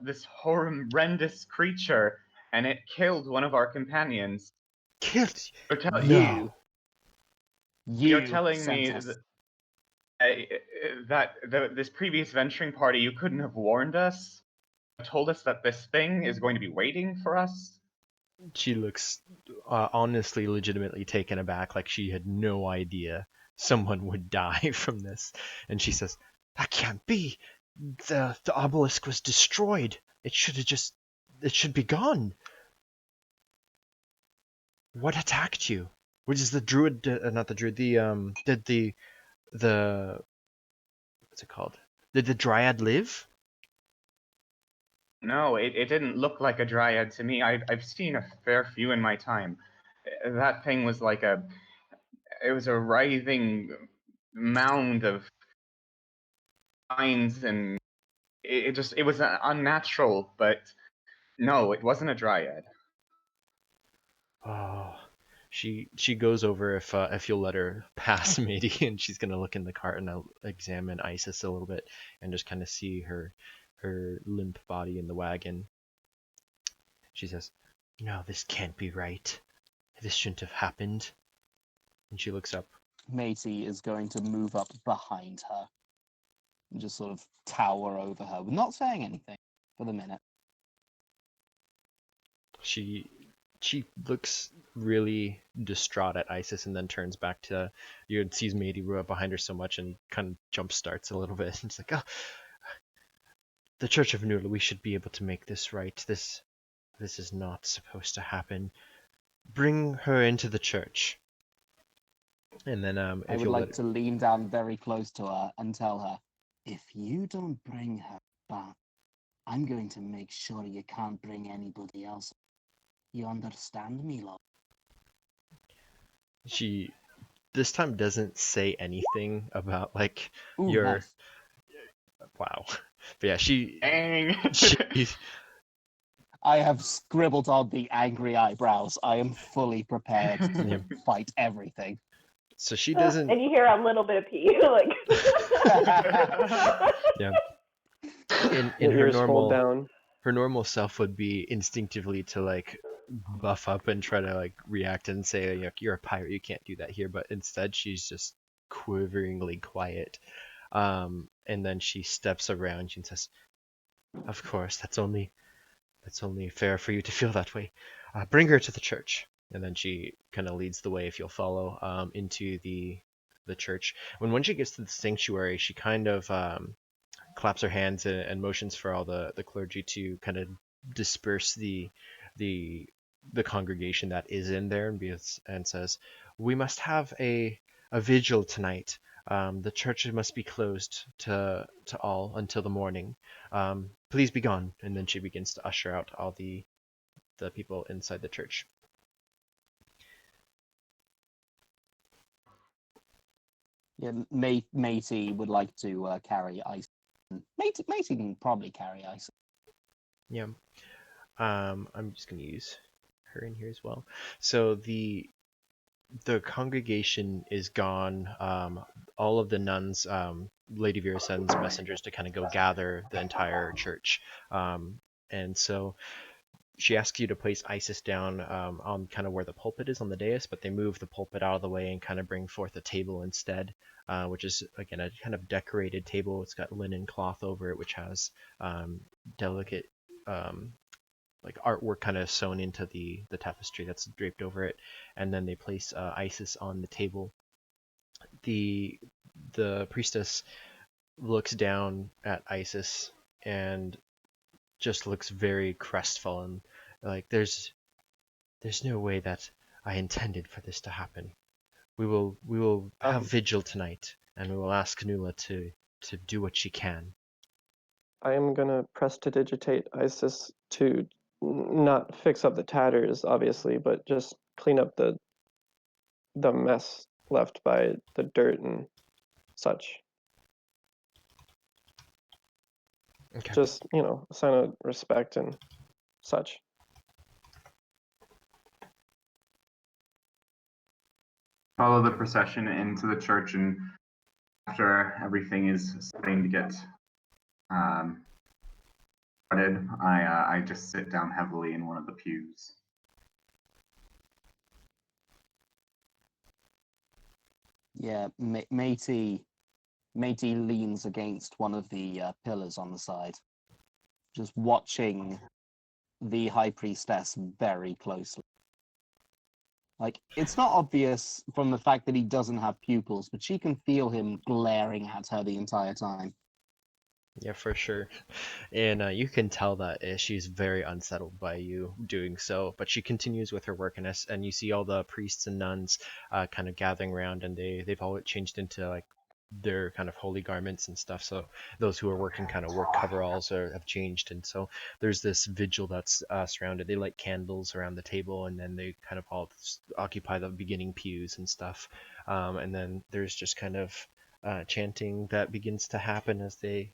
this horrendous creature, and it killed one of our companions. Killed you? You're You telling sent me us. that this previous venturing party, you couldn't have warned us? Told us that this thing is going to be waiting for us? She looks honestly, legitimately taken aback, like she had no idea someone would die from this. And she says, "That can't be. The obelisk was destroyed. It should be gone. What attacked you? Which is the druid, not the druid, did the, what's it called? Did the dryad live? No, it didn't look like a dryad to me. I've seen a fair few in my time. That thing was like it was a writhing mound of vines, and it was unnatural. But no, it wasn't a dryad. Oh, she goes over if you'll let her pass, matey, and she's gonna look in the cart and examine Isis a little bit and just kind of see her limp body in the wagon. She says, "No, this can't be right. This shouldn't have happened." And she looks up. Matey is going to move up behind her and just sort of tower over her, not saying anything for the minute. She looks really distraught at Isis and then turns back to you and sees Matey behind her so much and kind of jump starts a little bit. And she's like, "Oh, the Church of Nula, we should be able to make this right. This is not supposed to happen. Bring her into the church." And then I if would you'll like to lean down very close to her and tell her, if you don't bring her back, I'm going to make sure you can't bring anybody else. You understand me, love? she this time doesn't say anything about like Ooh, your nice. wow. But yeah, she Dang. I have scribbled on the angry eyebrows. I am fully prepared to Yep. fight everything. So she doesn't. And you hear a little bit of pee, like. Yeah. In Your her ears fold down. normal self would be instinctively to like buff up and try to like react and say, you know, "You're a pirate, you can't do that here." But instead, she's just quiveringly quiet. And then she steps around and says, "Of course, that's only fair for you to feel that way. Bring her to the church." And then she kind of leads the way, if you'll follow, into the church. When she gets to the sanctuary, she kind of claps her hands and motions for all the clergy to kind of disperse the congregation that is in there, and says, "We must have a vigil tonight. The church must be closed to all until the morning. Please be gone." And then she begins to usher out all the people inside the church. Yeah, Matey would like to carry ice. Matey can probably carry ice. Yeah. I'm just gonna use her in here as well. So the congregation is gone. All of the nuns, Lady Vera sends messengers to kind of go gather the entire church. And so she asks you to place Isis down on kind of where the pulpit is on the dais, but they move the pulpit out of the way and kind of bring forth a table instead, which is, again, a kind of decorated table. It's got linen cloth over it, which has delicate like artwork kind of sewn into the tapestry that's draped over it. And then they place Isis on the table. The priestess looks down at Isis and just looks very crestfallen. Like, there's no way that I intended for this to happen. We will have vigil tonight, and we will ask Nula to do what she can. I am gonna prestidigitate Isis to not fix up the tatters, obviously, but just clean up the mess left by the dirt and such. Okay. Just, you know, a sign of respect and such. Follow the procession into the church, and after everything is starting to get started, I just sit down heavily in one of the pews. Yeah, Matey leans against one of the pillars on the side, just watching the high priestess very closely. Like, it's not obvious from the fact that he doesn't have pupils, but she can feel him glaring at her the entire time. Yeah, for sure. And you can tell that she's very unsettled by you doing so, but she continues with her work, and you see all the priests and nuns kind of gathering around, and they've all changed into like their kind of holy garments and stuff. So those who are working kind of work coveralls have changed, and so there's this vigil that's surrounded. They light candles around the table, and then they kind of all occupy the beginning pews and stuff. And then there's just kind of chanting that begins to happen as they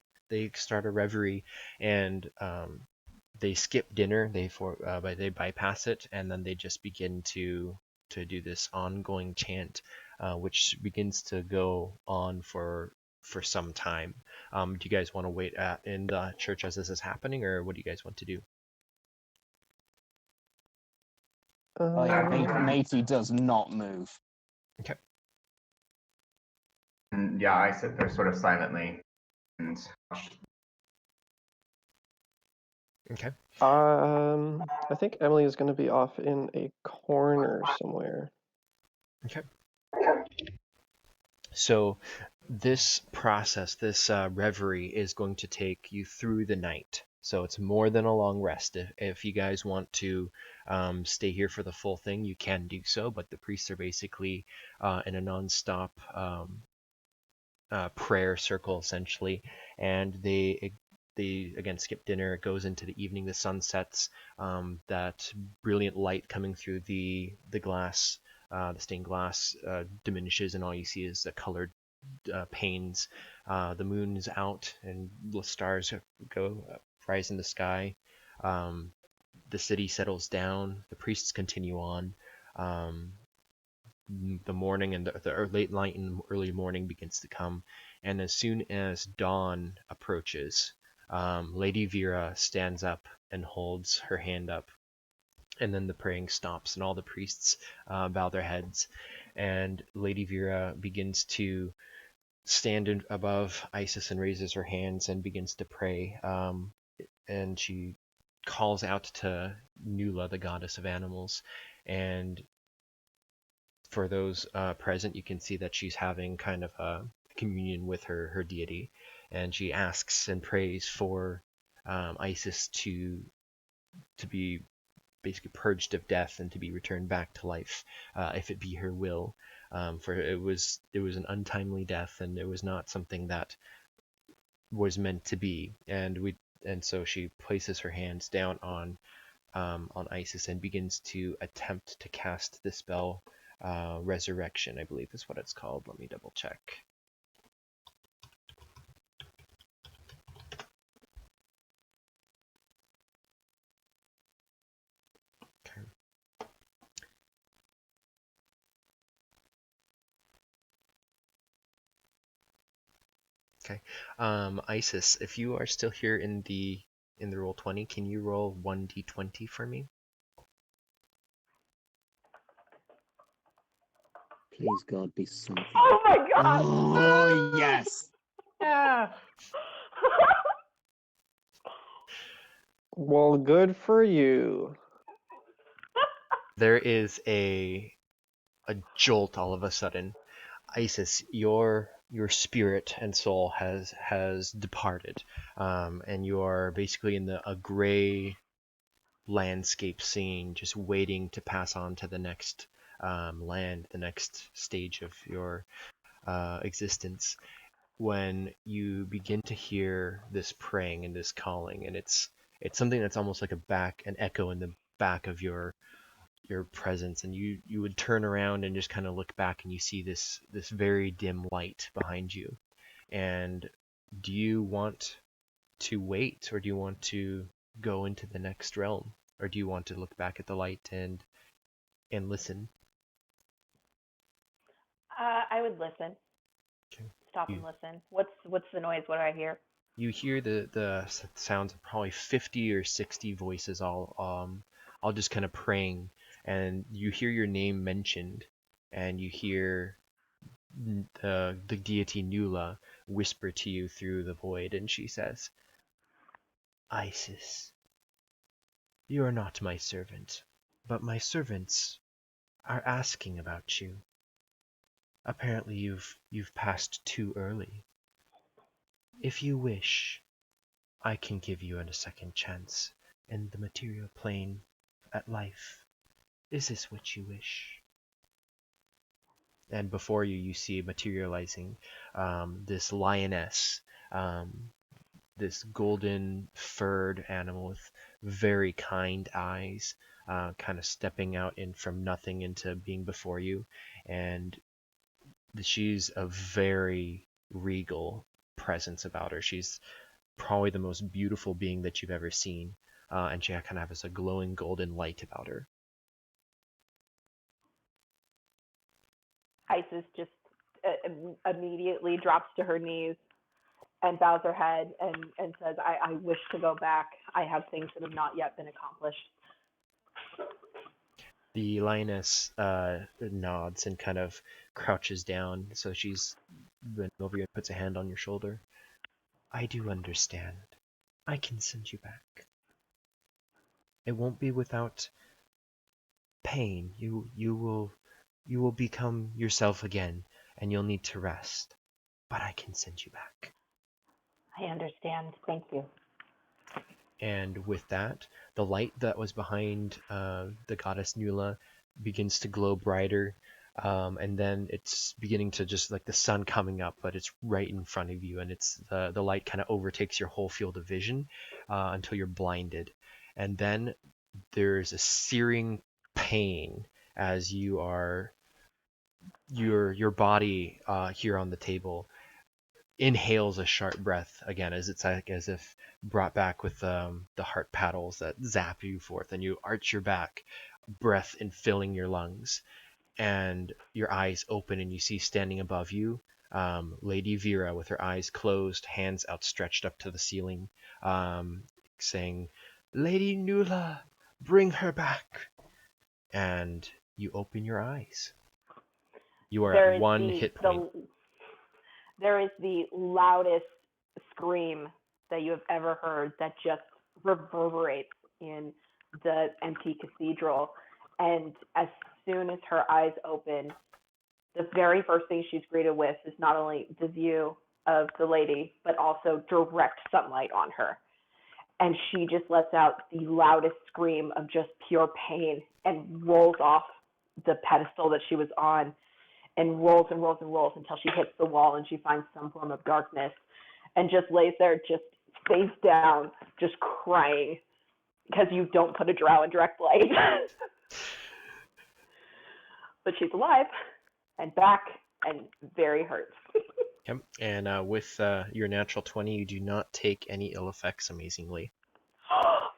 start a reverie, and they skip dinner. They bypass it, and then they just begin to do this ongoing chant, which begins to go on for some time. Do you guys want to wait in the church as this is happening, or what do you guys want to do? Oh yeah, Um, Matey does not move. Okay. And yeah, I sit there sort of silently and Okay. I think Emily is going to be off in a corner somewhere. Okay. So this process, this reverie, is going to take you through the night. So it's more than a long rest. If you guys want to stay here for the full thing, you can do so. But the priests are basically in a non-stop prayer circle, essentially, and they again skip dinner. It goes into the evening. The sun sets. That brilliant light coming through the glass, the stained glass, diminishes, and all you see is the colored panes. The moon is out, and the stars go rise in the sky. The city settles down. The priests continue on. Um, the morning and the late night and early morning begins to come, and as soon as dawn approaches, Lady Vera stands up and holds her hand up, and then the praying stops, and all the priests bow their heads, and Lady Vera begins to stand above Isis and raises her hands and begins to pray. And she calls out to Nula, the goddess of animals. And for those present, you can see that she's having kind of a communion with her deity. And she asks and prays for Isis to be basically purged of death and to be returned back to life, if it be her will. For it was an untimely death, and it was not something that was meant to be. And so she places her hands down on Isis and begins to attempt to cast the spell, Resurrection, I believe is what it's called. Let me double check. Okay. Okay. Isis, if you are still here in the roll 20, can you roll 1d20 for me? Please God, be something. Oh my god! Oh yes. yeah. Well, good for you. There is a jolt all of a sudden. Isis, your spirit and soul has departed, and you are basically in a gray landscape scene, just waiting to pass on to the next land, the next stage of your existence. When you begin to hear this praying and this calling, and it's something that's almost like an echo in the back of your presence, and you would turn around and just kind of look back, and you see this very dim light behind you. And do you want to wait, or do you want to go into the next realm, or do you want to look back at the light and listen? I would listen. Okay. Stop and listen. What's the noise? What do I hear? You hear the sounds of probably 50 or 60 voices all just kind of praying, and you hear your name mentioned, and you hear the deity Nula whisper to you through the void, and she says, Isis, you are not my servant, but my servants are asking about you. Apparently you've passed too early. If you wish, I can give you a second chance in the material plane at life. Is this what you wish? And before you, you see materializing this lioness, this golden furred animal with very kind eyes, kind of stepping out in from nothing into being before you. And she's a very regal presence about her. She's probably the most beautiful being that you've ever seen. And she kind of has a glowing golden light about her. Isis just immediately drops to her knees and bows her head and says, I wish to go back. I have things that have not yet been accomplished. The lioness nods and kind of crouches down, so she's bent over you and puts a hand on your shoulder. I do understand. I can send you back. It won't be without pain. You will become yourself again, and you'll need to rest. But I can send you back. I understand. Thank you. And with that, the light that was behind the goddess Nula begins to glow brighter, and then it's beginning to just like the sun coming up, but it's right in front of you, and it's the light kind of overtakes your whole field of vision until you're blinded, and then there's a searing pain as your body here on the table inhales a sharp breath again, as it's like as if brought back with the heart paddles that zap you forth, and you arch your back, breath in filling your lungs, and your eyes open, and you see standing above you Lady Vera with her eyes closed, hands outstretched up to the ceiling, saying, Lady Nula, bring her back. And you open your eyes. You are at one hit point. There is the loudest scream that you have ever heard that just reverberates in the empty cathedral. And as soon as her eyes open, the very first thing she's greeted with is not only the view of the lady, but also direct sunlight on her. And she just lets out the loudest scream of just pure pain and rolls off the pedestal that she was on, and rolls and rolls and rolls until she hits the wall and she finds some form of darkness and just lays there just face down, just crying because you don't put a drow in direct light. But she's alive and back and very hurt. Yep. And with your natural 20, you do not take any ill effects, amazingly.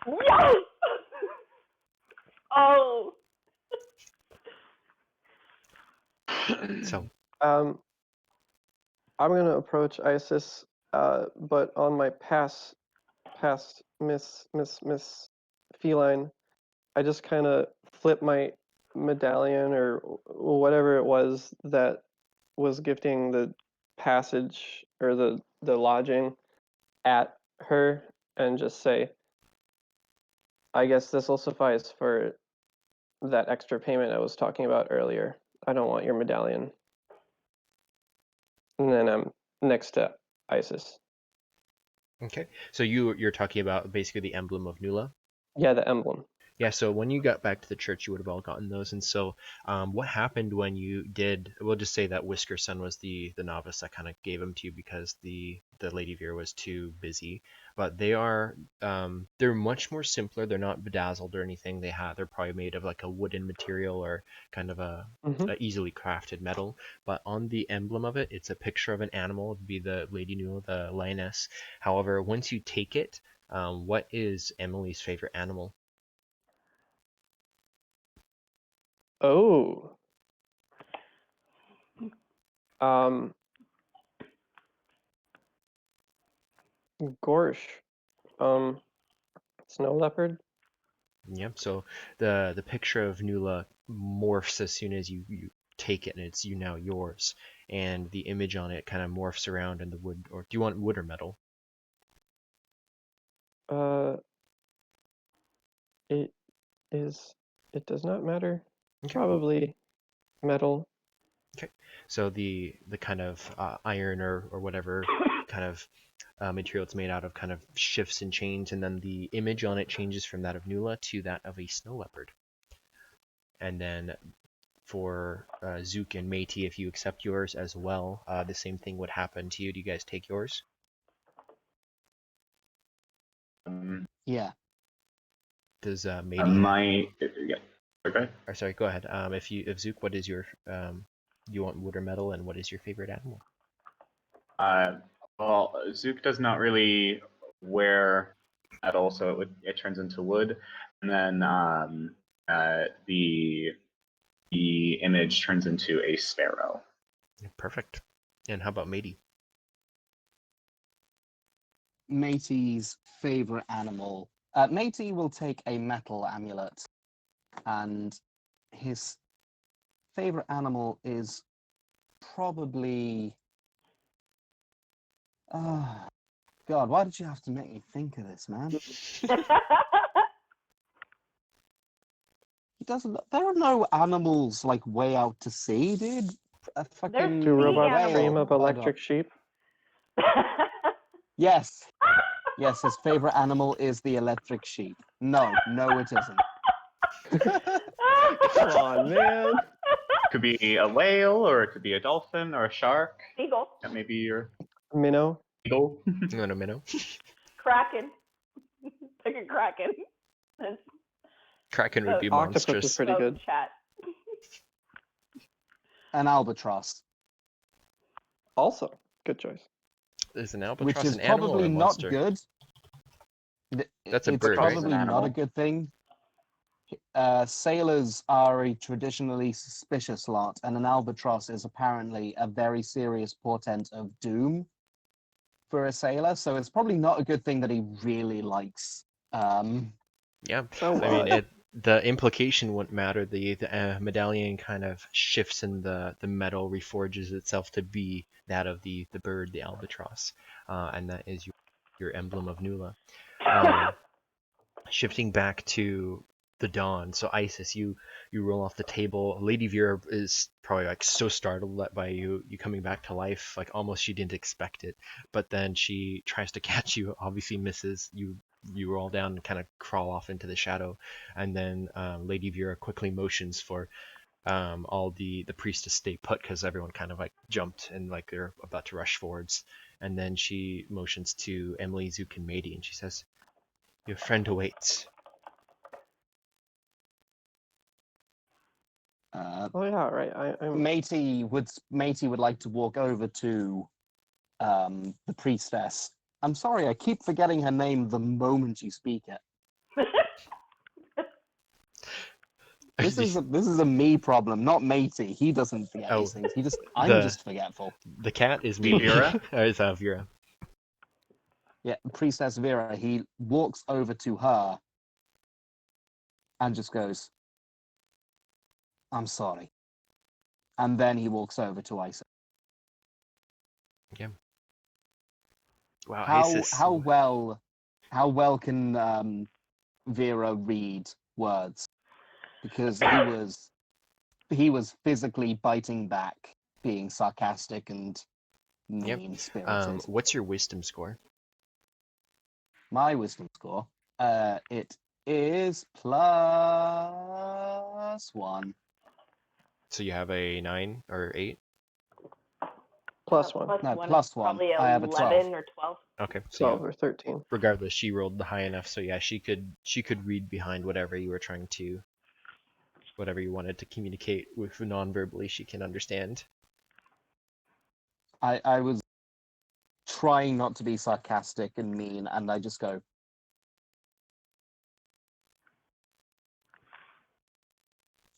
Yes! Oh! So, I'm gonna approach Isis, but on my past miss feline, I just kind of flip my medallion or whatever it was that was gifting the passage or the lodging at her, and just say, I guess this will suffice for that extra payment I was talking about earlier. I don't want your medallion. And then I'm next to Isis. okay. So you're talking about basically the emblem of Nula? Yeah, the emblem. Yeah, so when you got back to the church, you would have all gotten those. And so what happened when you did, we'll just say that Whisker Son was the novice that kind of gave them to you because the Lady Vera was too busy. But they are, they're much more simpler. They're not bedazzled or anything. They're probably made of like a wooden material or kind of a easily crafted metal. But on the emblem of it, it's a picture of an animal. It would be the Lady Nula, the lioness. However, once you take it, what is Emily's favorite animal? Oh. Gorsh. Snow leopard. Yep. So the picture of Nula morphs as soon as you take it, and it's now yours. And the image on it kind of morphs around in the wood. Or do you want wood or metal? It is. It does not matter. Okay. Probably metal. Okay. So the kind of iron or whatever kind of material it's made out of kind of shifts and changes, and then the image on it changes from that of Nula to that of a snow leopard. And then for Zook and Métis, if you accept yours as well, the same thing would happen to you. Do you guys take yours? Yeah. Does Métis? Yeah. Okay. Or sorry, go ahead. If Zook, what is your you want wood or metal, and what is your favorite animal? Well, Zook does not really wear metal, so it turns into wood, and then the image turns into a sparrow. Perfect. And how about Métis? Métis' favorite animal. Métis will take a metal amulet, and his favorite animal is probably. Oh, God, why did you have to make me think of this, man? He doesn't. There are no animals like way out to sea, dude. A fucking Do robots animals. dream of whale. electric sheep? Yes. Yes, his favorite animal is the electric sheep. No, it isn't. Come on, man. Could be a whale, or it could be a dolphin, or a shark. Eagle. That may be your Minnow. eagle. No, no, minnow. Kraken. Pick a kraken. That's Kraken would be Octopus is monstrous. pretty so good. chat. An albatross, Also, good choice. Is an which albatross is an animal or probably a not monster? good. That's a It's bird, right? probably An not a animal. good thing. Sailors are a traditionally suspicious lot, and an albatross is apparently a very serious portent of doom for a sailor. So it's probably not a good thing that he really likes. Yeah. So I mean, what? the implication wouldn't matter. The medallion kind of shifts, and the metal reforges itself to be that of the bird, the albatross, and that is your emblem of Nula. Shifting back to the dawn, so Isis, you roll off the table. Lady Vera is probably like so startled by you coming back to life, like almost she didn't expect it. But then she tries to catch you, obviously misses. You roll down and kind of crawl off into the shadow, and then Lady Vera quickly motions for all the priests to stay put, because everyone kind of like jumped and like they're about to rush forwards. And then she motions to Emily, Zook, and Métis, and she says, "Your friend awaits." Oh yeah, right. I'm Métis would like to walk over to the priestess. I'm sorry, I keep forgetting her name the moment you speak it. This is a me problem, not Métis. He doesn't forget Oh, these things. I'm the- just forgetful. The cat is me. Vera? It's Vera. Yeah, Priestess Vera. He walks over to her and just goes, "I'm sorry," and then he walks over to Isis. Yeah. Wow, How Isis. how well can Vera read words? Because he was physically biting back, being sarcastic and Yep. mean-spirited. What's your wisdom score? My wisdom score, it is +1. So you have a 9 or 8? plus one. No, one plus is one. Probably I have a 11 12. or 12. Okay. 12 So or 13. regardless, she rolled the high enough, so yeah, she could read behind whatever you were trying to, whatever you wanted to communicate with non-verbally, she can understand. I was trying not to be sarcastic and mean, and I just go,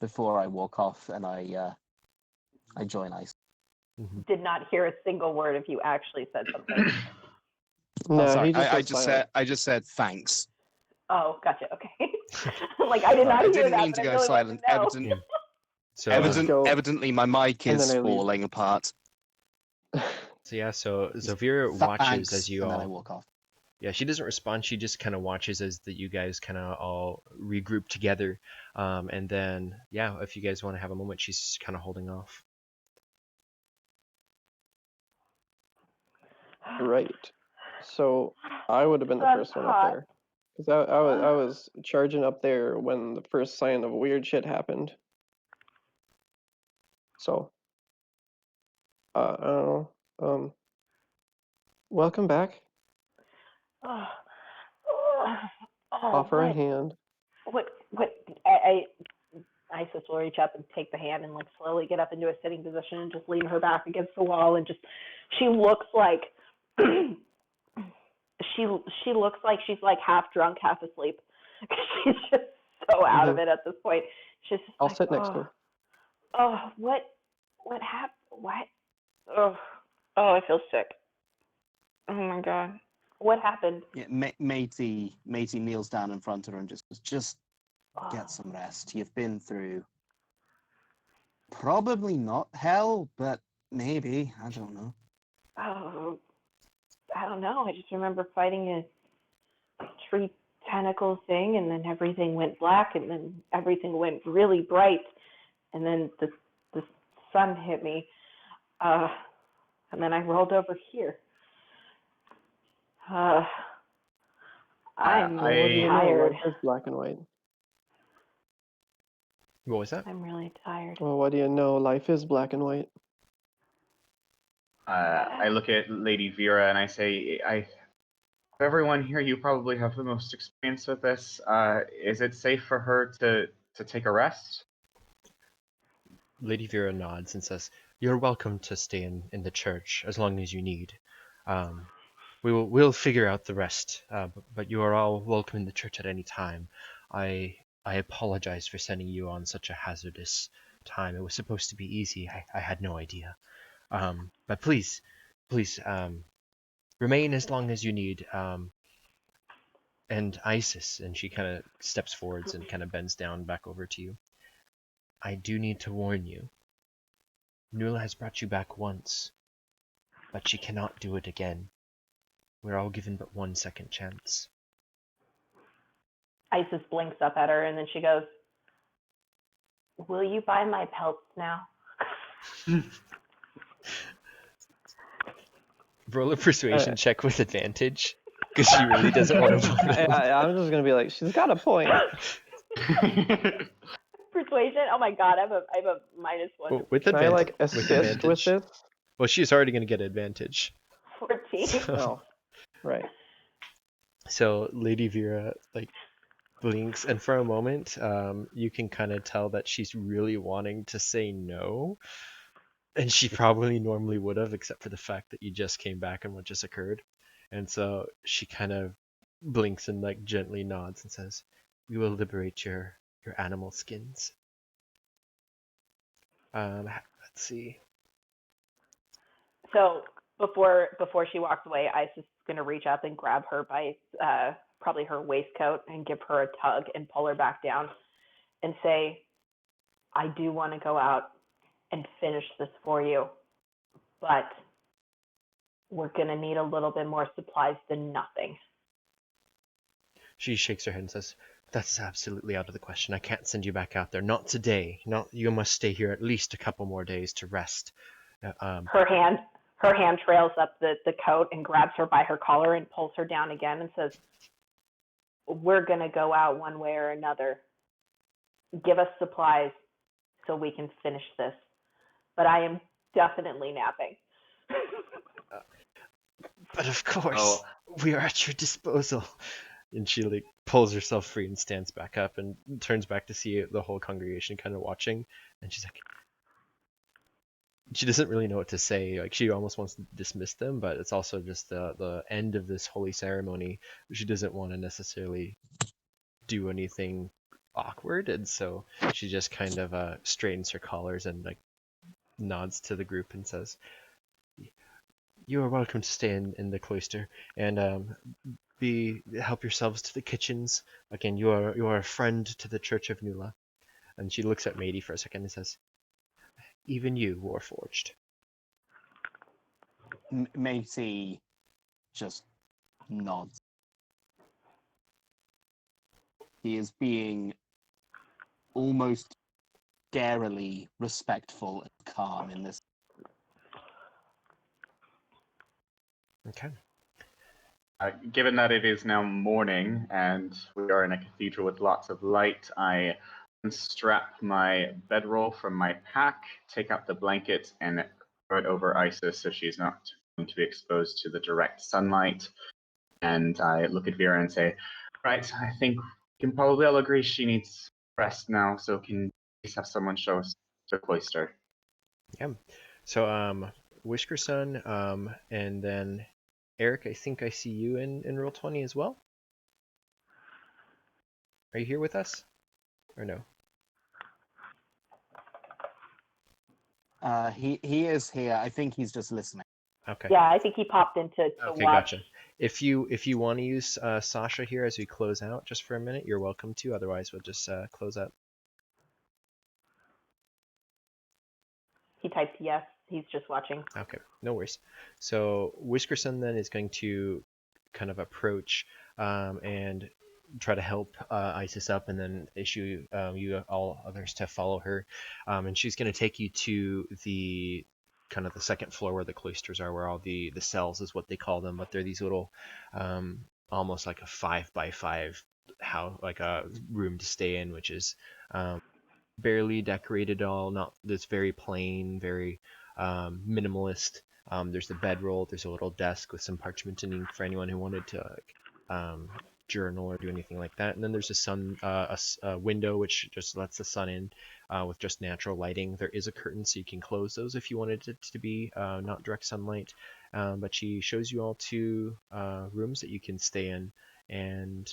before I walk off, and I join Ice. Did not hear a single word if you actually said something. No, sorry. he just I goes just silent. said thanks. Oh, gotcha. Okay. Like I did not I hear didn't that, mean but to I go really silent. wanted to know. Yeah. So Evident- go- Evidently, my mic and is then I leave. falling apart. so Zavira watches Thanks, as you and then I all. walk off. Yeah, she doesn't respond. She just kind of watches as you guys kind of all regroup together, and then yeah, if you guys want to have a moment, she's kind of holding off. Right. So I would have been the That's first one up hot. there. Because I was charging up there when the first sign of weird shit happened. So, I don't know. Welcome back. Oh, oh, Offer a hand. what, Isis will reach up and take the hand and like slowly get up into a sitting position and just lean her back against the wall and just, she looks like, she looks like she's like half drunk, half asleep. She's just so out of it at this point. She's just I'll like, sit next to her. oh, what happened? What? Oh, I feel sick. Oh my god. What happened? Yeah, Matey kneels down in front of her and just Oh, get some rest. You've been through probably not hell, but maybe. I don't know. oh, I don't know. I just remember fighting a tree tentacle thing, and then everything went black, and then everything went really bright, and then the sun hit me, and then I rolled over here. I'm Well, what do you know? tired. Life is black and white. What was that? I'm really tired. Well, what do you know? Life is black and white. I look at Lady Vera and I say, of everyone here, you probably have the most experience with this. Is it safe for her to take a rest? Lady Vera nods and says, "You're welcome to stay in the church as long as you need. We'll figure out the rest. But you are all welcome in the church at any time. I apologize for sending you on such a hazardous time. It was supposed to be easy. I had no idea. But please, remain as long as you need. And Isis," and she kind of steps forwards and kind of bends down back over to you. "I do need to warn you. Nula has brought you back once, but she cannot do it again. We're all given but one second chance." Isis blinks up at her, and then she goes, "Will you buy my pelts now?" Roll a persuasion check with advantage, because she really doesn't want to buy them. I'm just gonna be like, she's got a point. Persuasion? Oh my god, I have a -1 Well, to with Can I advantage. like assist with this? Well, she's already going to get advantage. 14. Oh, right. So Lady Vera like blinks, and for a moment, you can kind of tell that she's really wanting to say no, and she probably normally would have, except for the fact that you just came back and what just occurred. And so she kind of blinks and like gently nods and says, "We will liberate your animal skins." Let's see. So before she walks away, Isis is gonna reach up and grab her by probably her waistcoat and give her a tug and pull her back down and say, "I do want to go out and finish this for you, but we're gonna need a little bit more supplies than nothing." She shakes her head and says, "That's absolutely out of the question. I can't send you back out there. Not today. Not you must stay here at least a couple more days to rest." Her hand trails up the coat and grabs her by her collar and pulls her down again and says, "We're gonna go out one way or another. Give us supplies so we can finish this. But I am definitely napping." But of course, we are at your disposal. And she like pulls herself free and stands back up and turns back to see the whole congregation kind of watching. And she's like, she doesn't really know what to say. Like she almost wants to dismiss them, but it's also just the end of this holy ceremony. She doesn't want to necessarily do anything awkward, and so she just kind of straightens her collars and like nods to the group and says, "You are welcome to stay in the cloister and help yourselves to the kitchens. Again, you are a friend to the Church of Nula." And she looks at Mady for a second and says, "Even you, Warforged." Matey just nods. He is being almost scarily respectful and calm in this. Okay. Given that it is now morning and we are in a cathedral with lots of light, I unstrap my bedroll from my pack, take out the blanket, and throw it over Isis so she's not going to be exposed to the direct sunlight. And I look at Vera and say, right, I think we can probably all agree she needs rest now, so can please have someone show us the cloister. Yeah. So, Whiskerson, and then Eric, I think I see you in Roll20 as well. Are you here with us? Or no? He is here. I think he's just listening. Okay. Yeah, I think he popped in to Okay, watch. gotcha. If you want to use Sasha here as we close out just for a minute, you're welcome to. Otherwise, we'll just close out. He typed yes. He's just watching. Okay, no worries. So Whiskerson then is going to kind of approach and try to help Isis up, and then issue you all others to follow her. And she's going to take you to the kind of the second floor where the cloisters are, where all the cells is what they call them, but they're these little almost like a 5x5 how like a room to stay in, which is barely decorated at all. Not this very plain, very minimalist. There's the bedroll. There's a little desk with some parchment and ink for anyone who wanted to journal or do anything like that. And then there's a window which just lets the sun in with just natural lighting. There is a curtain, so you can close those if you wanted it to be not direct sunlight. But she shows you all two rooms that you can stay in, and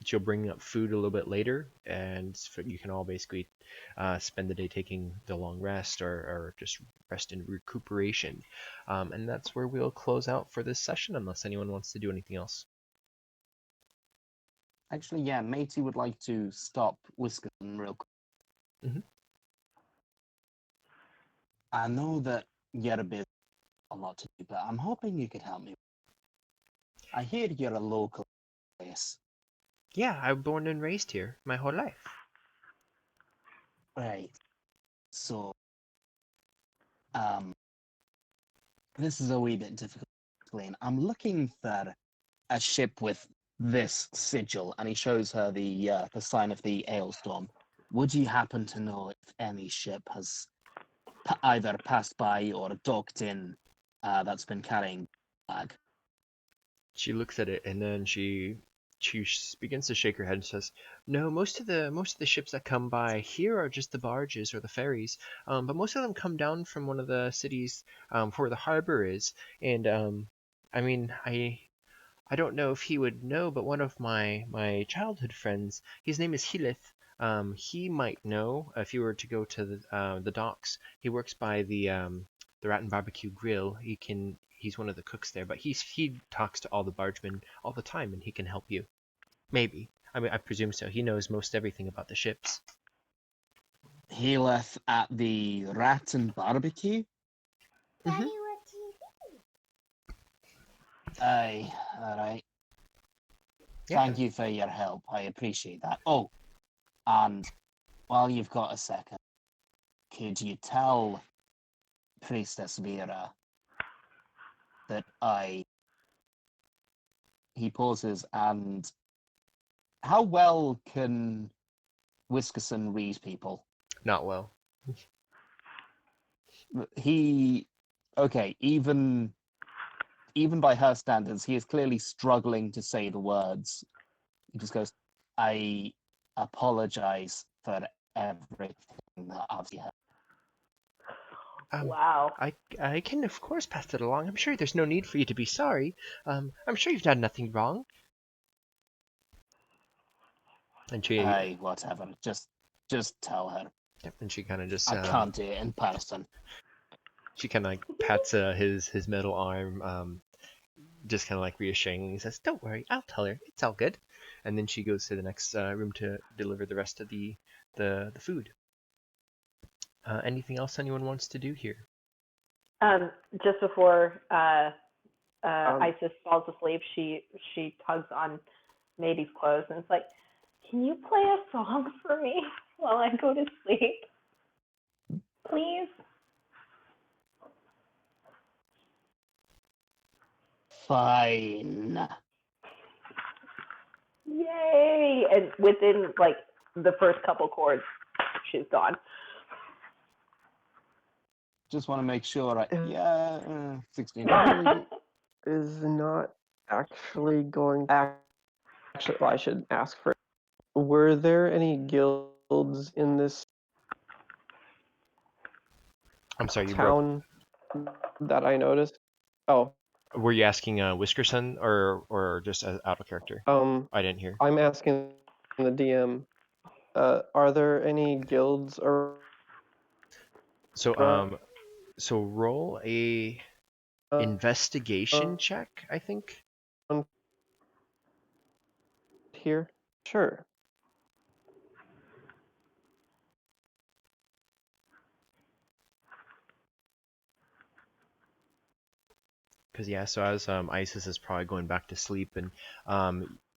she'll bring up food a little bit later, and you can all basically spend the day taking the long rest or just rest in recuperation. And that's where we'll close out for this session, unless anyone wants to do anything else. Actually, yeah, Matey would like to stop Whiskerson real quick. Mhm. I know that you're a lot to do, but I'm hoping you could help me. I hear you're a local place. Yeah, I was born and raised here my whole life. Right. So, this is a wee bit difficult to explain. I'm looking for a ship with this sigil, and he shows her the sign of the Ailstorm. Would you happen to know if any ship has either passed by or docked in that's been carrying a flag? She looks at it, and then she begins to shake her head and says, "No, most of the ships that come by here are just the barges or the ferries. But most of them come down from one of the cities where the harbor is. And I mean, I don't know if he would know, but one of my childhood friends, his name is Hilith. He might know if you were to go to the docks. He works by the Rat and Barbecue Grill. He's one of the cooks there, but he talks to all the bargemen all the time, and he can help you. Maybe. I mean, I presume so. He knows most everything about the ships." Healeth at the Rat and Barbecue? Mm-hmm. Aye, alright. Yeah. Thank you for your help. I appreciate that. Oh, and while you've got a second, could you tell Priestess Vera that he pauses, and how well can Whiskerson read people? Not well. Okay, even by her standards, he is clearly struggling to say the words. He just goes, "I apologize for everything that I've said." Wow. I can of course pass it along. I'm sure there's no need for you to be sorry. I'm sure you've done nothing wrong. And Hey, whatever. Just tell her. and she kind of just I can't do it in person. she kind of like pats his metal arm, just kind of like reassuringly says, "Don't worry, I'll tell her. It's all good." And then she goes to the next room to deliver the rest of the food. Anything else anyone wants to do here? Just before Isis falls asleep, she tugs on Matey's clothes and it's like, "Can you play a song for me while I go to sleep, please?" Fine. Yay! And within like the first couple chords, she's gone. Just want to make sure. 16. Is not actually going. Actually, well, I should ask for. Were there any guilds in this I'm sorry, you broke. town that I noticed? Oh, Were you asking Whiskerson or just out of character? I didn't hear. I'm asking the DM. Are there any guilds or? So so roll a investigation check, I think. Here? Sure. Because yeah, so as Isis is probably going back to sleep, and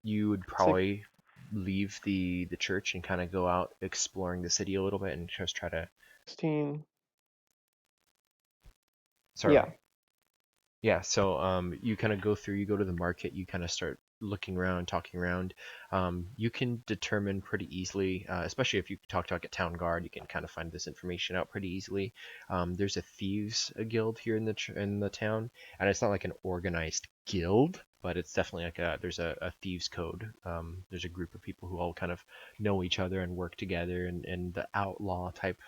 you would probably leave the church and kind of go out exploring the city a little bit and just try to. 16. Sorry. Yeah. Yeah, so you kind of go through, you go to the market, you kind of start looking around, talking around. You can determine pretty easily, especially if you talk to like a town guard, you can kind of find this information out pretty easily. There's a thieves guild here in the town, and it's not like an organized guild, but it's definitely like there's a thieves code. There's a group of people who all kind of know each other and work together in the outlaw type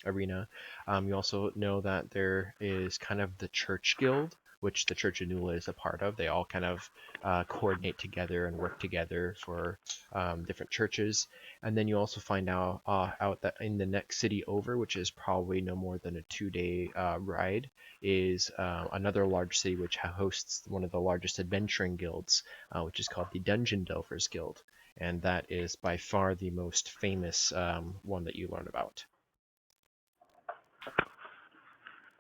arena. You also know that there is kind of the church guild, which the Church of Nula is a part of. They all kind of coordinate together and work together for different churches. And then you also find out that in the next city over, which is probably no more than a 2-day ride, is another large city which hosts one of the largest adventuring guilds, which is called the Dungeon Delvers Guild. And that is by far the most famous one that you learn about.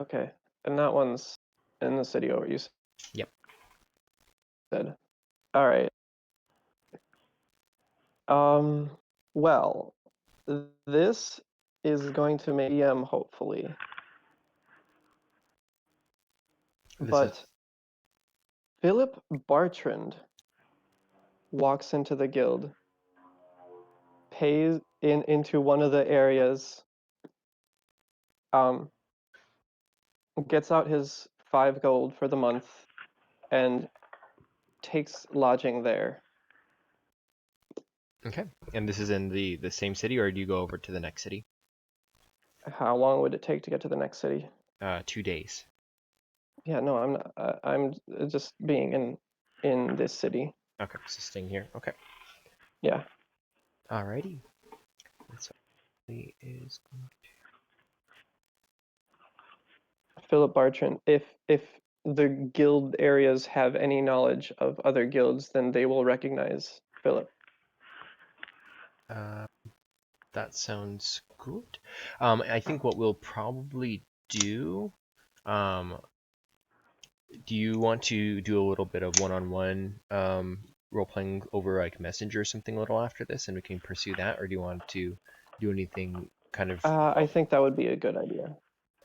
Okay. And that one's in the city over, you Yep. said. All right. Well, this is going to make DM hopefully. But Philip Bartrand walks into the guild, pays into one of the areas, gets out his 5 gold for the month, and takes lodging there. Okay. And this is in the same city, or do you go over to the next city? How long would it take to get to the next city? 2 days. Yeah, no, I'm not. I'm just being in this city. Okay, so staying here. Okay. Yeah. Alrighty. So he is going Philip Bartrand. If the guild areas have any knowledge of other guilds, then they will recognize Philip. to. That sounds good. I think what we'll probably do. Do you want to do a little bit of one-on-one role playing over like Messenger or something a little after this, and we can pursue that, or do you want to do anything kind of? I think that would be a good idea.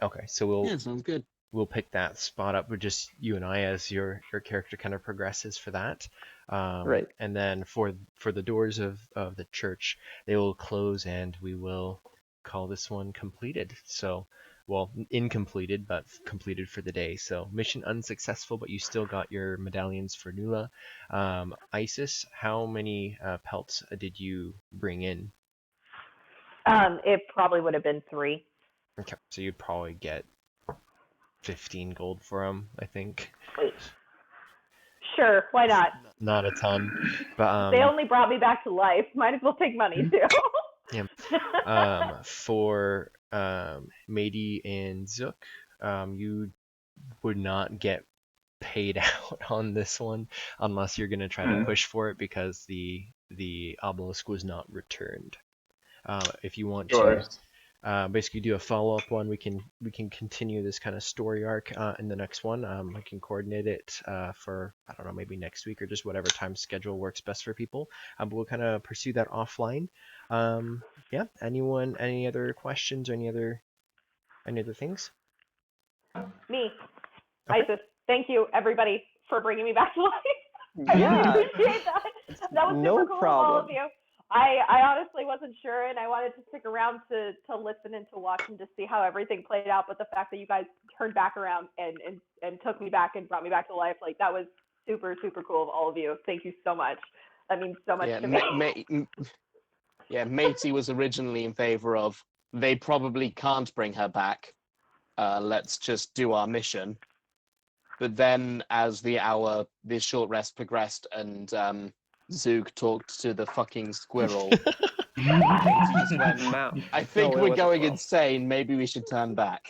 Okay, so Yeah, sounds good. we'll pick that spot up with just you and I as your character kind of progresses for that. Right. And then for the doors of the church, they will close and we will call this one completed. So, well, incompleted, but completed for the day. So mission unsuccessful, but you still got your medallions for Nula. Isis, how many pelts did you bring in? It probably would have been 3. Okay, so you'd probably get 15 gold for them, I think. Sure, why not? Not a ton, but They only brought me back to life. Might as well take money too. yeah. For Mady and Zook, you would not get paid out on this one unless you're gonna try to push for it because the obelisk was not returned. If you want to basically do a follow-up one, we can continue this kind of story arc in the next one. I can coordinate it for, I don't know, maybe next week or just whatever time schedule works best for people. But we'll kind of pursue that offline. Yeah, anyone, any other questions or any other things? Me. Okay. Isis. Thank you, everybody. for bringing me back to life. I Yeah. really appreciate that. That was No super cool of all of problem. you. I honestly wasn't sure, and I wanted to stick around to listen and to watch and to see how everything played out. But the fact that you guys turned back around and took me back and brought me back to life, like that was super, super cool of all of you. Thank you so much. That means so much Yeah, to me. Matey was originally in favor of, they probably can't bring her back. Let's just do our mission. But then, as this short rest progressed, and Zook talked to the fucking squirrel, Matey just went, Mouth. I think No, it we're wasn't going well. insane. Maybe we should turn back.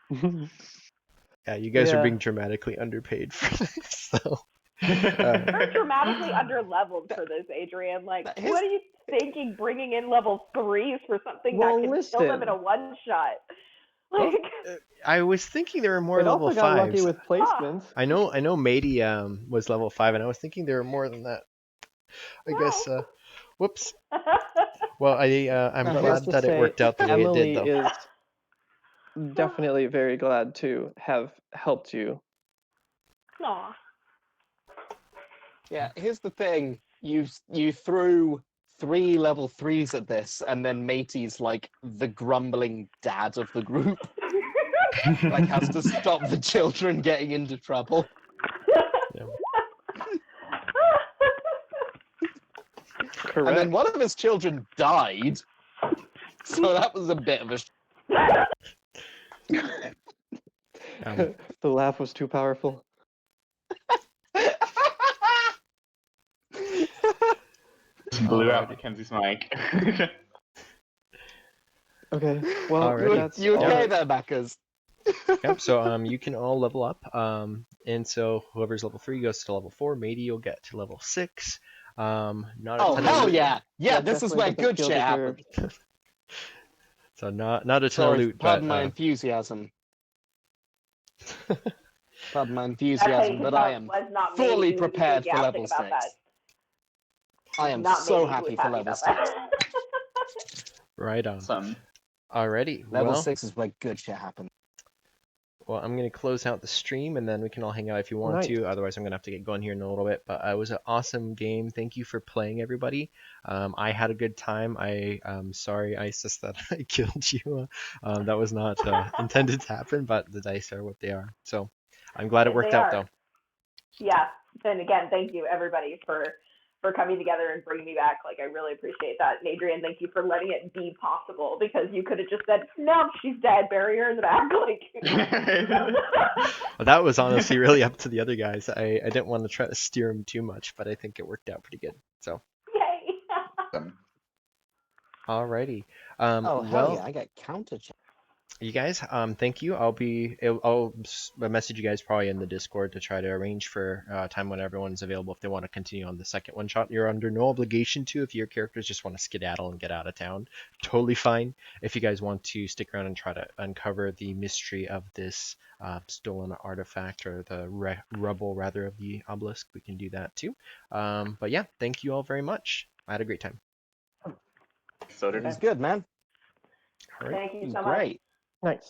Yeah, you guys are Yeah. being dramatically underpaid for this, so. You're dramatically under-leveled for this, Adrian. Like, what are you thinking bringing in level 3s for something Well, that can kill them in listen. a one-shot? Well, Like, I was thinking there were more It level also got lucky 5s. with placements. I know Matey was level 5, and I was thinking there were more than that. I guess, whoops. Well, I'm But glad let's just that it say worked out the way it Emily did, though. is definitely very glad to have helped you. Aw. Yeah, here's the thing. You threw 3 level 3s at this, and then Matey's like the grumbling dad of the group. Like, has to stop the children getting into trouble. Yeah. Correct. And then one of his children died. So that was a bit of a... The laugh was too powerful. Blew out Alrighty. Mackenzie's mic. Okay, well, Alrighty. that's You all okay right. there, Backers? Yep, so you can all level up. And so whoever's level 3 goes to level 4. Matey, you'll get to level 6. Not a Oh, ton hell of yeah! Yeah, That this is definitely where doesn't good feel shit happens. deserved. So not a ton of Sorry, loot, pardon but my enthusiasm. Pardon my That's how you enthusiasm, can but tell I it am was not fully me who was prepared for enthusiastic level about 6. that. I am Not so me who happy was for happy level about 6. that. right on. Awesome. Alrighty, Level well, 6 is where good shit happens. well, I'm going to close out the stream, and then we can all hang out if you want Nice. to. Otherwise, I'm going to have to get going here in a little bit. But it was an awesome game. Thank you for playing, everybody. I had a good time. I'm sorry, Isis, that I killed you. That was not intended to happen, but the dice are what they are. So I'm glad it worked They out, are. though. Yeah, and again, thank you everybody for coming together and bringing me back. Like, I really appreciate that. And Adrian, thank you for letting it be possible, because you could have just said, no, she's dead, bury her in the back. Like, Well, that was honestly really up to the other guys. I didn't want to try to steer them too much, but I think it worked out pretty good. So, yay. Awesome. alrighty. Oh, hell Well, yeah, I got counter check. you guys, thank you. I'll message you guys probably in the Discord to try to arrange for a time when everyone's available if they want to continue on the second one shot. You're under no obligation to. If your characters just want to skedaddle and get out of town, totally fine. If you guys want to stick around and try to uncover the mystery of this stolen artifact, or the rubble rather of the obelisk, we can do that too. But yeah, thank you all very much. I had a great time. So It did I. was good, man. All right. Thank It you was so much. great. Nice.